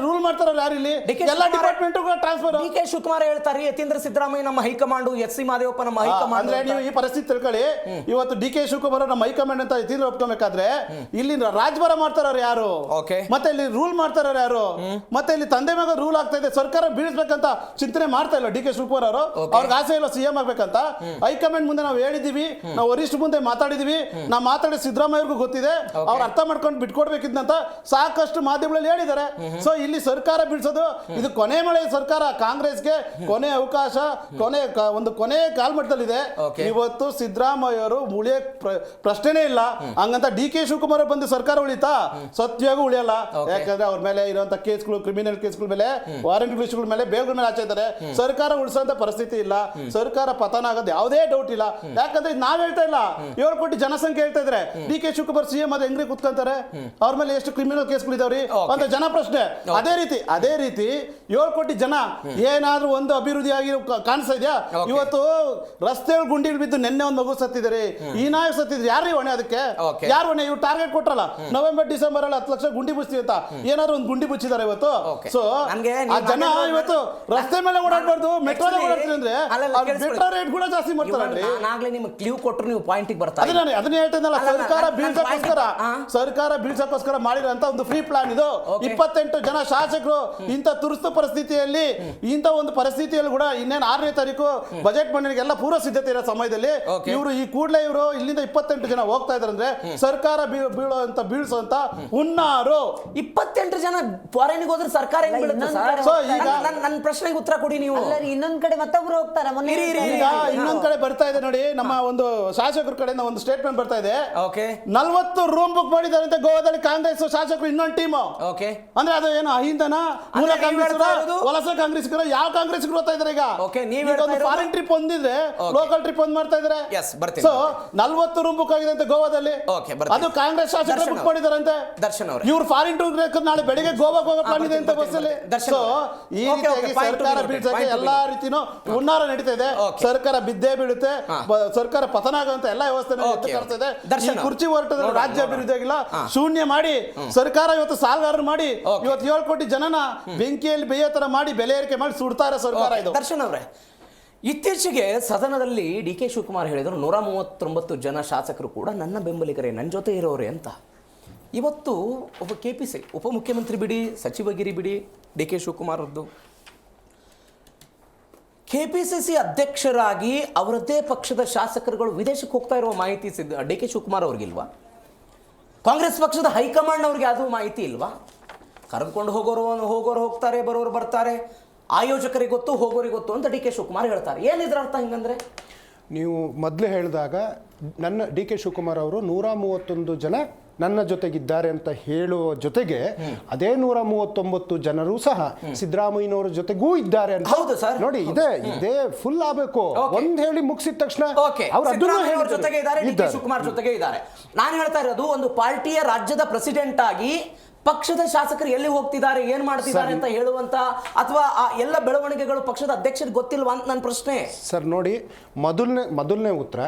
ರೂಲ್ ಮಾಡ್ತಾರ ಯಾರು ಇಲ್ಲಿ? ಎಲ್ಲ ಡಿಪಾರ್ಟ್ಮೆಂಟ್ ಟ್ರಾನ್ಸ್ಫರ್. DK ಶಿವಕುಮಾರ್ ಹೇಳ್ತಾರೆ ಯತೀಂದ್ರ ಸಿದ್ದರಾಮಯ್ಯ ನಮ್ಮ ಹೈಕಮಾಂಡ್, SC ಮಾದೇವಪ್ಪ ನಮ್ಮ ಹೈಕಮಾಂಡ್. ಅಂದ್ರೆ ನೀವು ಈ ಪರಿಸ್ಥಿತಿ ತಿಳ್ಕೊಳ್ಳಿ. ಇವತ್ತು DK ಶಿವಕುಮಾರ್ ನಮ್ಮ ಹೈಕಮಾಂಡ್ ಅಂತ ಯತೀಂದ್ರ ಒಪ್ಕೊಬೇಕಾದ್ರೆ ಇಲ್ಲಿ ರಾಜಭಾರ ಮಾಡ್ತಾರ ಯಾರು? ಮತ್ತೆ ಇಲ್ಲಿ ರೂಲ್ ಮಾಡ್ತಾರ ಯಾರು? ಮತ್ತೆ ಇಲ್ಲಿ ತಂದೆ ಮಗ ರೂಲ್ ಆಗ್ತಾ ಇದೆ, ಸರ್ಕಾರ ಬೀಳಿಸ್ಬೇಕಂತ ಚಿಂತನೆ ಮಾಡ್ತಾ ಇಲ್ಲ DK ಶಿವಕುಮಾರ್ ಅವರು. ಅವ್ರಿಗೆ ಆಸೆ ಇಲ್ಲ CM ಆಗ್ಬೇಕಂತ. ಹೈಕಮಾಂಡ್ ಮುಂದೆ ನಾವು ಹೇಳಿದೀವಿ, ನಾವು ವರಿಷ್ಠ ಮುಂದೆ ಮಾತಾಡಿದೀವಿ, ನಾವು ಮಾತಾಡಿ ಸಿದ್ದರಾಮಯ್ಯವ್ರಿಗೂ ಗೊತ್ತಿದೆ, ಅವ್ರು ಅರ್ಥ ಮಾಡ್ಕೊಂಡು ಬಿಟ್ಕೊಡ್ಬೇಕಿದ್ದಂತ ಸಾಕಷ್ಟು ಮಾಧ್ಯಮಗಳಲ್ಲಿ ಹೇಳಿದ್ದಾರೆ. ಸೊ ಇಲ್ಲಿ ಸರ್ಕಾರ ಬೀಳ್ಸೋದು ಇದು ಕೊನೆ ಮಳೆ ಸರ್ಕಾರ, ಕಾಂಗ್ರೆಸ್ಗೆ ಕೊನೆ ಅವಕಾಶ, ಕೊನೆ ಕಾಲ್ಮಟ್ಟದಲ್ಲಿದೆ. ಇವತ್ತು ಸಿದ್ದರಾಮಯ್ಯ ಅವರು ಉಳಿಯ ಪ್ರಶ್ನೆನೇ ಇಲ್ಲ. ಹಂಗಂತ DK ಶಿವಕುಮಾರ್ ಬಂದು ಸರ್ಕಾರ ಉಳಿತಾ? ಸತ್ಯಾಗೂ ಉಳಿಯಲ್ಲ. ಯಾಕಂದ್ರೆ ಅವ್ರ ಮೇಲೆ ಇರುವಂತ ಕೇಸ್ಗಳು, ಕ್ರಿಮಿನಲ್ ಕೇಸ್ಗಳ ಮೇಲೆ, ವಾರಂಟ್ ಲಿಸ್ಟ್ಗಳ ಮೇಲೆ, ಬೇಲ್ಗಳ ಮೇಲೆ ಆಚೆ ಇದ್ದಾರೆ. ಸರ್ಕಾರ ಉಳಿಸೋಂತ ಪರಿಸ್ಥಿತಿ ಇಲ್ಲ, ಸರ್ಕಾರ ಪತನ ಆಗೋದು ಯಾವುದೇ ಡೌಟ್ ಇಲ್ಲ. ಯಾಕಂದ್ರೆ ನಾವ್ ಹೇಳ್ತಾ ಇಲ್ಲ, 7 ಕೋಟಿ ಜನಸಂಖ್ಯೆ ಹೇಳ್ತಾ ಇದ್ರೆ DK ಶಿವಕುಮಾರ್ CM ಅದು ಹೆಂಗ್ರಿ ಕುತ್ಕೊಂತಾರೆ? ಅವ್ರ ಮೇಲೆ ಎಷ್ಟು ಕ್ರಿಮಿನಲ್ ಕೇಸ್ಗಳು ಇದಾವ್ರಿ ಅಂತ ಜನ ಪ್ರಶ್ನೆ. ಅದೇ ರೀತಿ 7 ಕೋಟಿ ಜನ ಏನಾದ್ರೂ ಒಂದು ಅಭಿವೃದ್ಧಿ ಆಗಿ ಕಾಣಿಸ್ತಾ ಇದೆಯಾ? ಇವತ್ತು ರಸ್ತೆಗಳು ಗುಂಡಿಗಳು ಬಿದ್ದು ನೆನ್ನೆ ಒಂದು ಮಗು ಸತ್ತಿದ್ದಾರೆ, ಈ ನಾಯಿ ಸತ್ತಿದ್ರೆ ಯಾರು ಹೊಣೆ? ಅದಕ್ಕೆ ಯಾರು ಹೊಣೆ? ಇವ್ರು ಟಾರ್ಗೆಟ್ ಕೊಟ್ರಲ್ಲ, ನವೆಂಬರ್ ಡಿಸೆಂಬರ್ ಅಲ್ಲಿ 10 ಲಕ್ಷ ಗುಂಡಿ ಮುಚ್ತೀವಿ ಅಂತ, ಏನಾದ್ರು ಒಂದು ಗುಂಡಿ ಮುಚ್ಚಿದ್ದಾರೆ ಇವತ್ತು. ಸೊ ಆ ಜನ ಇವತ್ತು ರಸ್ತೆ ಮೇಲೆ ಓಡಾಡಬಾರ್ದು, ಮೆಟ್ರೋದಾಗ ಓಡಾಡ್ತೀವಿ ಅಂದ್ರೆ ಮೆಟ್ರೋ ರೇಟ್ ಕೂಡ ಜಾಸ್ತಿ ಮಾಡ್ತಾರೆ. ನಾನಾಗ್ಲೇ ನಿಮ್ಗೆ ಕ್ಲೂ ಕೊಟ್ಟರು ನೀವು ಪಾಯಿಂಟಿಗೆ ಬರ್ತಾರೆ. ಅದನ್ನ ಹೇಳ್ತಿದ್ದಲ್ಲ, ಸರ್ಕಾರ ಬೀಳ್ಸಕ್ಕೋಸ್ಕರ ಮಾಡಿರೋಂತ ಒಂದು ಫ್ರೀ ಪ್ಲಾನ್ ಇದು. 28 ಜನ ಶಾಸಕರು ಇಂಥ ತುರ್ತು ಪರಿಸ್ಥಿತಿಯಲ್ಲಿ, ಇಂಥ ಒಂದು ಪರಿಸ್ಥಿತಿಯಲ್ಲಿ ಕೂಡ ಇನ್ನೇನು 6ನೇ ತಾರೀಕು ಬಜೆಟ್ ಮಂಡನೆಗೆಲ್ಲ ಪೂರ್ವ ಸಿದ್ಧತೆ ಇರೋ ಸಮಯದಲ್ಲಿ ಇವರು ಈ ಕೂಡಲೇ ಇವರು ಇಲ್ಲಿಂದ 28 ಜನ ಹೋಗ್ತಾ ಇದಾರೆ ಅಂದ್ರೆ ಸರ್ಕಾರ ಬೀಳ್ಸುವಂತ ಹುನ್ನಾರು. 28 ಜನ ಫಾರಿನ್ಗೆ ಹೋದ್ರೆ ಸರ್ಕಾರ ಹೆಂಗ್ ಬೀಳುತ್ತೆ ಸರ್? ಈಗ ನನ್ನ ಪ್ರಶ್ನೆಗೆ ಉತ್ತರ ಕೊಡಿ ನೀವು. ಇನ್ನೊಂದ್ ಕಡೆ ಮತ್ತೊಬ್ರು ಹೋಗ್ತಾರೆ. ಈಗ ಇನ್ನೊಂದ್ ಕಡೆ ಬರ್ತಾ ಇದೆ ನೋಡಿ, ನಮ್ಮ ಒಂದು ಶಾಸಕರ ಕಡೆಯಿಂದ ಒಂದು ಸ್ಟೇಟ್ಮೆಂಟ್ ಬರ್ತಾ ಇದೆ. 40 ರೂಮ್ ಬುಕ್ ಮಾಡಿದ್ದಾರೆ ಅಂತ ಗೋವಾದಲ್ಲಿ ಕಾಂಗ್ರೆಸ್ ಶಾಸಕರು ಇನ್ನೊಂದು ಟೀಮ್. ಅಂದ್ರೆ ಅದು ಏನು ಅಹಿಂದನ ಮೂಲ ಕಾಂಗ್ರೆಸ್ ವಲಸೆ ಕಾಂಗ್ರೆಸ್ ಯಾವ ಕಾಂಗ್ರೆಸ್ ಓದ್ತಾ ಇದಾರೆ? ಈಗ ಫಾರಿನ್ ಟ್ರಿಪ್ ಹೊಂದಿದ್ರೆ ಲೋಕಲ್ ಟ್ರಿಪ್ ಒಂದ್ ಮಾಡ್ತಾ ಇದಾರೆ. ಸೊ 40 ರೂಮ್ ಬುಕ್ ಆಗಿದೆ ಅಂತ ಗೋವಾದಲ್ಲಿ, ಅದು ಕಾಂಗ್ರೆಸ್ ಶಾಸಕರು ಬುಕ್ ಮಾಡಿದಾರಂತೆ. ಇವ್ರು ಫಾರಿನ್ ಟೂರ್ ನಾಳೆ ಬೆಳಿಗ್ಗೆ ಗೋವಾಗೆ ಹೋಗೋ ಪ್ಲಾನ್ ಇದೆ ಅಂತ ಬಸ್ಸಲ್ಲಿ. ಸೊ ಈ ರೀತಿಯಾಗಿ ಸರ್ಕಾರ ಬೀಳ್ಸಕ್ಕೆ ಎಲ್ಲಾ ರೀತಿನೂ ಹುನ್ನಾರ ನಡೀತಾ ಇದೆ. ಸರ್ಕಾರ ಬಿದ್ದೇ ಬೀಳುತ್ತೆ, ಸರ್ಕಾರ ಪತನ ಆಗುವಂತ ಎಲ್ಲಾ ವ್ಯವಸ್ಥೆ ಕುರ್ಚಿ ಹೋರಾಟದಲ್ಲಿ ರಾಜ್ಯ ಅಭಿವೃದ್ಧಿ ಆಗಿಲ್ಲ, ಶೂನ್ಯ ಮಾಡಿ ಸರ್ಕಾರ ಇವತ್ತು ಸಾಲಗಾರರು ಮಾಡಿ ಇವತ್ತು 7 ಕೋಟಿ ಜನನ ಬೆಂಕಿಯಲ್ಲಿ ಬೇಯೋ ತರ ಮಾಡಿ ಬೆಲೆ ಏರಿಕೆ ಮಾಡಿ ಸುಡ್ತಾರೆ ಸರ್ಕಾರ. ಇದು ದರ್ಶನ್ ಅವರೇ, ಇತ್ತೀಚೆಗೆ ಸದನದಲ್ಲಿ DK ಶಿವಕುಮಾರ್ ಹೇಳಿದರು 139 ಜನ ಶಾಸಕರು ಕೂಡ ನನ್ನ ಬೆಂಬಲಿಗರೇ, ನನ್ನ ಜೊತೆ ಇರೋರೆ ಅಂತ. ಇವತ್ತು ಒಬ್ಬ KPC ಉಪಮುಖ್ಯಮಂತ್ರಿ ಬಿಡಿ, ಸಚಿವಗಿರಿ ಬಿಡಿ, DK ಶಿವಕುಮಾರ್ ಅವ್ರದ್ದು KPCC ಅಧ್ಯಕ್ಷರಾಗಿ ಅವರದ್ದೇ ಪಕ್ಷದ ಶಾಸಕರುಗಳು ವಿದೇಶಕ್ಕೆ ಹೋಗ್ತಾ ಇರುವ ಮಾಹಿತಿ DK ಶಿವಕುಮಾರ್ ಅವ್ರಿಗಿಲ್ವಾ? ಕಾಂಗ್ರೆಸ್ ಪಕ್ಷದ ಹೈಕಮಾಂಡ್ ಅವ್ರಿಗೆ ಅದು ಮಾಹಿತಿ ಇಲ್ವಾ? ಕರೆದುಕೊಂಡು ಹೋಗೋರು ಹೋಗ್ತಾರೆ, ಬರೋರು ಬರ್ತಾರೆ. ಆಯೋಜಕರಿಗೆ ಗೊತ್ತು, ಹೋಗೋರಿಗೆ ಗೊತ್ತು ಅಂತ ಡಿ ಕೆ ಶಿವಕುಮಾರ್ ಹೇಳ್ತಾರೆ. ಏನಿದ್ರ ಅರ್ಥ ಹಿಂಗಂದ್ರೆ? ನೀವು ಮೊದಲೇ ಹೇಳಿದಾಗ ನನ್ನ ಡಿ ಕೆ ಶಿವಕುಮಾರ್ ಅವರು 131 ಜನ ನನ್ನ ಜೊತೆಗಿದ್ದಾರೆ ಅಂತ ಹೇಳುವ ಜೊತೆಗೆ ಅದೇ 139 ಜನರು ಸಹ ಸಿದ್ದರಾಮಯ್ಯನವರ ಜೊತೆಗೂ ಇದ್ದಾರೆ ಅಂತ. ಹೌದು ಸರ್, ನೋಡಿ ಇದೇ ಫುಲ್ ಆಗಬೇಕು. ಒಂದ್ ಹೇಳಿ ಮುಗಿಸಿದ ತಕ್ಷಣ ಅವ್ರು ಸಿದ್ದರಾಮಯ್ಯ ಜೊತೆಗೆ ಇದ್ದಾರೆ, ಡಿ ಕೆ ಶಿವಕುಮಾರ್ ಜೊತೆಗೆ ಇದ್ದಾರೆ. ನಾನು ಹೇಳ್ತಾ ಇರೋದು, ಒಂದು ಪಾರ್ಟಿಯ ರಾಜ್ಯದ ಪ್ರೆಸಿಡೆಂಟ್ ಆಗಿ ಪಕ್ಷದ ಶಾಸಕರು ಎಲ್ಲಿ ಹೋಗ್ತಿದ್ದಾರೆ, ಏನ್ ಮಾಡ್ತಿದ್ದಾರೆ ಅಂತ ಹೇಳುವಂತ, ಅಥವಾ ಆ ಎಲ್ಲ ಬೆಳವಣಿಗೆಗಳು ಪಕ್ಷದ ಅಧ್ಯಕ್ಷರಿಗೆ ಗೊತ್ತಿಲ್ವಾ ಅಂತ ನನ್ನ ಪ್ರಶ್ನೆ. ಸರ್ ನೋಡಿ, ಮೊದಲನೇ ಉತ್ತರ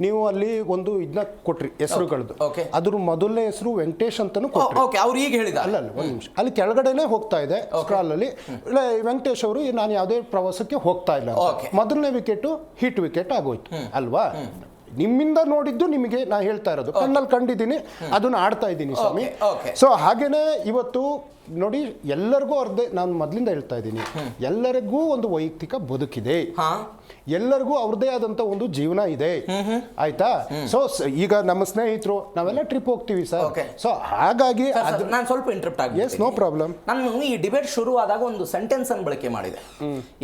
ನೀವು ಅಲ್ಲಿ ಒಂದು ಇದನ್ನ ಕೊಟ್ರಿ ಹೆಸರುಗಳದ್ದು. ಅದ್ರ ಮೊದಲನೇ ಹೆಸರು ವೆಂಕಟೇಶ್ ಅಂತಾನು ಕೊಟ್ರಿ. ಅವ್ರು ಈಗ ಹೇಳಿದ ಅಲ್ಲ ಒಂದ್ ನಿಮಿಷ, ಅಲ್ಲಿ ಕೆಳಗಡೆನೆ ಹೋಗ್ತಾ ಇದೆ ಸ್ಕ್ರಾಲ್ ಅಲ್ಲಿ ವೆಂಕಟೇಶ್ ಅವರು ನಾನು ಯಾವುದೇ ಪ್ರವಾಸಕ್ಕೆ ಹೋಗ್ತಾ ಇಲ್ಲ. ಮೊದಲನೇ ವಿಕೆಟ್ ಹಿಟ್ ವಿಕೆಟ್ ಆಗೋಯ್ತು ಅಲ್ವಾ? ನಿಮ್ಮಿಂದ ನೋಡಿದ್ದು ನಿಮಗೆ ನಾ ಹೇಳ್ತಾ ಇರೋದು, ಕಣ್ಣಲ್ಲಿ ಕಂಡಿದ್ದೀನಿ, ಅದನ್ನ ಆಡ್ತಾ ಇದ್ದೀನಿ ಸ್ವಾಮಿ. ಸೊ ಹಾಗೇನೆ ಇವತ್ತು ನೋಡಿ, ಎಲ್ಲರಿಗೂ ನಾನು ಮೊದಲಿಂದ ಹೇಳ್ತಾ ಇದ್ದೀನಿ, ಎಲ್ಲರಿಗೂ ಒಂದು ವೈಯಕ್ತಿಕ ಬದುಕಿದೆ, ಎಲ್ಲರಿಗೂ ಅವ್ರದೇ ಆದಂತ ಒಂದು ಜೀವನ ಇದೆ, ಆಯ್ತಾ? ಸೊ ಈಗ ನಮ್ಮ ಸ್ನೇಹಿತರು ನಾವೆಲ್ಲ ಟ್ರಿಪ್ ಹೋಗ್ತೀವಿ ಸರ್. ಸೊ ಹಾಗಾಗಿ ನಾನು ಸ್ವಲ್ಪ ಇಂಟರಪ್ಟ್ ಆಗಿ, ನೋ ಪ್ರಾಬ್ಲಮ್. ನಾನು ಈ ಡಿಬೇಟ್ ಶುರು ಆದಾಗ ಒಂದು ಸೆಂಟೆನ್ಸ್ ಅನ್ನು ಬಳಕೆ ಮಾಡಿದೆ.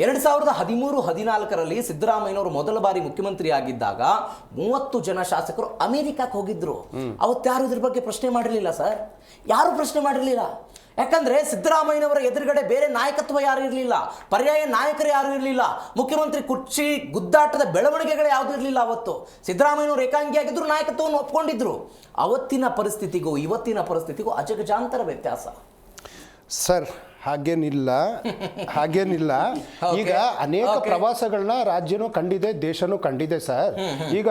2013-14ರಲ್ಲಿ ಸಿದ್ದರಾಮಯ್ಯನವರು ಮೊದಲ ಬಾರಿ ಮುಖ್ಯಮಂತ್ರಿ ಆಗಿದ್ದಾಗ 30 ಜನ ಶಾಸಕರು ಅಮೆರಿಕಕ್ಕೆ ಹೋಗಿದ್ರು. ಅವತ್ತು ಯಾರು ಇದ್ರ ಬಗ್ಗೆ ಪ್ರಶ್ನೆ ಮಾಡಿರಲಿಲ್ಲ ಸರ್, ಯಾರು ಪ್ರಶ್ನೆ ಮಾಡಿರಲಿಲ್ಲ. ಯಾಕಂದ್ರೆ ಸಿದ್ದರಾಮಯ್ಯನವರ ಎದುರುಗಡೆ ಬೇರೆ ನಾಯಕತ್ವ ಯಾರು ಇರಲಿಲ್ಲ, ಪರ್ಯಾಯ ನಾಯಕರು ಯಾರು ಇರಲಿಲ್ಲ, ಮುಖ್ಯಮಂತ್ರಿ ಕುರ್ಚಿ ಗುದ್ದಾಟದ ಬೆಳವಣಿಗೆಗಳು ಯಾವುದು ಇರಲಿಲ್ಲ. ಅವತ್ತು ಸಿದ್ದರಾಮಯ್ಯನವರು ಏಕಾಂಗಿಯಾಗಿದ್ರು, ನಾಯಕತ್ವವನ್ನು ಒಪ್ಕೊಂಡಿದ್ರು. ಅವತ್ತಿನ ಪರಿಸ್ಥಿತಿಗೂ ಇವತ್ತಿನ ಪರಿಸ್ಥಿತಿಗೂ ಅಜಗಜಾಂತರ ವ್ಯತ್ಯಾಸ ಸರ್. ಹಾಗೇನಿಲ್ಲ. ಈಗ ಅನೇಕ ಪ್ರವಾಸಗಳನ್ನ ರಾಜ್ಯನೂ ಕಂಡಿದೆ, ದೇಶನೂ ಕಂಡಿದೆ ಸರ್. ಈಗ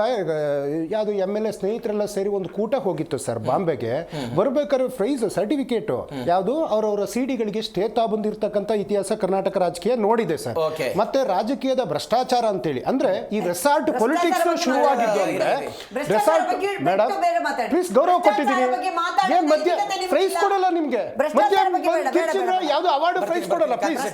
ಯಾವುದು MLA ಸ್ನೇಹಿತರೆಲ್ಲ ಸೇರಿ ಒಂದು ಕೂಟ ಹೋಗಿತ್ತು ಸರ್ ಬಾಂಬೆಗೆ. ಬರ್ಬೇಕಾದ್ರೆ ಪ್ರೈಸ್ ಸರ್ಟಿಫಿಕೇಟ್ ಯಾವುದು ಅವರವರ ಸಿಡಿಗಳಿಗೆ ಸ್ಟೇ ಬಂದಿರ್ತಕ್ಕಂಥ ಇತಿಹಾಸ ಕರ್ನಾಟಕ ರಾಜಕೀಯ ನೋಡಿದೆ ಸರ್. ಮತ್ತೆ ರಾಜಕೀಯದ ಭ್ರಷ್ಟಾಚಾರ ಅಂತೇಳಿ ಅಂದ್ರೆ ಈ ರೆಸಾರ್ಟ್ ಪೊಲಿಟಿಕ್ಸ್ ಶುರುವಾಗಿದ್ದು ಅಂದ್ರೆ ರೆಸಾರ್ಟ್ ಮೇಡಮ್ ಪ್ಲೀಸ್ ಗೌರವ ಕೊಟ್ಟಿದ್ದೀನಿ. ಏನ್ ಮಧ್ಯ ಪ್ರೈಸ್ ಕೊಡಲ್ಲ ನಿಮ್ಗೆ, ಮಧ್ಯ ಅವಾರ್ಡ್ ಪ್ರೈಸ್ ಕೊಡಲ್ಲ ಪ್ಲೀಸ್.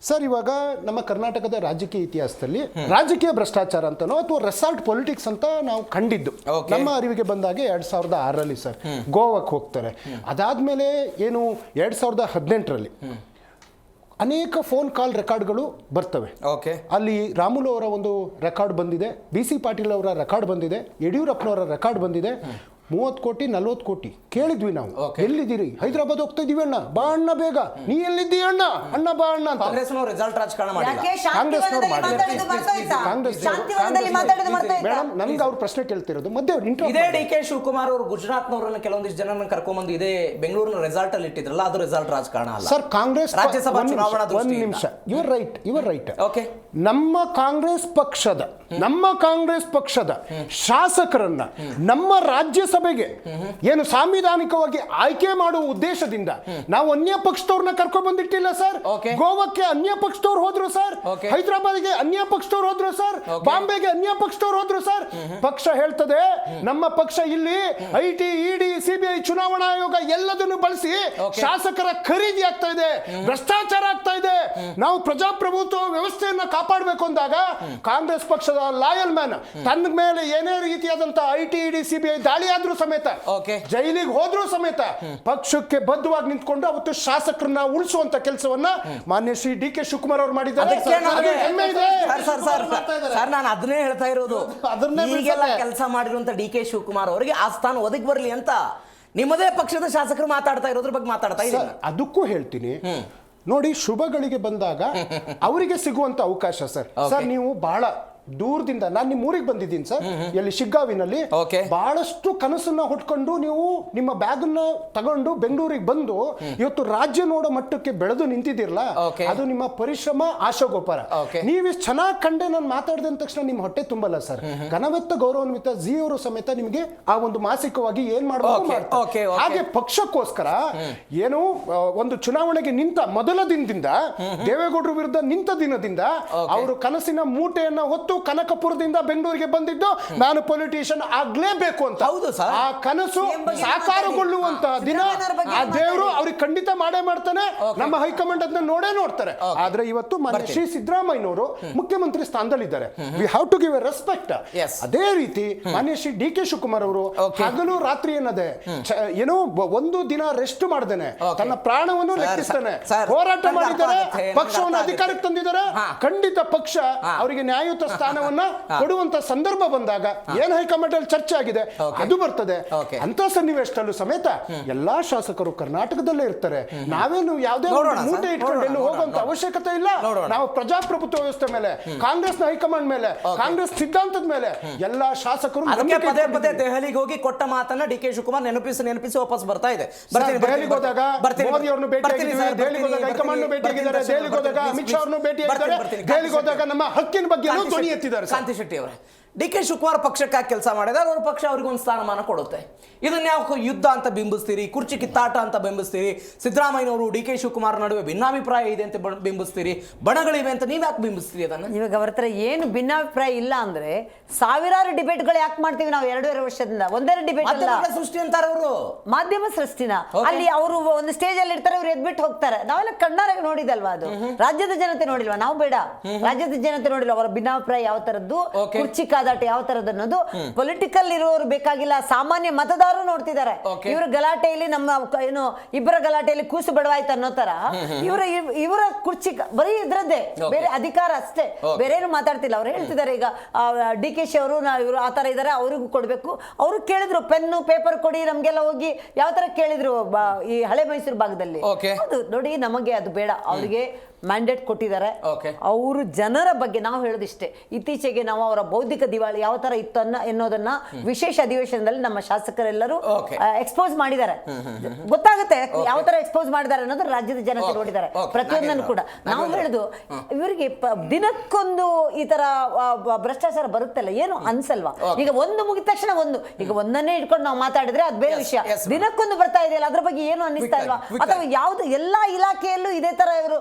ಸರ್ ಇವಾಗ ನಮ್ಮ ಕರ್ನಾಟಕದ ರಾಜಕೀಯ ಇತಿಹಾಸದಲ್ಲಿ ರಾಜಕೀಯ ಭ್ರಷ್ಟಾಚಾರ ಅಂತನೋ ಅಥವಾ ರೆಸಾರ್ಟ್ ಪೊಲಿಟಿಕ್ಸ್ ಅಂತ ನಾವು ಕಂಡಿದ್ದು ನಮ್ಮ ಅರಿವಿಗೆ ಬಂದಾಗೆ 2006ರಲ್ಲಿ ಸರ್ ಗೋವಾಕ್ಕೆ ಹೋಗ್ತಾರೆ. ಅದಾದ್ಮೇಲೆ ಏನು 2018ರಲ್ಲಿ ಅನೇಕ ಫೋನ್ ಕಾಲ್ ರೆಕಾರ್ಡ್ಗಳು ಬರ್ತವೆ. ಅಲ್ಲಿ ರಾಮುಲು ಅವರ ಒಂದು ರೆಕಾರ್ಡ್ ಬಂದಿದೆ, BC ಪಾಟೀಲ್ ಅವರ ರೆಕಾರ್ಡ್ ಬಂದಿದೆ, ಯಡಿಯೂರಪ್ಪನವರ ರೆಕಾರ್ಡ್ ಬಂದಿದೆ. 30 ಕೋಟಿ 40 ಕೋಟಿ ಕೇಳಿದ್ವಿ ನಾವು. ಎಲ್ಲಿದ್ದೀರಿ? ಹೈದರಾಬಾದ್ ಹೋಗ್ತಾ ಇದೀವಿ ಅಣ್ಣ, ಬಾ ಅಣ್ಣ ಬೇಗ. ನೀ ಎಲ್ಲಿದ್ದೀಯ ಅಣ್ಣ? ಅಣ್ಣ ಬಾ ಅಣ್ಣ ಅಂತ. ರಿಸಲ್ಟ್ ರಾಜಕಾರಣ ಮೇಡಮ್ ನನ್ಗೆ ಅವ್ರು ಪ್ರಶ್ನೆ ಕೇಳ್ತಿರೋದು ಮಧ್ಯೆ ಇದೇ ಡಿ ಕೆ ಶಿವಕುಮಾರ್ ಅವರು ಗುಜರಾತ್ನವರನ್ನ ಕೆಲವೊಂದಿಷ್ಟು ಜನರನ್ನ ಕರ್ಕೊಂಡ್ಬಂದು ಇದೇ ಬೆಂಗಳೂರಿನ ರೆಸಾರ್ಟ್ ಅಲ್ಲಿ ಇಟ್ಟಿದ್ರಲ್ಲ, ಅದು ರಿಸಲ್ಟ್ ರಾಜಕಾರಣ ಅಲ್ಲ ಸರ್. ಕಾಂಗ್ರೆಸ್ ರಾಜ್ಯಸಭಾ ಚುನಾವಣಾ ಒಂದು ನಿಮಿಷ, ಯುವರ್ ರೈಟ್. ನಮ್ಮ ಕಾಂಗ್ರೆಸ್ ಪಕ್ಷದ ಶಾಸಕರನ್ನ ನಮ್ಮ ರಾಜ್ಯಸಭೆಗೆ ಏನು ಸಾಂವಿಧಾನಿಕವಾಗಿ ಆಯ್ಕೆ ಮಾಡುವ ಉದ್ದೇಶದಿಂದ ನಾವು ಅನ್ಯ ಪಕ್ಷದವ್ರನ್ನ ಕರ್ಕೊಂಡು ಬಂದಿಟ್ಟಿಲ್ಲ ಸರ್. ಗೋವಾಕ್ಕೆ ಅನ್ಯ ಪಕ್ಷದವ್ರು ಹೋದ್ರು ಸರ್, ಹೈದರಾಬಾದ್ಗೆ ಅನ್ಯ ಪಕ್ಷದವ್ರು ಹೋದ್ರು ಸರ್, ಬಾಂಬೆಗೆ ಅನ್ಯ ಪಕ್ಷದವ್ರು ಹೋದ್ರು ಸರ್. ಪಕ್ಷ ಹೇಳ್ತದೆ ನಮ್ಮ ಪಕ್ಷ ಇಲ್ಲಿ IT, ED, CBI, ಚುನಾವಣಾ ಆಯೋಗ ಎಲ್ಲದನ್ನು ಬಳಸಿ ಶಾಸಕರ ಖರೀದಿ ಆಗ್ತಾ ಇದೆ, ಭ್ರಷ್ಟಾಚಾರ ಆಗ್ತಾ ಇದೆ. ನಾವು ಪ್ರಜಾಪ್ರಭುತ್ವ ವ್ಯವಸ್ಥೆಯನ್ನ ಕಾಪಾಡಬೇಕು ಅಂದಾಗ ಕಾಂಗ್ರೆಸ್ ಪಕ್ಷದ ಲಾಯಲ್ ಮ್ಯಾನ್ ತನ್ನ ಮೇಲೆ ಏನೇ ರೀತಿಯಾದಂತಹ IT, ED, CBI ದಾಳಿ ಆದ್ರೂ ಸಮೇತ, ಜೈಲಿಗೆ ಹೋದ್ರೂ ಸಮೇತ ಪಕ್ಷಕ್ಕೆ ಬದ್ಧವಾಗಿ ನಿಂತ್ಕೊಂಡು ಅವತ್ತು ಶಾಸಕರನ್ನ ಉಳಿಸುವಂತ ಕೆಲಸವನ್ನ ಮಾನ್ಯ ಶ್ರೀ DK ಶಿವಕುಮಾರ್ ಅವರು ಮಾಡಿದ್ದಾರೆ. ನಾನು ಅದನ್ನೇ ಹೇಳ್ತಾ ಇರೋದು, ಕೆಲಸ ಮಾಡಿರುವಂತ DK ಶಿವಕುಮಾರ್ ಅವರಿಗೆ ಆ ಸ್ಥಾನ ಒದಗಿ ಬರಲಿ ಅಂತ ನಿಮ್ಮದೇ ಪಕ್ಷದ ಶಾಸಕರು ಮಾತಾಡ್ತಾ ಇರೋದ್ರ ಬಗ್ಗೆ ಮಾತಾಡ್ತಾ ಇದ್ದಾರೆ. ಅದಕ್ಕೂ ಹೇಳ್ತೀನಿ ನೋಡಿ, ಶುಭಗಳಿಗೆ ಬಂದಾಗ ಅವರಿಗೆ ಸಿಗುವಂತ ಅವಕಾಶ ಸರ್. ಸರ್ ನೀವು ಬಹಳ ದೂರದಿಂದ ನಾನು ನಿಮ್ಮ ಊರಿಗೆ ಬಂದಿದ್ದೀನಿ ಸರ್, ಎಲ್ಲಿ ಶಿಗ್ಗಾವಿನಲ್ಲಿ. ಬಹಳಷ್ಟು ಕನಸನ್ನ ಹೊಟ್ಕೊಂಡು ನೀವು ನಿಮ್ಮ ಬ್ಯಾಗ್ ಅನ್ನ ತಗೊಂಡು ಬೆಂಗಳೂರಿಗೆ ಬಂದು ಇವತ್ತು ರಾಜ್ಯ ನೋಡೋ ಮಟ್ಟಕ್ಕೆ ಬೆಳೆದು ನಿಂತಿದ್ದೀರಲ್ಲ, ಅದು ನಿಮ್ಮ ಪರಿಶ್ರಮ, ಆಶಾಗೋಪಾರ. ನೀವಿಷ್ಟು ಚೆನ್ನಾಗಿ ಕಂಡೆ ನಾನು ಮಾತಾಡಿದ ತಕ್ಷಣ ನಿಮ್ಮ ಹೊಟ್ಟೆ ತುಂಬಲ್ಲ ಸರ್. ಘನವೆತ್ತ ಗೌರವಾನ್ವಿತ ಜಿ ಅವರು ಸಮೇತ ನಿಮಗೆ ಆ ಒಂದು ಮಾಸಿಕವಾಗಿ ಏನ್ ಮಾಡಬೇಕು ಹಾಗೆ ಪಕ್ಷಕ್ಕೋಸ್ಕರ ಏನು ಒಂದು ಚುನಾವಣೆಗೆ ನಿಂತ ಮೊದಲ ದಿನದಿಂದ ದೇವೇಗೌಡರ ವಿರುದ್ಧ ನಿಂತ ದಿನದಿಂದ ಅವರು ಕನಸಿನ ಮೂಟೆಯನ್ನ ಹೊತ್ತು ಅವತ್ತು ಕನಕಪುರದಿಂದ ಬೆಂಗಳೂರಿಗೆ ಬಂದಿದ್ದು ನಾನು ಪೊಲಿಟಿಷಿಯನ್ ಆಗ್ಲೇಬೇಕು ಅಂತ. ಹೌದು ಸರ್. ಆ ಕನಸು ಸಾಕಾರಗೊಳ್ಳುವಂತ ದಿನ ಆ ದೇವರು ಅವ್ರಿಗೆ ಖಂಡಿತ ಮಾಡೇ ಮಾಡ್ತಾನೆ. ನಮ್ಮ ಹೈಕಮಾಂಡ್ ಅದನ್ನ ನೋಡ್ತಾರೆ. ಆದ್ರೆ ಇವತ್ತು ಮಾನ್ಯ ಶ್ರೀ ಸಿದ್ದರಾಮಯ್ಯನವರು ಮುಖ್ಯಮಂತ್ರಿ ಸ್ಥಾನದಲ್ಲಿದ್ದಾರೆ. We have to give a respect. ಅದೇ ರೀತಿ ಮಾನ್ಯ ಶ್ರೀ ಡಿ ಕೆ ಶಿವಕುಮಾರ್ ಅವರು ಹಗಲು ರಾತ್ರಿ ಏನದೆ ಏನೋ ಒಂದು ದಿನ ರೆಸ್ಟ್ ಮಾಡ್ದೇನೆ ತನ್ನ ಪ್ರಾಣವನ್ನು ಲೆಕ್ಕಿಸ್ತಾನೆ ಹೋರಾಟ ಮಾಡಿದ್ದಾರೆ, ಪಕ್ಷವನ್ನು ಅಧಿಕಾರಕ್ಕೆ ತಂದಿದ್ದಾರೆ. ಖಂಡಿತ ಪಕ್ಷ ಅವರಿಗೆ ನ್ಯಾಯಯುತ ಸ್ಥಾನವನ್ನ ಕೊಡುವಂತ ಸಂದರ್ಭ ಬಂದಾಗ ಏನ್ ಹೈಕಮಾಂಡ್ ಅಲ್ಲಿ ಚರ್ಚೆ ಆಗಿದೆ ಅದು ಬರ್ತದೆ. ಅಂತ ಸನ್ನಿವೇಶದಲ್ಲೂ ಸಮೇತ ಎಲ್ಲಾ ಶಾಸಕರು ಕರ್ನಾಟಕದಲ್ಲೇ ಇರ್ತಾರೆ. ನಾವೇನು ಯಾವುದೇ ಮೂಟೆ ಇಟ್ಕೊಂಡು ಎಲ್ಲೂ ಹೋಗುವಂತ ಅವಶ್ಯಕತೆ ಇಲ್ಲ. ನಾವು ಪ್ರಜಾಪ್ರಭುತ್ವ ವ್ಯವಸ್ಥೆ ಮೇಲೆ, ಕಾಂಗ್ರೆಸ್ನ ಹೈಕಮಾಂಡ್ ಮೇಲೆ, ಕಾಂಗ್ರೆಸ್ ಸಿದ್ಧಾಂತದ ಮೇಲೆ ಎಲ್ಲಾ ಶಾಸಕರು ಪದೇ ದೆಹಲಿಗೆ ಹೋಗಿ ಕೊಟ್ಟ ಮಾತನ್ನ ಡಿ ಕೆ ಶಿವಕುಮಾರ್ ನೆನಪಿಸಿ ವಾಪಸ್ ಬರ್ತಾ ಇದೆ. ದೆಹಲಿಗೆ ಹೋದಾಗ ಮೋದಿ ಅವ್ರನ್ನು ಭೇಟಿಯಾಗಿದ್ದೀವಿ, ದೆಹಲಿಗೆ ಹೋದಾಗ ಹೈಕಮಾಂಡ್ ಭೇಟಿಯಾಗಿದ್ದಾರೆ, ದೆಹಲಿಗೆ ಹೋದಾಗ ಅಮಿತ್ ಶಾ ಅವ್ರನ್ನು ಭೇಟಿಯಾಗಿದ್ದಾರೆ, ದೆಹಲಿಗೆ ಹೋದಾಗ ನಮ್ಮ ಹಕ್ಕಿನ ಬಗ್ಗೆ ಧ್ವನಿ ಎತ್ತಿದ್ದಾರೆ. ಕಾಂತಿ ಶೆಟ್ಟಿ ಅವರೇ, ಡಿ ಕೆ ಶಿವಕುಮಾರ್ ಪಕ್ಷಕ್ಕಾಗಿ ಕೆಲಸ ಮಾಡಿದ್ದಾರೆ, ಅವ್ರ ಪಕ್ಷ ಅವ್ರಿಗೊಂದು ಸ್ಥಾನಮಾನ ಕೊಡುತ್ತೆ. ಇದನ್ನ ಯಾವ ಯುದ್ಧ ಅಂತ ಬಿಂಬಿಸ್ತೀರಿ, ಕುರ್ಚಿ ಕಿತ್ತಾಟ ಅಂತ ಬಿಂಬಿಸ್ತೀರಿ, ಸಿದ್ದರಾಮಯ್ಯನವರು ಡಿ ಕೆ ಶಿವಕುಮಾರ್ ನಡುವೆ ಭಿನ್ನಾಭಿಪ್ರಾಯ ಇದೆ ಅಂತ ಬಿಂಬಿಸ್ತೀರಿ, ಬಣಗಳಿವೆ ಅಂತ ನೀವ್ ಯಾಕೆ ಬಿಂಬಿಸ್ತೀರಿ ಅದನ್ನ? ಇವಾಗ ಅವ್ರ ಹತ್ರ ಏನು ಭಿನ್ನಾಭಿಪ್ರಾಯ ಇಲ್ಲ ಅಂದ್ರೆ ಸಾವಿರಾರು ಡಿಬೇಟ್ಗಳು ಯಾಕೆ ಮಾಡ್ತೀವಿ ನಾವು 2.5 ವರ್ಷದಿಂದ? ಒಂದೇ ಡಿಬೇಟ್ ಅಲ್ಲ, ಸೃಷ್ಟಿ ಅಂತಾರೆ ಅವರು, ಮಾಧ್ಯಮ ಸೃಷ್ಟಿನ. ಅಲ್ಲಿ ಅವರು ಒಂದು ಸ್ಟೇಜ್ ಅಲ್ಲಿ ಇರ್ತಾರೆ, ಅವ್ರು ಎದ್ಬಿಟ್ಟು ಹೋಗ್ತಾರೆ. ನಾವೆಲ್ಲ ಕಣ್ಣಾರೆ ನೋಡಿದಲ್ವಾ ಅದು? ರಾಜ್ಯದ ಜನತೆ ನೋಡಿಲ್ವಾ? ನಾವು ಬೇಡ, ರಾಜ್ಯದ ಜನತೆ ನೋಡಿಲ್ವಾ ಅವರ ಭಿನ್ನಾಭಿಪ್ರಾಯ ಯಾವ ತರದ್ದು, ಕುರ್ಚಿ ಕಾದಾಟ ಯಾವ ತರದ್ದು ಅನ್ನೋದು? ಪೊಲಿಟಿಕಲ್ ಇರುವವರು ಬೇಕಾಗಿಲ್ಲ, ಸಾಮಾನ್ಯ ಮತದಾರರು ನೋಡ್ತಿದ್ದಾರೆ. ಇವ್ರ ಗಲಾಟೆಯಲ್ಲಿ ನಮ್ಮ ಏನು ಇಬ್ಬರ ಗಲಾಟೆಯಲ್ಲಿ ಕೂಸು ಬಡವಾಯ್ತು ಅನ್ನೋ ತರ ಇವರ ಕುರ್ಚಿ ಬರೀ ಇದ್ರದ್ದೇ, ಬೇರೆ ಅಧಿಕಾರ ಅಷ್ಟೇ, ಬೇರೆ ಏನು ಮಾತಾಡ್ತಿಲ್ಲ. ಅವ್ರು ಹೇಳ್ತಿದ್ದಾರೆ ಈಗ ಡಿ ಕೆ ಶಿ ಅವರು ಇವರು ಆ ತರ ಇದಾರೆ, ಅವ್ರಿಗೂ ಕೊಡ್ಬೇಕು. ಅವರು ಕೇಳಿದ್ರು ಪೆನ್ನು ಪೇಪರ್ ಕೊಡಿ ನಮ್ಗೆಲ್ಲ ಹೋಗಿ ಯಾವ ತರ ಕೇಳಿದ್ರು ಈ ಹಳೆ ಮೈಸೂರು ಭಾಗದಲ್ಲಿ. ಅದು ನೋಡಿ, ನಮಗೆ ಅದು ಬೇಡ. ಅವ್ರಿಗೆ ಮ್ಯಾಂಡೇಟ್ ಕೊಟ್ಟಿದ್ದಾರೆ. ಅವರು ಜನರ ಬಗ್ಗೆ ನಾವು ಹೇಳೋದಿಷ್ಟೇ. ಇತ್ತೀಚೆಗೆ ನಾವು ಅವರ ಬೌದ್ಧಿಕ ದಿವಾಳಿ ಯಾವ ತರ ಇತ್ತು ಎನ್ನೋದನ್ನ ವಿಶೇಷ ಅಧಿವೇಶನದಲ್ಲಿ ನಮ್ಮ ಶಾಸಕರೆಲ್ಲರೂ ಎಕ್ಸ್ಪೋಸ್ ಮಾಡಿದ್ದಾರೆ. ಗೊತ್ತಾಗುತ್ತೆ ಯಾವ ತರ ಎಕ್ಸ್ಪೋಸ್ ಮಾಡಿದ್ದಾರೆ ಅನ್ನೋದು ರಾಜ್ಯದ ಜನತೆ ನೋಡಿದ್ದಾರೆ, ಪ್ರತಿಯೊಂದನ್ನು ಕೂಡ. ನಾವು ಹೇಳುದು ಇವರಿಗೆ ದಿನಕ್ಕೊಂದು ಈ ತರ ಭ್ರಷ್ಟಾಚಾರ ಬರುತ್ತಲ್ಲ, ಏನು ಅನ್ಸಲ್ವಾ? ಈಗ ಒಂದು ಮುಗಿದ ತಕ್ಷಣ ಈಗ ಒಂದನ್ನೇ ಇಟ್ಕೊಂಡು ನಾವು ಮಾತಾಡಿದ್ರೆ ಅದು ಬೇರೆ ವಿಷಯ. ದಿನಕ್ಕೊಂದು ಬರ್ತಾ ಇದೆಯಲ್ಲ, ಅದ್ರ ಬಗ್ಗೆ ಏನು ಅನ್ನಿಸ್ತಾ ಇಲ್ವಾ? ಅಥವಾ ಯಾವ್ದು ಎಲ್ಲಾ ಇಲಾಖೆಯಲ್ಲೂ ಇದೇ ತರ ಇವರು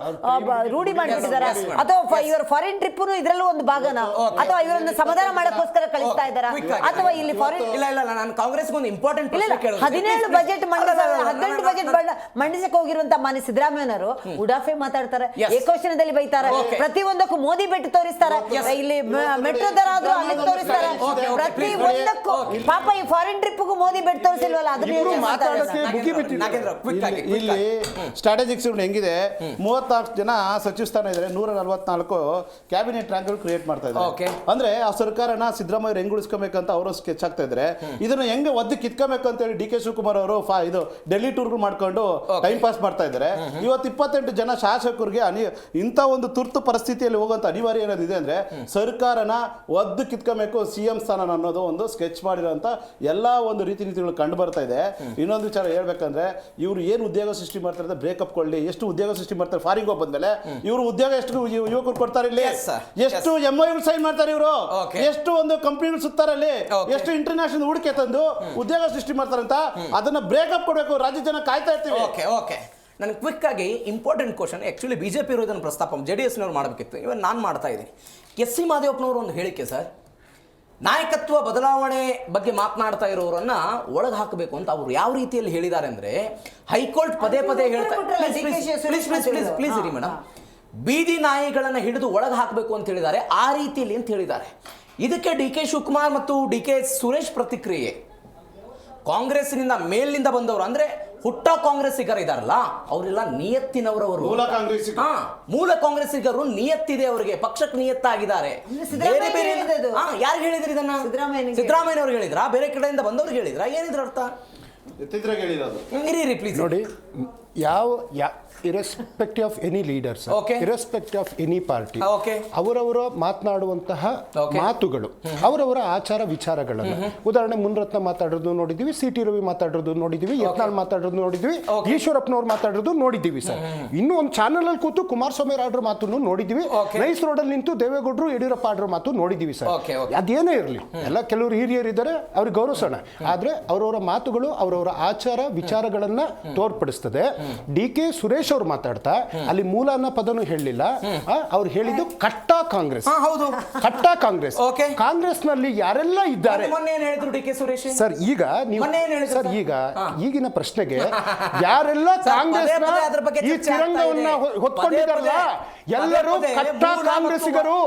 ರೂಢಿ ಮಾಡಿಬಿಟ್ಟಿದಾರ? ಅಥವಾ ಇವರ ಫಾರಿನ್ ಟ್ರಿಪ್ ಇದ್ರಲ್ಲೂ ಒಂದು ಭಾಗನ? ಅಥವಾ ಇವರನ್ನು ಸಮಾಧಾನ ಮಾಡಕ್ಕೋಸ್ಕರ ಕಳಿಸ್ತಾ ಇದ್ದಾರಾ? ಅಥವಾ ಇಲ್ಲಿ ಫಾರಿನ್ ನಾನು ಕಾಂಗ್ರೆಸ್ ಒಂದು ಇಂಪಾರ್ಟೆಂಟ್ 17 ಬಜೆಟ್ 18 ಬಜೆಟ್ ಮಂಡಿಸಕ್ಕೆ ಹೋಗಿರುವಂತ ಮಾನ್ಯ ಸಿದ್ದರಾಮಯ್ಯನವರು ಉಡಾಫೆ ಮಾತಾಡ್ತಾರೆ, ಏಕವಚನದಲ್ಲಿ ಬೈತಾರೆ, ಪ್ರತಿಯೊಂದಕ್ಕೂ ಮೋದಿ ಬೆಟ್ಟು ತೋರಿಸ್ತಾರೆ, ಇಲ್ಲಿ ಮೆಟ್ರೋ ದರ ಆದ್ರೂ ಅಲ್ಲಿ ತೋರಿಸ್ತಾರೆ, ಪ್ರತಿ ಒಂದಕ್ಕೂ. ಪಾಪ ಈ ಫಾರಿನ್ ಟ್ರಿಪ್ಗೂ ಮೋದಿ ಬೆಟ್ಟು ತೋರಿಸಿಲ್ವಲ್ಲ, ಅದನ್ನ ಇಲ್ಲಿ ಸ್ಟ್ರಾಟಜಿಕ್ಸ್ ಹೆಂಗಿದೆ? 34 ಜನ ಸಚಿವ ಸ್ಥಾನ ಇದ್ದಾರೆ, 144 ಕ್ಯಾಬಿನೆಟ್ ರ್ಯಾಂಕ್ ಕ್ರಿಯೇಟ್ ಮಾಡ್ತಾ ಇದ್ದಾರೆ. ಅಂದ್ರೆ ಆ ಸರ್ಕಾರನ ಸಿದ್ದರಾಮಯ್ಯ ಹೆಂಗ್ ಉಳಿಸ್ಕೊಬೇಕಂತ ಅವರು ಸ್ಕೆಚ್ ಆಗ್ತಾ ಇದ್ದಾರೆ. ಇದನ್ನ ಹೆಂಗೆ ಒದ್ದು ಕಿತ್ಕೋಬೇಕು ಅಂತ ಹೇಳಿ ಡಿ ಕೆ ಶಿವಕುಮಾರ್ ಅವರು ಇದು ಡೆಲ್ಲಿ ಟೂರ್ ಮಾಡ್ಕೊಂಡು ಟೈಮ್ ಪಾಸ್ ಮಾಡ್ತಾ ಇದ್ದಾರೆ. ಇವತ್ತು 28 ಜನ ಶಾಸಕರಿಗೆ ಇಂಥ ಒಂದು ತುರ್ತು ಪರಿಸ್ಥಿತಿಯಲ್ಲಿ ಹೋಗುವಂತ ಅನಿವಾರ್ಯ ಏನಾದಿದೆ ಅಂದ್ರೆ ಸರ್ಕಾರನ ಒದ್ದು ಕಿತ್ಕೋಬೇಕು, ಸಿಎಂ ಸ್ಥಾನ ಅನ್ನೋದು ಒಂದು ಸ್ಕೆಚ್ ಮಾಡಿರೋಂಥ ಎಲ್ಲಾ ಒಂದು ರೀತಿ ನೀತಿಗಳು ಕಂಡು ಬರ್ತಾ ಇದೆ. ಇನ್ನೊಂದು ವಿಚಾರ ಹೇಳ್ಬೇಕಂದ್ರೆ ಇವರು ಏನು ಉದ್ಯೋಗ ಸೃಷ್ಟಿ ಮಾಡ್ತಾರೆ, ಬ್ರೇಕಪ್ ಕೊಳ್ಳಿ ಎಷ್ಟು ಉದ್ಯೋಗ ಸೃಷ್ಟಿ ಮಾಡ್ತಾರೆ ಫಾರಿನ್ ಹೋಗಿ ಬಂದ್ಮೇಲೆ. ಇವರು ಉದ್ಯೋಗ ಎಷ್ಟು ಯುವಕರು ಕೊಡ್ತಾರೆ ಇಲ್ಲಿ, ಎಷ್ಟು MOU ಸೈನ್ ಮಾಡ್ತಾರೆ ಇವರು, ಎಷ್ಟು ಒಂದು ಕಂಪನಿಗಳು ಸುತ್ತಾರಲ್ಲಿ, ಎಷ್ಟು ಇಂಟರ್ನ್ಯಾಷನಲ್ ಹೂಡಿಕೆ ತಂದು ಉದ್ಯೋಗ ಸೃಷ್ಟಿ ಮಾಡ್ತಾರಂತ ಅದನ್ನ ಬ್ರೇಕಪ್ ಕೊಡಬೇಕು. ರಾಜ್ಯ ಜನ ಕಾಯ್ತಾ ಇರ್ತೀವಿ. ನನಗೆ ಕ್ವಿಕ್ ಆಗಿ ಇಂಪಾರ್ಟೆಂಟ್ ಕ್ವಶನ್, ಆಕ್ಚುಲಿ ಬಿಜೆಪಿ ಇರೋದನ್ನ ಪ್ರಸ್ತಾಪ JDS-ನವ್ರು ಮಾಡಬೇಕಿತ್ತು, ಇವನ್ ನಾನು ಮಾಡ್ತಾ ಇದ್ದೀನಿ. ಎಸ್ ಸಿ ಮಾದೇವಪ್ಪನವರು ಒಂದು ಹೇಳಿಕೆ ಸರ್, ನಾಯಕತ್ವ ಬದಲಾವಣೆ ಬಗ್ಗೆ ಮಾತನಾಡ್ತಾ ಇರೋರನ್ನ ಒಳಗೆ ಹಾಕಬೇಕು ಅಂತ ಅವರು ಯಾವ ರೀತಿಯಲ್ಲಿ ಹೇಳಿದ್ದಾರೆ ಅಂದ್ರೆ, ಹೈಕೋರ್ಟ್ ಪದೇ ಹೇಳ್ತಾರೆ, ಪ್ಲೀಸ್ ಇರಿ ಮೇಡಮ್, ಬೀದಿ ನಾಯಿಗಳನ್ನ ಹಿಡಿದು ಒಳಗೆ ಹಾಕಬೇಕು ಅಂತ ಹೇಳಿದ್ದಾರೆ, ಆ ರೀತಿಯಲ್ಲಿ ಅಂತ ಹೇಳಿದ್ದಾರೆ. ಇದಕ್ಕೆ ಡಿ ಕೆ ಶಿವಕುಮಾರ್ ಮತ್ತು DK ಸುರೇಶ್ ಪ್ರತಿಕ್ರಿಯೆ, ಕಾಂಗ್ರೆಸ್ನಿಂದ ಮೇಲಿನಿಂದ ಬಂದವರು ಅಂದ್ರೆ ಹುಟ್ಟ ಕಾಂಗ್ರೆಸ್ಸಿಗರು ಇದಾರಲ್ಲ ಅವರೆಲ್ಲ ನಿಯತ್ತಿನವರವರು, ಮೂಲ ಕಾಂಗ್ರೆಸ್ಸಿಗರು ನಿಯತ್ತಿದೆ ಅವರಿಗೆ, ಪಕ್ಷಕ್ಕೆ ನಿಯತ್ತಾಗಿದ್ದಾರೆ. ಯಾರು ಹೇಳಿದ್ರಿ ಇದನ್ನ? ಸಿದ್ದರಾಮಯ್ಯನವ್ರು ಹೇಳಿದ್ರಾ? ಬೇರೆ ಕಡೆಯಿಂದ ಬಂದವ್ರಿಗೆ ಹೇಳಿದ್ರಾ? ಏನಿದ್ರ ಅರ್ಥ? ಪ್ಲೀಸ್ ನೋಡಿ, irrespective of any leaders, irrespective of any party, ಅವರವರ ಮಾತನಾಡುವಂತಹ ಮಾತುಗಳು, ಅವರವರ ಆಚಾರ ವಿಚಾರಗಳನ್ನು, ಉದಾಹರಣೆ ಮುನ್ರತ್ನ ಮಾತಾಡೋದು ನೋಡಿದೀವಿ, CT ರವಿ ಮಾತಾಡೋದು ನೋಡಿದೀವಿ, ಯತ್ನಾಳ್ ಮಾತಾಡೋದು ನೋಡಿದೀವಿ, ಈಶ್ವರಪ್ಪನವ್ರು ಮಾತಾಡೋದು ನೋಡಿದೀವಿ ಸರ್. ಇನ್ನು ಒಂದು ಚಾನಲ್ ಅಲ್ಲಿ ಕೂತು ಕುಮಾರಸ್ವಾಮಿ ಆಡ್ರ ಮಾತನ್ನು ನೋಡಿದೀವಿ, ನೈಸ್ ರೋಡ್ ಅಲ್ಲಿ ನಿಂತು ದೇವೇಗೌಡರು ಯಡಿಯೂರಪ್ಪ ಆಡ್ರ ಮಾತು ನೋಡಿದೀವಿ ಸರ್. ಅದೇನೇ ಇರಲಿ, ಎಲ್ಲ ಕೆಲವರು ಹಿರಿಯರಿದ್ದಾರೆ, ಅವ್ರಿಗೆ ಗೌರವಿಸೋಣ. ಆದ್ರೆ ಅವರವರ ಮಾತುಗಳು ಅವರವರ ಆಚಾರ ವಿಚಾರಗಳನ್ನ ತೋರ್ಪಡಿಸ್ತದೆ. ಡಿ ಕೆ ಸುರೇಶ್ ಅವ್ರು ಮಾತಾಡ್ತಾ ಅಲ್ಲಿ ಮೂಲ ಅನ್ನೋ ಪದನು ಹೇಳಲಿಲ್ಲ. ಅವ್ರು ಹೇಳಿದ್ದು ಕಟ್ಟ ಕಾಂಗ್ರೆಸ್. ಹೌದು, ಕಟ್ಟ ಕಾಂಗ್ರೆಸ್. ಕಾಂಗ್ರೆಸ್ ನಲ್ಲಿ ಯಾರೆಲ್ಲ ಇದ್ದಾರೆ ಸರ್, ಈಗ ನೀವು ಸರ್ ಈಗಿನ ಪ್ರಶ್ನೆಗೆ ಯಾರೆಲ್ಲ ಕಾಂಗ್ರೆಸ್ ಈ ತಿರಂಗವನ್ನ ಹೊತ್ಕೊಂಡಿದಾರಲ್ಲ ಎಲ್ಲರೂ ಕಟ್ಟ ಕಾಂಗ್ರೆಸ್ಸಿಗರು.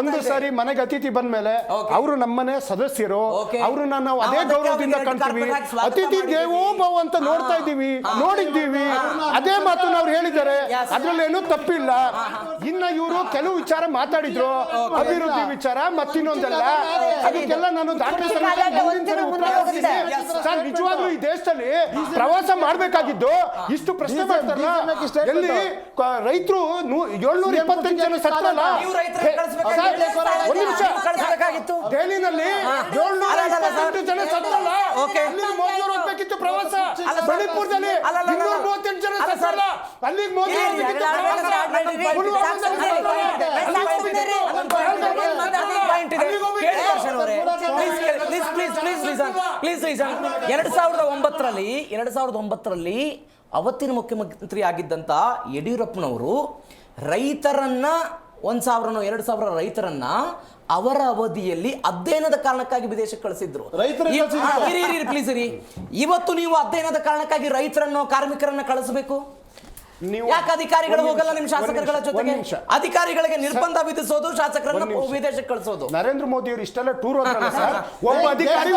ಒಂದು ಸಾರಿ ಮನೆಗೆ ಅತಿಥಿ ಬಂದ್ಮೇಲೆ ಅವರು ನಮ್ಮನೆ ಸದಸ್ಯರು, ಅವ್ರನ್ನ ನಾವು ಅದೇ ಗೌರವದಿಂದ ಕಾಣ್ತೀವಿ. ಅತಿಥಿ ದೇವೋ ಭವ ಅಂತ ನೋಡ್ತಾ ಇದ್ದೀವಿ, ನೋಡಿದ್ದೀವಿ. ಅದೇ ಮಾತನ್ನ ಅವ್ರು ಹೇಳಿದ್ದಾರೆ, ಅದ್ರಲ್ಲೇನು ತಪ್ಪಿಲ್ಲ. ಇನ್ನ ಇವರು ಕೆಲವು ವಿಚಾರ ಮಾತಾಡಿದ್ರು, ಅಭಿವೃದ್ಧಿ ವಿಚಾರ ಮತ್ತಿನ್ನೊಂದೆಲ್ಲ, ಅದಕ್ಕೆಲ್ಲ ನಾನು ದಾಖಲೆ ಸರ್. ನಿಜವಾಗ್ಲೂ ಈ ದೇಶದಲ್ಲಿ ಪ್ರವಾಸ ಮಾಡ್ಬೇಕಾಗಿದ್ದು ಇಷ್ಟು ಪ್ರಶ್ನೆ ಮಾಡ್ತಾರಲ್ಲ, ಎಲ್ಲಿ ರೈತರು 728 ಜನ ಸತ್ತಲ್ಲ. ಒಂದು ನಿಮಿಷ, ದೆಹಲಿನಲ್ಲಿ 728 ಜನ ಸತ್ತಲ್ಲ, ಮೋದಿ ಅವರು ಹೋಗ್ಬೇಕಿತ್ತು ಪ್ರವಾಸ. ಮಣಿಪುರದಲ್ಲಿ 238 ಜನ ಸತ್ತಲ್ಲ, ಅಲ್ಲಿಗೆ ಮೋದಿ ಪ್ಲೀಸ್ 2009ರಲ್ಲಿ ಅವತ್ತಿನ ಮುಖ್ಯಮಂತ್ರಿ ಆಗಿದ್ದಂತ ಯಡಿಯೂರಪ್ಪನವರು ರೈತರನ್ನ 1,000 2,000 ರೈತರನ್ನ ಅವರ ಅವಧಿಯಲ್ಲಿ ಅಧ್ಯಯನದ ಕಾರಣಕ್ಕಾಗಿ ವಿದೇಶಕ್ಕೆ ಕಳಿಸಿದ್ರು. ಪ್ಲೀಸ್ ಇರಿ, ಇವತ್ತು ನೀವು ಅಧ್ಯಯನದ ಕಾರಣಕ್ಕಾಗಿ ರೈತರನ್ನು ಕಾರ್ಮಿಕರನ್ನ ಕಳಿಸಬೇಕು? ಯಾಕೆ ಅಧಿಕಾರಿಗಳು ಹೋಗಲ್ಲ ನಿಮ್ಮ ಶಾಸಕರುಗಳ ಜೊತೆಗೆ? ಅಧಿಕಾರಿಗಳಿಗೆ ನಿರ್ಬಂಧ ವಿಧಿಸೋದು, ಶಾಸಕರನ್ನ ವಿದೇಶಕ್ಕೆ ಕಳಿಸೋದು. ನರೇಂದ್ರ ಮೋದಿ ಅವರು ಇಷ್ಟೆಲ್ಲ ಟೂರ್ ಹೋದ್ರಲ್ಲ ಸರ್, ಒಬ್ಬ ಅಧಿಕಾರಿ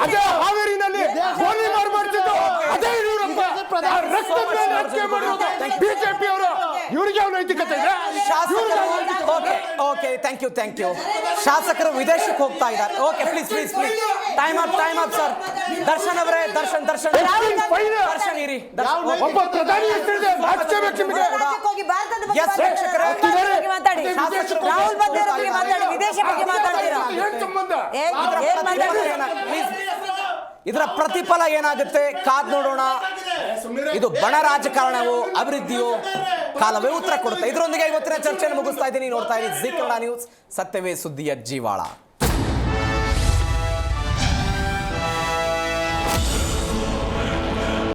ಅದೇ ಹಾವೇರಿನಲ್ಲಿ ಗೋಲಿ ಮಾಡ್ತಿದ್ದು ಅದೇ ಬಿಜೆಪಿ ಅವರು. ಇವರಿಗೆ ಯಾವ ನೈತಿಕತೆ ಇದೆ? Okay, thank you. ಶಾಸಕರು ವಿದೇಶಕ್ಕೆ ಹೋಗ್ತಾ ಇದ್ದಾರೆ. Okay, please time up sir. Darshan ಅವರೇ, ದರ್ಶನ್ ಇರಿ. ಒಬ್ಬ ಪ್ರಧಾನಿ ಇದರ ಪ್ರತಿಫಲ ಏನಾಗುತ್ತೆ ಕಾದ್ ನೋಡೋಣ. ಇದು ಬಣ ರಾಜಕಾರಣವೋ ಅಭಿವೃದ್ಧಿಯೋ ಕಾಲವೇ ಉತ್ತರ ಕೊಡುತ್ತೆ. ಇದರೊಂದಿಗೆ ಇವತ್ತಿನ ಚರ್ಚೆಯನ್ನು ಮುಗಿಸ್ತಾ ಇದ್ದೀನಿ. ನೋಡ್ತಾ ಇರಿ ಜೀ ಕನ್ನಡ ನ್ಯೂಸ್, ಸತ್ಯವೇ ಸುದ್ದಿಯ ಜೀವಾಳ.